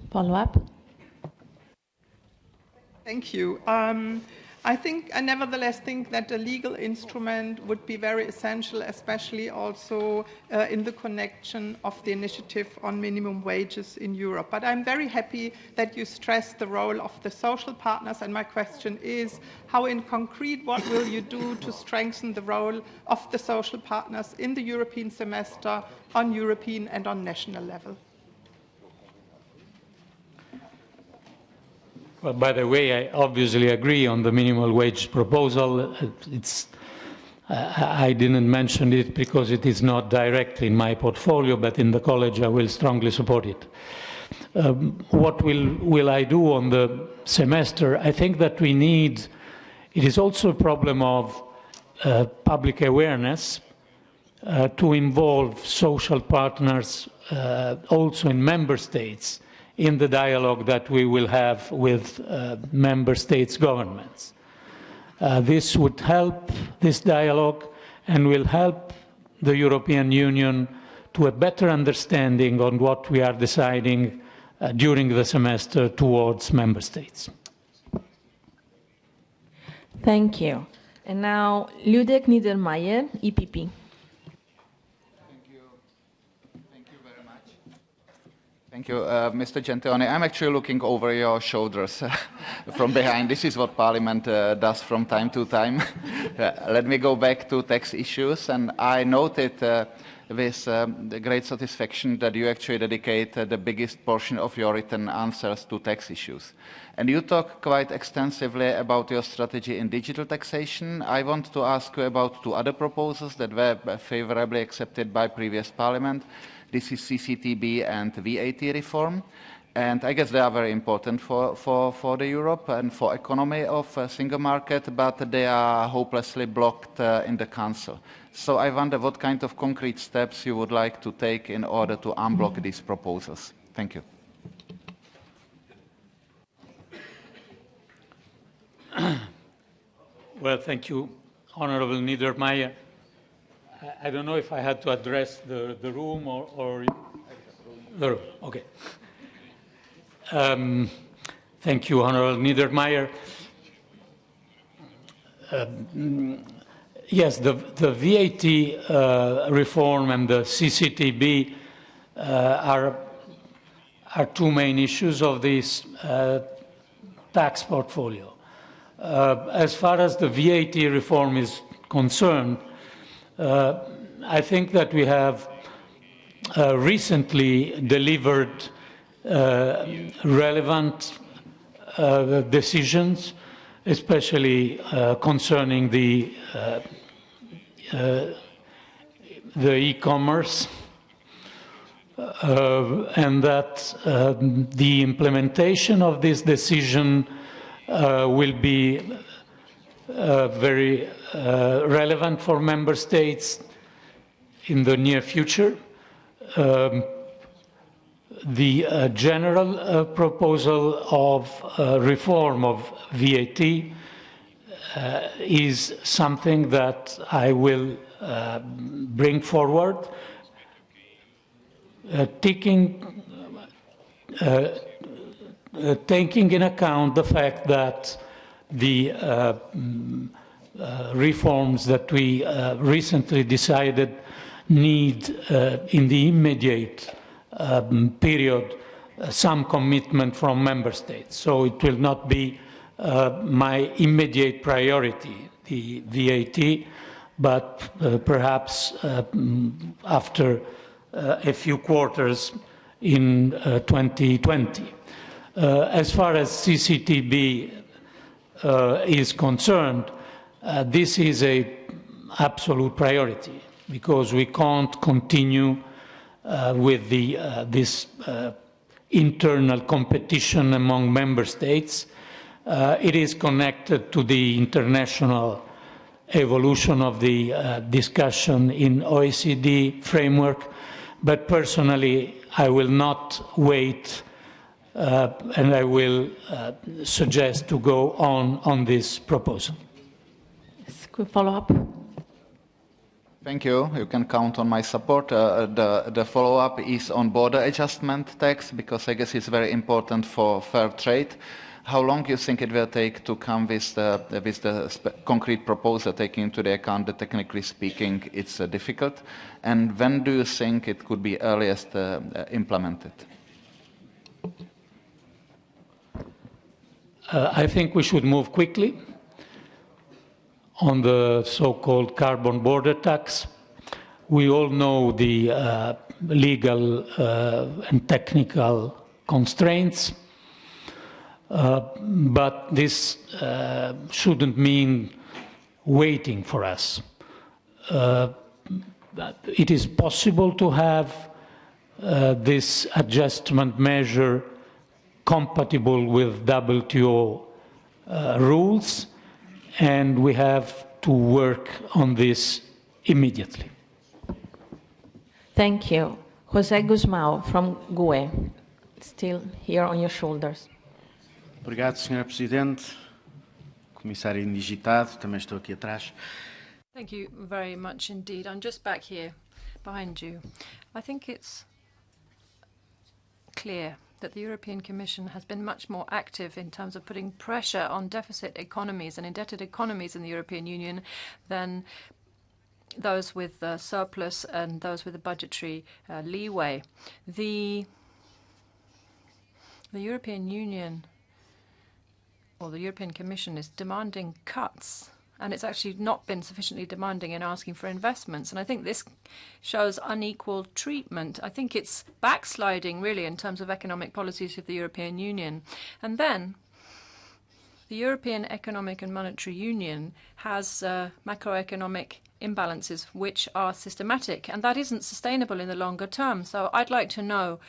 Follow-up? Thank you. I nevertheless think that a legal instrument would be very essential, especially also in the connection of the initiative on minimum wages in Europe. But I'm very happy that you stressed the role of the social partners, and my question is, how in concrete, what will you do to strengthen the role of the social partners in the European semester on European and on national level? Well, by the way, I obviously agree on the minimum wage proposal. I didn't mention it because it is not directly in my portfolio, but in the college I will strongly support it. What will I do on the semester? I think that it is also a problem of public awareness to involve social partners also in member states in the dialogue that we will have with member states' governments. This would help this dialogue and will help the European Union to a better understanding on what we are deciding during the semester towards member states. Thank you. And now, Ludek Niedermayer, EPP. Thank you, Mr. Gentiloni. I'm actually looking over your shoulders from behind. This is what Parliament does from time to time. Let me go back to tax issues. And I noted with the great satisfaction that you actually dedicate the biggest portion of your written answers to tax issues. And you talk quite extensively about your strategy in digital taxation. I want to ask you about two other proposals that were favorably accepted by previous Parliament. This is CCTB and VAT reform. And I guess they are very important for the Europe and for economy of a single market, but they are hopelessly blocked in the Council. So I wonder what kind of concrete steps you would like to take in order to unblock these proposals. Thank you. Well, thank you, Honorable Niedermayer. I don't know if I had to address the room or the room. Okay. Thank you, Honorable Niedermayer. Yes, the VAT reform and the CCTB are two main issues of this tax portfolio. As far as the VAT reform is concerned, I think that we have recently delivered relevant decisions, especially concerning the e-commerce. and that the implementation of this decision will be very relevant for member states in the near future. The general proposal of reform of VAT is something that I will bring forward, taking in account the fact that the reforms that we recently decided need, in the immediate period, some commitment from member states. So it will not be my immediate priority, the VAT, but perhaps after a few quarters in 2020. As far as CCTB is concerned, this is an absolute priority, because we can't continue with this internal competition among member states. It is connected to the international evolution of the discussion in OECD framework, but personally I will not wait and I will suggest to go on this proposal. Quick follow-up. Thank you. You can count on my support. The follow-up is on border adjustment tax, because I guess it's very important for fair trade. How long do you think it will take to come with the concrete proposal, taking into account that technically speaking it's difficult? And when do you think it could be earliest implemented? I think we should move quickly on the so-called carbon border tax. We all know the legal and technical constraints, but this shouldn't mean waiting for us. It is possible to have this adjustment measure compatible with WTO rules, and we have to work on this immediately. Thank you. José Guzmão from GUE, still here on your shoulders. Obrigado, Sr. Presidente. Comissário indigitado, também estou aqui atrás. Thank you very much indeed. I'm just back here behind you. I think it's clear that the European Commission has been much more active in terms of putting pressure on deficit economies and indebted economies in the European Union than those with surplus and those with a budgetary leeway. The European Union, or the European Commission, is demanding cuts, and it's actually not been sufficiently demanding in asking for investments. And I think this shows unequal treatment. I think it's backsliding, really, in terms of economic policies of the European Union. And then the European Economic and Monetary Union has macroeconomic imbalances which are systematic, and that isn't sustainable in the longer term. So I'd like to know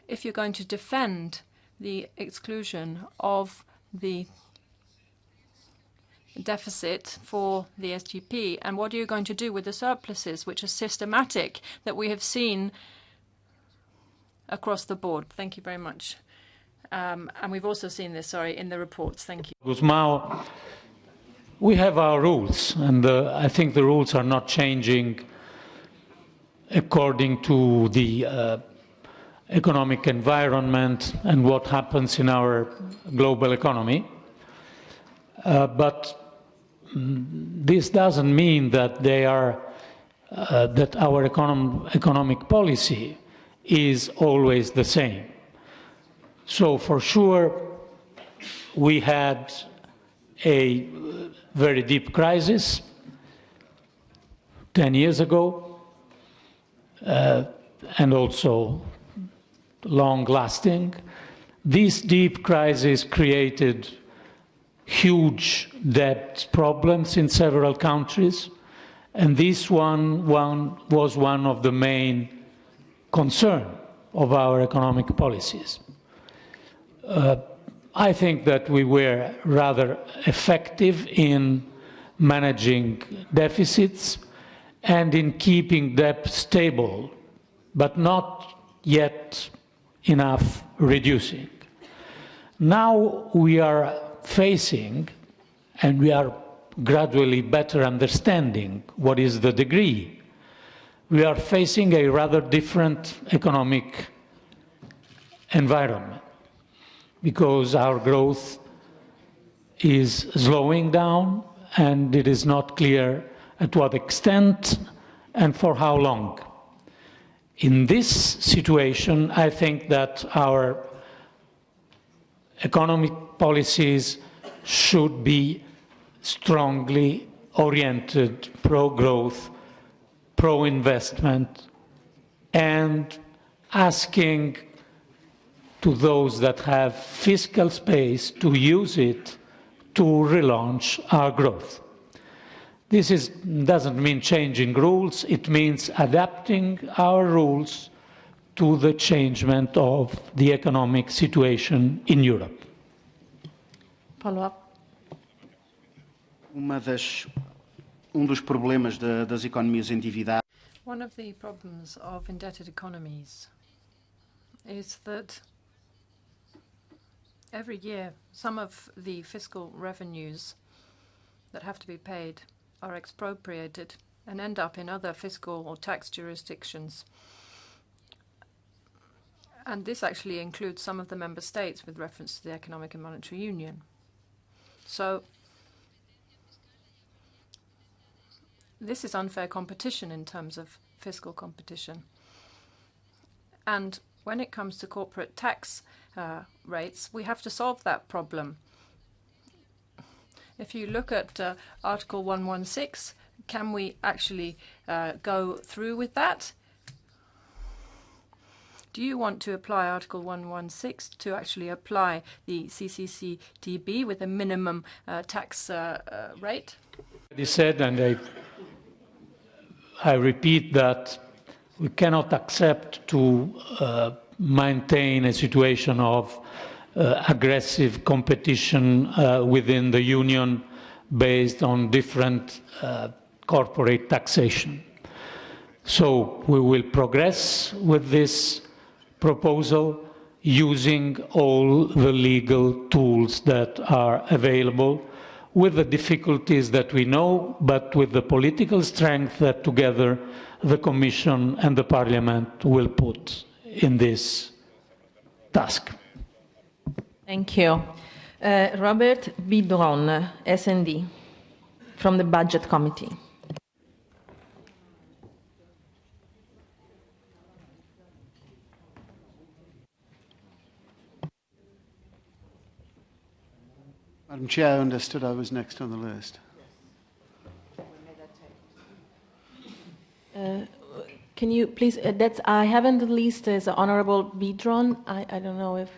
if you're going to defend the exclusion of the deficit for the SGP, and what are you going to do with the surpluses, which are systematic, that we have seen across the board? Thank you very much. And we've also seen this, in the reports. Thank you. Guzmão, we have our rules, and I think the rules are not changing according to the economic environment and what happens in our global economy. But this doesn't mean that that our economic policy is always the same. So for sure, we had a very deep crisis 10 years ago, and also long-lasting. This deep crisis created huge debt problems in several countries, and this one was one of the main concern of our economic policies. I think that we were rather effective in managing deficits and in keeping debt stable, but not yet enough reducing. Now we are facing, and we are gradually better understanding what is the degree, we are facing a rather different economic environment, because our growth is slowing down, and it is not clear at what extent and for how long. In this situation, I think that our economic policies should be strongly oriented pro-growth, pro-investment, and asking to those that have fiscal space to use it to relaunch our growth. This doesn't mean changing rules, it means adapting our rules to the changement of the economic situation in Europe. Follow-up. Dos problemas das economias endividadas. One of the problems of indebted economies is that every year some of the fiscal revenues that have to be paid are expropriated and end up in other fiscal or tax jurisdictions. And this actually includes some of the member states with reference to the Economic and Monetary Union. So this is unfair competition in terms of fiscal competition. And when it comes to corporate tax rates, we have to solve that problem. If you look at Article 116, can we actually go through with that? Do you want to apply Article 116 to actually apply the CCCTB with a minimum tax rate? He said, and I repeat that we cannot accept to maintain a situation of aggressive competition within the Union based on different corporate taxation. So we will progress with this proposal using all the legal tools that are available, with the difficulties that we know, but with the political strength that together the Commission and the Parliament will put in this task. Thank you. Robert Bidron, SND, from the Budget Committee. Madam Chair, I understood I was next on the list. Can you please, I have on the list as Honourable Bidron. I don't know if...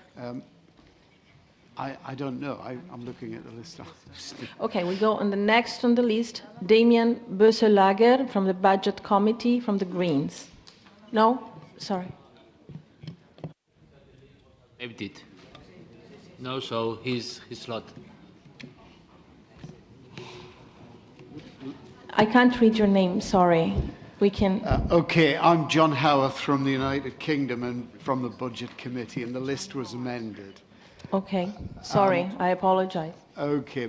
I don't know. I'm looking at the list. Okay, we go on the next on the list, Damien Böselager from the Budget Committee from the Greens. No? Sorry. David did. No, so his slot. I can't read your name, sorry. We can... Okay, I'm John Howarth from the United Kingdom and from the Budget Committee, and the list was amended. Okay, sorry, I apologize. Okay,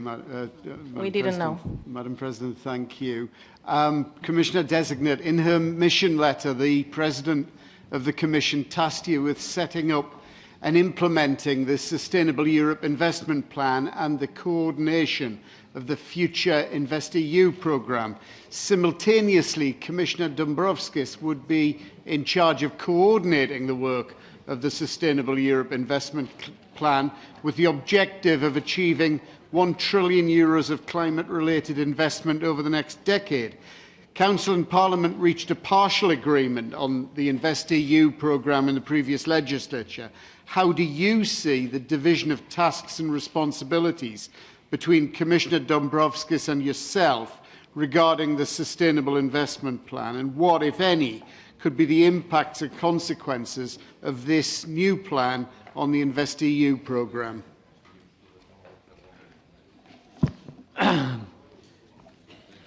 we didn't know. Madam President, thank you. Commissioner-designate, in her mission letter, the President of the Commission tasked you with setting up and implementing the Sustainable Europe Investment Plan and the coordination of the future InvestEU programme. Simultaneously, Commissioner Dombrovskis would be in charge of coordinating the work of the Sustainable Europe Investment Plan with the objective of achieving €1 trillion of climate-related investment over the next decade. Council and Parliament reached a partial agreement on the InvestEU programme in the previous legislature. How do you see the division of tasks and responsibilities between Commissioner Dombrovskis and yourself regarding the Sustainable Investment Plan, and what, if any, could be the impacts and consequences of this new plan on the InvestEU programme?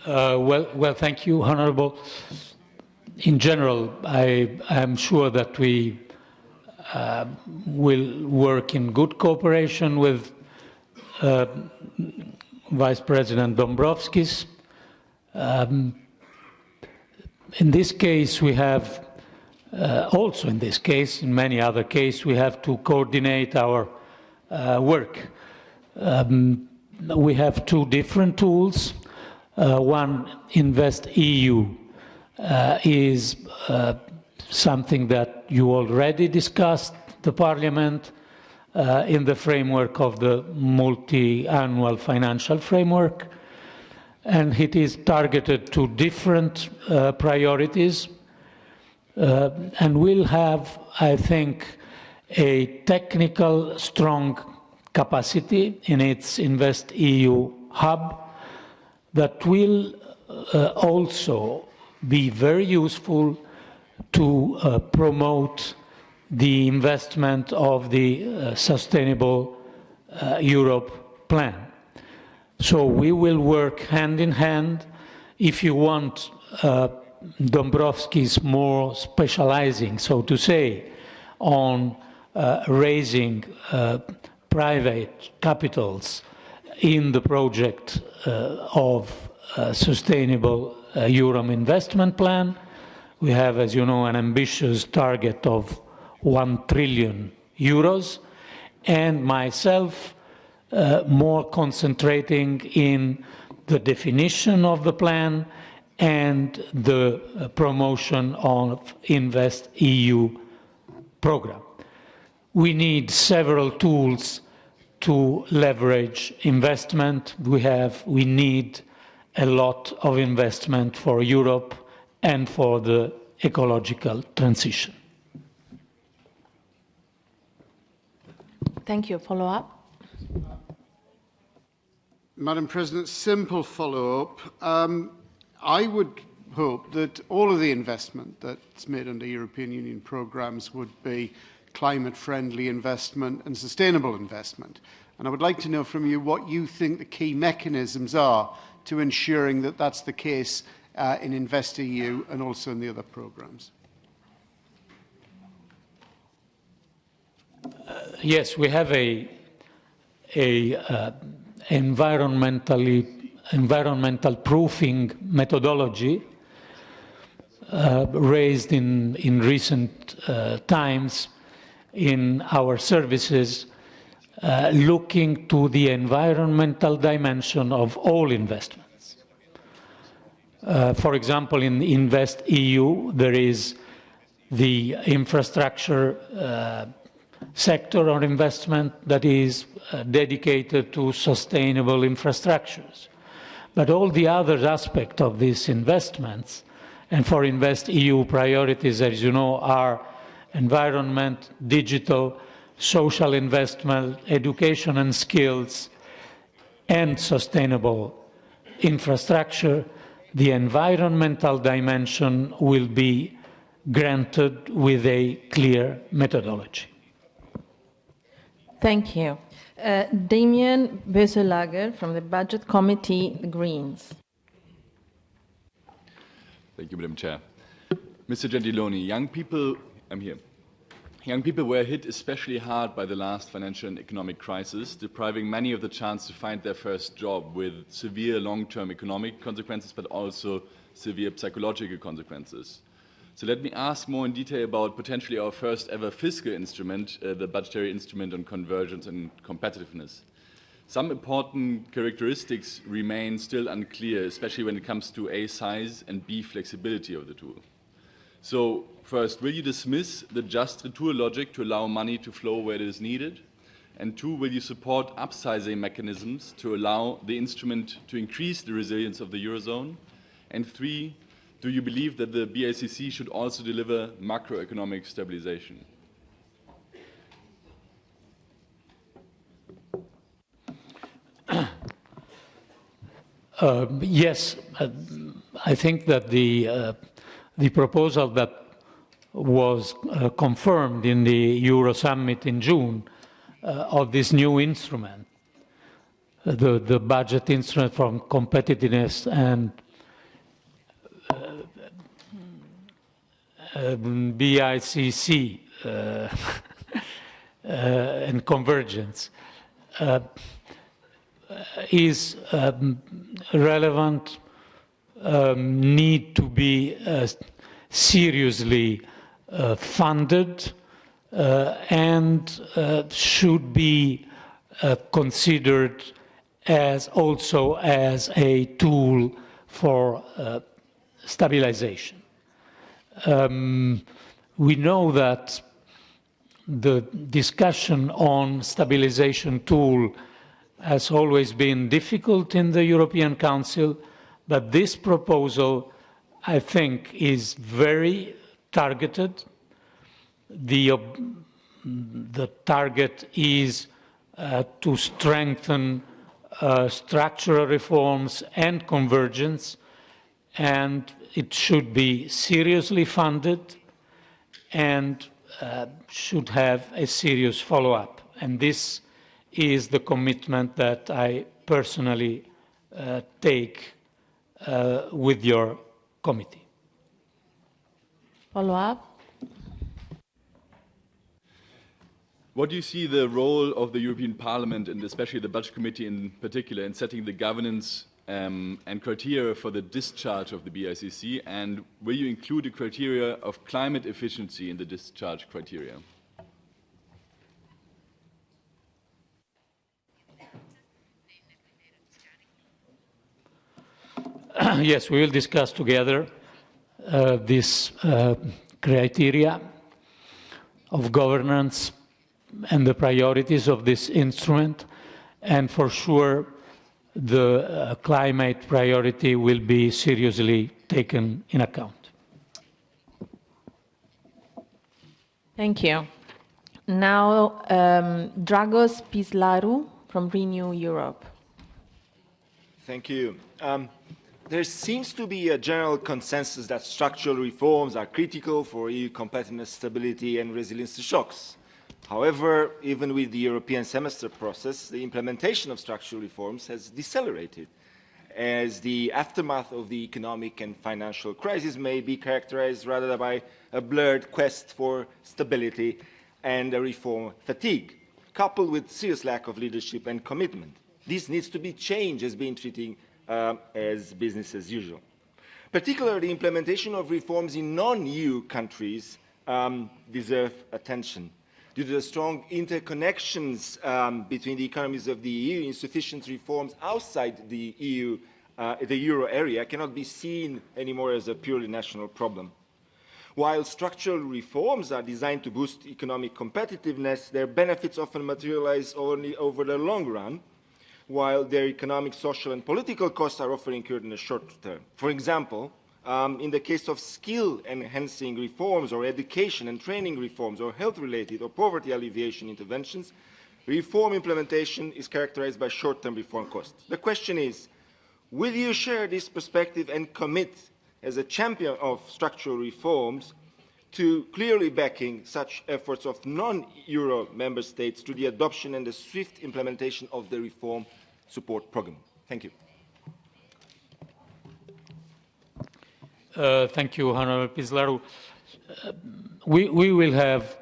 Well, thank you, Honourable. In general, I am sure that we will work in good cooperation with Vice President Dombrovskis. In this case, we have, also in this case, in many other cases, we have to coordinate our work. We have two different tools. One, InvestEU, is something that you already discussed, the Parliament, in the framework of the multi-annual financial framework, and it is targeted to different priorities, and will have, I think, a technical strong capacity in its InvestEU hub that will also be very useful to promote the investment of the Sustainable Europe plan. So we will work hand in hand. If you want, Dombrovskis more specializing, so to say, on raising private capitals in the project of Sustainable Europe investment plan. We have, as you know, an ambitious target of 1 trillion euros, and myself more concentrating in the definition of the plan and the promotion of InvestEU program. We need several tools to leverage investment. We need a lot of investment for Europe and for the ecological transition. Thank you. Follow up? Madam President, simple follow-up. I would hope that all of the investment that's made under European Union programmes would be climate-friendly investment and sustainable investment. And I would like to know from you what you think the key mechanisms are to ensuring that that's the case in InvestEU and also in the other programmes. Yes, we have a environmental proofing methodology raised in recent times in our services, looking to the environmental dimension of all investments. For example, in InvestEU, there is the infrastructure sector or investment that is dedicated to sustainable infrastructures. But all the other aspects of these investments, and for InvestEU priorities, as you know, are environment, digital, social investment, education and skills, and sustainable infrastructure. The environmental dimension will be granted with a clear methodology. Thank you. Damien Böselager from the Budget Committee, the Greens. Thank you, Madam Chair. Mr. Gentiloni, young people were hit especially hard by the last financial and economic crisis, depriving many of the chance to find their first job, with severe long-term economic consequences, but also severe psychological consequences. So let me ask more in detail about potentially our first ever fiscal instrument, the budgetary instrument on convergence and competitiveness. Some important characteristics remain still unclear, especially when it comes to A, size, and B, flexibility of the tool. So first, will you dismiss the just retour logic to allow money to flow where it is needed? And two, will you support upsizing mechanisms to allow the instrument to increase the resilience of the Eurozone? And three, do you believe that the BICC should also deliver macroeconomic stabilization? Yes, I think that the proposal that was confirmed in the Euro Summit in June of this new instrument, the budget instrument for competitiveness and BICC and convergence, is relevant, need to be seriously funded and should be considered as also as a tool for stabilization. We know that the discussion on stabilization tool has always been difficult in the European Council, but this proposal, I think, is very targeted. The target is to strengthen structural reforms and convergence, and it should be seriously funded and should have a serious follow-up. And this is the commitment that I personally take with your committee. Follow-up. What do you see the role of the European Parliament, and especially the Budget Committee in particular, in setting the governance and criteria for the discharge of the BICC, and will you include the criteria of climate efficiency in the discharge criteria? Yes, we will discuss together this criteria of governance and the priorities of this instrument, and for sure the climate priority will be seriously taken in account. Thank you. Now, Dragos Pislaru from Renew Europe. Thank you. There seems to be a general consensus that structural reforms are critical for EU competitiveness, stability and resilience to shocks. However, even with the European semester process, the implementation of structural reforms has decelerated, as the aftermath of the economic and financial crisis may be characterized rather by a blurred quest for stability and a reform fatigue, coupled with serious lack of leadership and commitment. This needs to be changed as being treated as business as usual. Particularly, the implementation of reforms in non-EU countries deserve attention. Due to the strong interconnections between the economies of the EU, insufficient reforms outside the EU, the euro area, cannot be seen anymore as a purely national problem. While structural reforms are designed to boost economic competitiveness, their benefits often materialize only over the long run, while their economic, social and political costs are often incurred in the short term. For example, in the case of skill-enhancing reforms or education and training reforms or health-related or poverty alleviation interventions, reform implementation is characterized by short-term reform costs. The question is, will you share this perspective and commit as a champion of structural reforms to clearly backing such efforts of non-Euro member states to the adoption and the swift implementation of the reform support program? Thank you. Thank you, Honourable Pislaru. We will have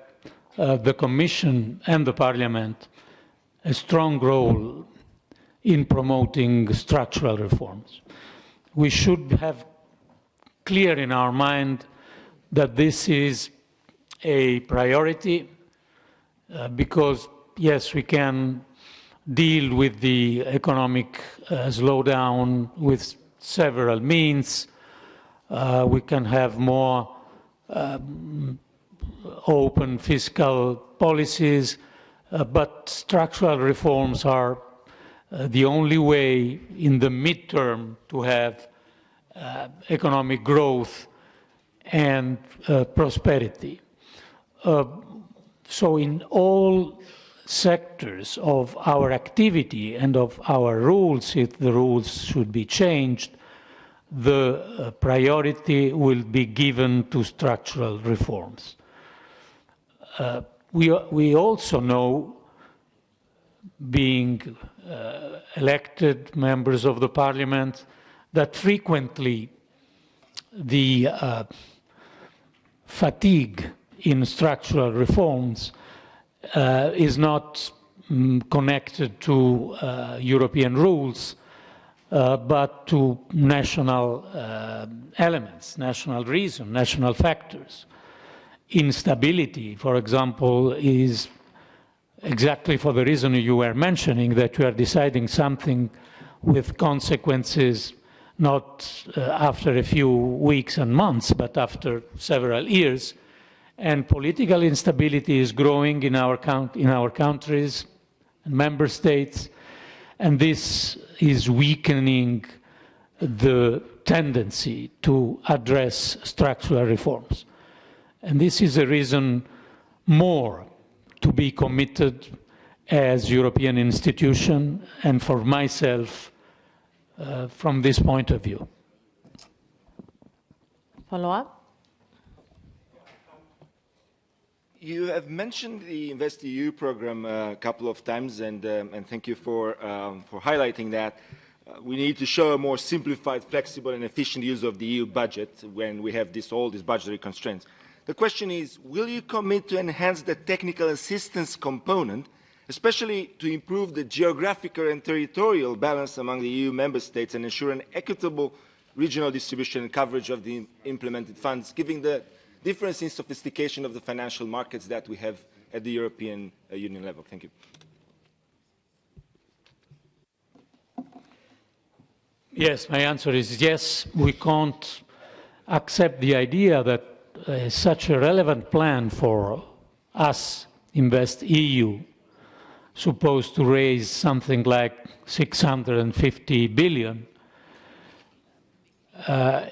the Commission and the Parliament a strong role in promoting structural reforms. We should have clear in our mind that this is a priority because, yes, we can deal with the economic slowdown with several means. We can have more open fiscal policies, but structural reforms are the only way in the midterm to have economic growth and prosperity. So in all sectors of our activity and of our rules, if the rules should be changed, the priority will be given to structural reforms. We also know, being elected members of the parliament, that frequently the fatigue in structural reforms is not connected to European rules, but to national elements, national reason, national factors. Instability, for example, is exactly for the reason you were mentioning, that you are deciding something with consequences not after a few weeks and months, but after several years. And political instability is growing in our countries and member states, and this is weakening the tendency to address structural reforms. And this is a reason more to be committed as European institution, and for myself, from this point of view. Follow-up? You have mentioned the InvestEU program a couple of times, and thank you for highlighting that. We need to show a more simplified, flexible, and efficient use of the EU budget when we have all these budgetary constraints. The question is, will you commit to enhance the technical assistance component, especially to improve the geographical and territorial balance among the EU member states and ensure an equitable regional distribution and coverage of the implemented funds, given the difference in sophistication of the financial markets that we have at the European Union level? Thank you. Yes, my answer is yes. We can't accept the idea that such a relevant plan for us, InvestEU, supposed to raise something like 650 billion,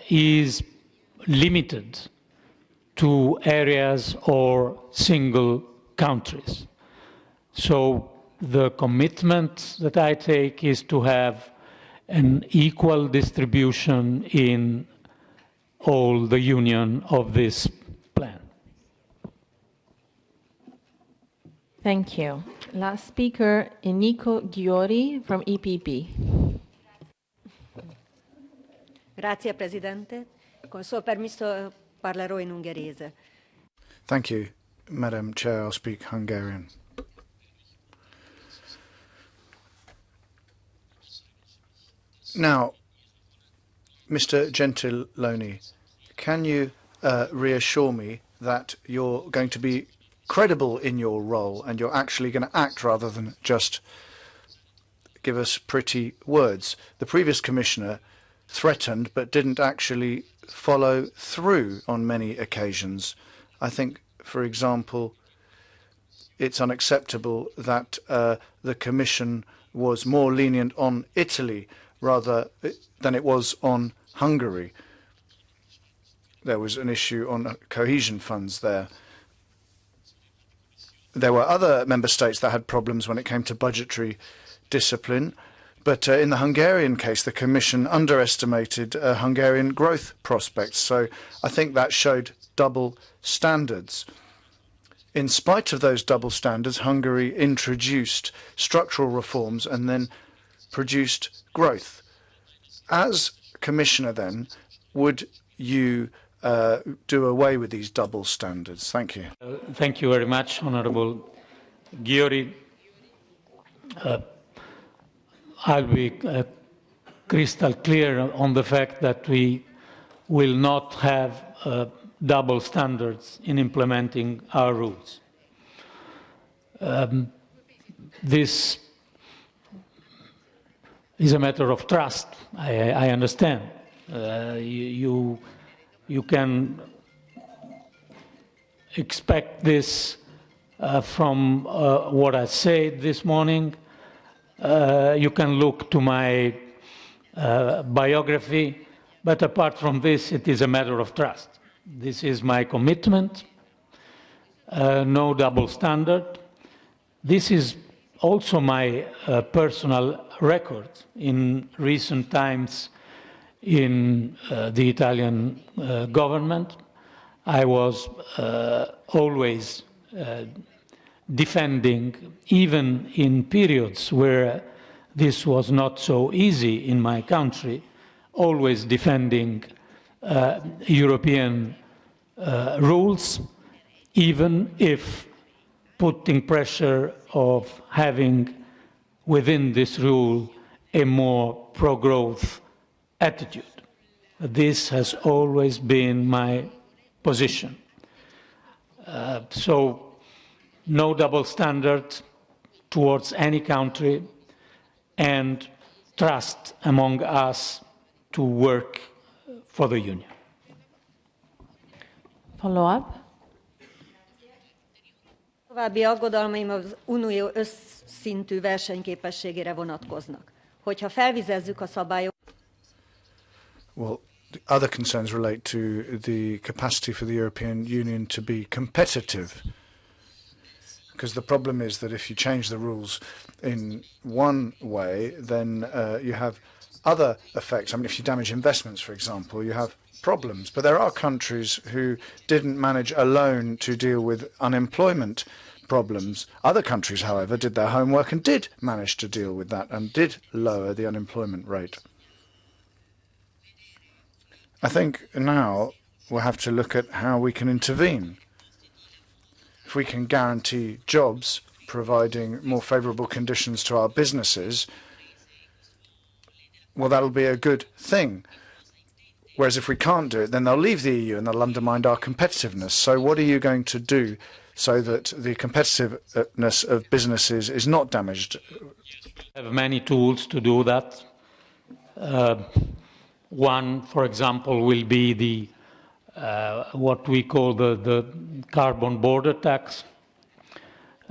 is limited to areas or single countries. So the commitment that I take is to have an equal distribution in all the union of this plan. Thank you. Last speaker, Enrico Ghiori from EPP. Grazie Presidente. Con suo permesso parlerò in ungherese. Thank you, Madam Chair. I'll speak Hungarian. Now, Mr. Gentiloni, can you reassure me that you're going to be credible in your role and you're actually going to act rather than just give us pretty words? The previous commissioner threatened but didn't actually follow through on many occasions. I think, for example, it's unacceptable that the Commission was more lenient on Italy rather than it was on Hungary. There was an issue on cohesion funds there. There were other member states that had problems when it came to budgetary discipline, but in the Hungarian case, the Commission underestimated Hungarian growth prospects. So I think that showed double standards. In spite of those double standards, Hungary introduced structural reforms and then produced growth. As Commissioner, then, would you do away with these double standards? Thank you. Thank you very much, Honourable Ghiori. I'll be crystal clear on the fact that we will not have double standards in implementing our rules. This is a matter of trust. I understand. You can expect this from what I said this morning. You can look to my biography, but apart from this, it is a matter of trust. This is my commitment. No double standard. This is also my personal record. In recent times, in the Italian government. I was always defending, even in periods where this was not so easy in my country, always defending European rules, even if putting pressure of having within this rule a more pro-growth attitude. This has always been my position. So no double standard towards any country, and trust among us to work for the Union. Follow-up? További aggodalmaim az unió összszintű versenyképességére vonatkoznak. Hogyha felvizezzük a szabályokat, Well, the other concerns relate to the capacity for the European Union to be competitive. Because the problem is that if you change the rules in one way, then you have other effects. I mean, if you damage investments, for example, you have problems. But there are countries who didn't manage alone to deal with unemployment problems. Other countries, however, did their homework and did manage to deal with that and did lower the unemployment rate. I think now we'll have to look at how we can intervene. If we can guarantee jobs, providing more favourable conditions to our businesses, well, that'll be a good thing. Whereas if we can't do it, then they'll leave the EU and they'll undermine our competitiveness. So what are you going to do so that the competitiveness of businesses is not damaged? We have many tools to do that. One, for example, will be the what we call the carbon border tax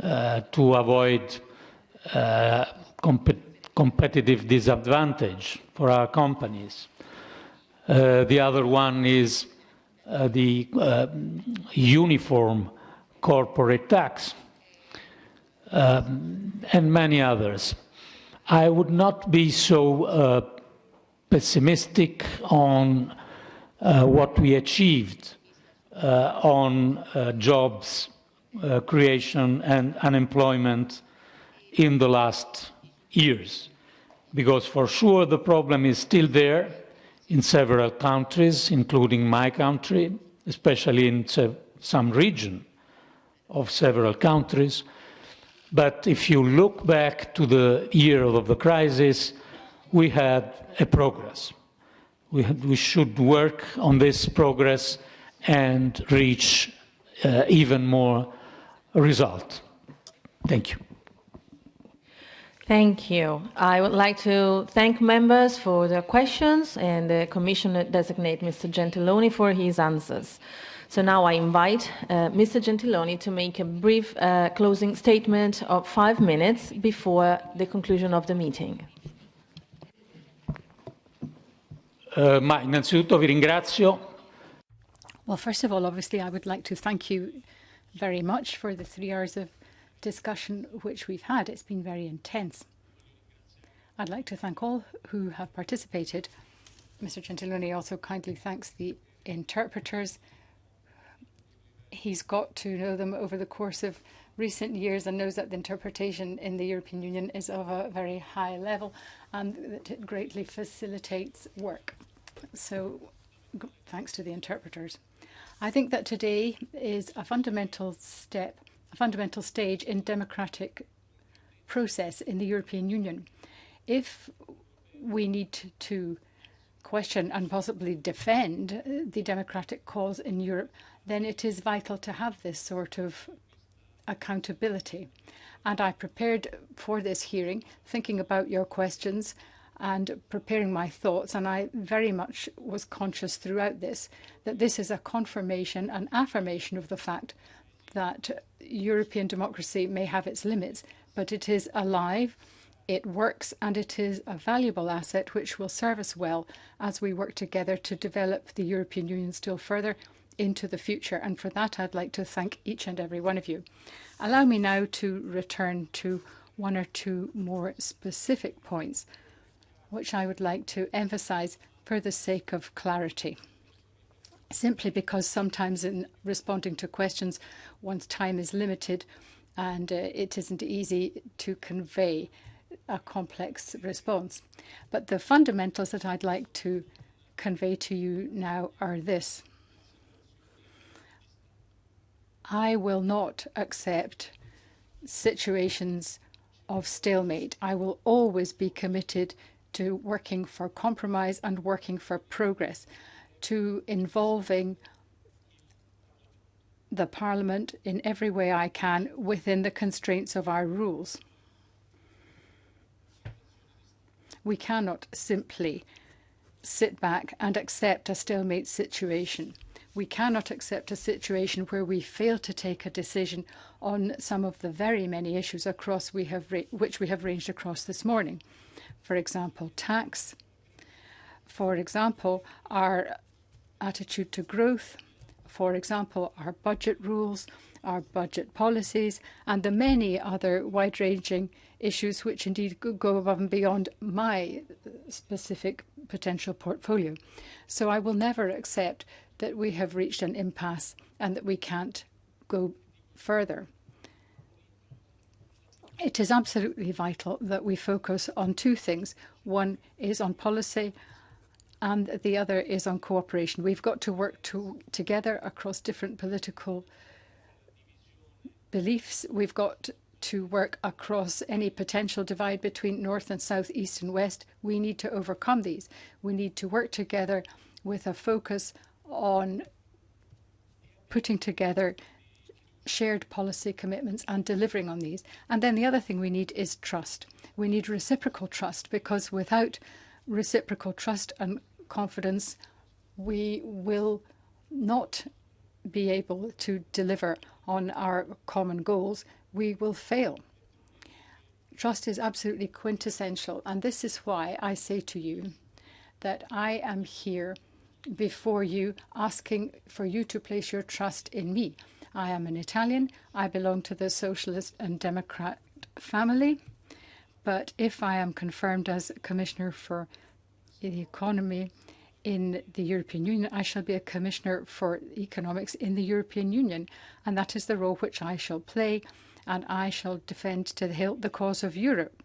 to avoid competitive disadvantage for our companies. The other one is the uniform corporate tax and many others. I would not be so pessimistic on what we achieved on jobs creation and unemployment in the last years, because for sure the problem is still there in several countries, including my country, especially in some region of several countries. But if you look back to the year of the crisis, we had a progress. We should work on this progress and reach even more result. Thank you. Thank you. I would like to thank members for their questions and the Commissioner-designate Mr. Gentiloni for his answers. So now I invite Mr. Gentiloni to make a brief closing statement of 5 minutes before the conclusion of the meeting. Ma innanzitutto vi ringrazio. Well, first of all, obviously, I would like to thank you very much for the 3 hours of discussion which we've had. It's been very intense. I'd like to thank all who have participated. Mr. Gentiloni also kindly thanks the interpreters. He's got to know them over the course of recent years and knows that the interpretation in the European Union is of a very high level and that it greatly facilitates work. So thanks to the interpreters. I think that today is a fundamental step, a fundamental stage in democratic process in the European Union. If we need to question and possibly defend the democratic cause in Europe, then it is vital to have this sort of accountability. And I prepared for this hearing, thinking about your questions and preparing my thoughts, and I very much was conscious throughout this that this is a confirmation, an affirmation of the fact that European democracy may have its limits, but it is alive, it works, and it is a valuable asset which will serve us well as we work together to develop the European Union still further into the future. And for that, I'd like to thank each and every one of you. Allow me now to return to 1 or 2 more specific points. which I would like to emphasize for the sake of clarity. Simply because sometimes in responding to questions, one's time is limited and it isn't easy to convey a complex response. But the fundamentals that I'd like to convey to you now are this. I will not accept situations of stalemate. I will always be committed to working for compromise and working for progress, to involving the Parliament in every way I can within the constraints of our rules. We cannot simply sit back and accept a stalemate situation. We cannot accept a situation where we fail to take a decision on some of the very many issues which we have ranged across this morning. For example, tax. For example, our attitude to growth. For example, our budget rules, our budget policies, and the many other wide-ranging issues which indeed go above and beyond my specific potential portfolio. So I will never accept that we have reached an impasse and that we can't go further. It is absolutely vital that we focus on two things. One is on policy and the other is on cooperation. We've got to work together across different political beliefs. We've got to work across any potential divide between North and South, East and West. We need to overcome these. We need to work together with a focus on putting together shared policy commitments and delivering on these. And then the other thing we need is trust. We need reciprocal trust, because without reciprocal trust and confidence, we will not be able to deliver on our common goals. We will fail. Trust is absolutely quintessential, and this is why I say to you that I am here before you asking for you to place your trust in me. I am an Italian. I belong to the Socialist and Democrat family. But if I am confirmed as Commissioner for the Economy in the European Union, I shall be a Commissioner for Economics in the European Union. And that is the role which I shall play, and I shall defend to the hilt the cause of Europe.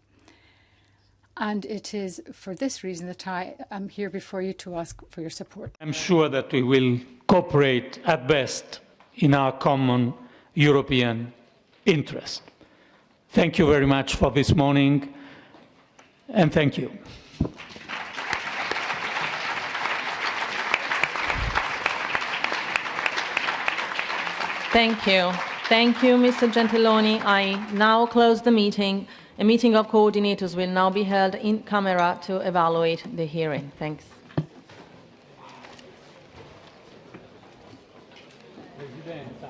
And it is for this reason that I am here before you to ask for your support. I'm sure that we will cooperate at best in our common European interest. Thank you very much for this morning, and thank you. Thank you. Thank you, Mr. Gentiloni. I now close the meeting. A meeting of coordinators will now be held in camera to evaluate the hearing. Thanks. Presidenta.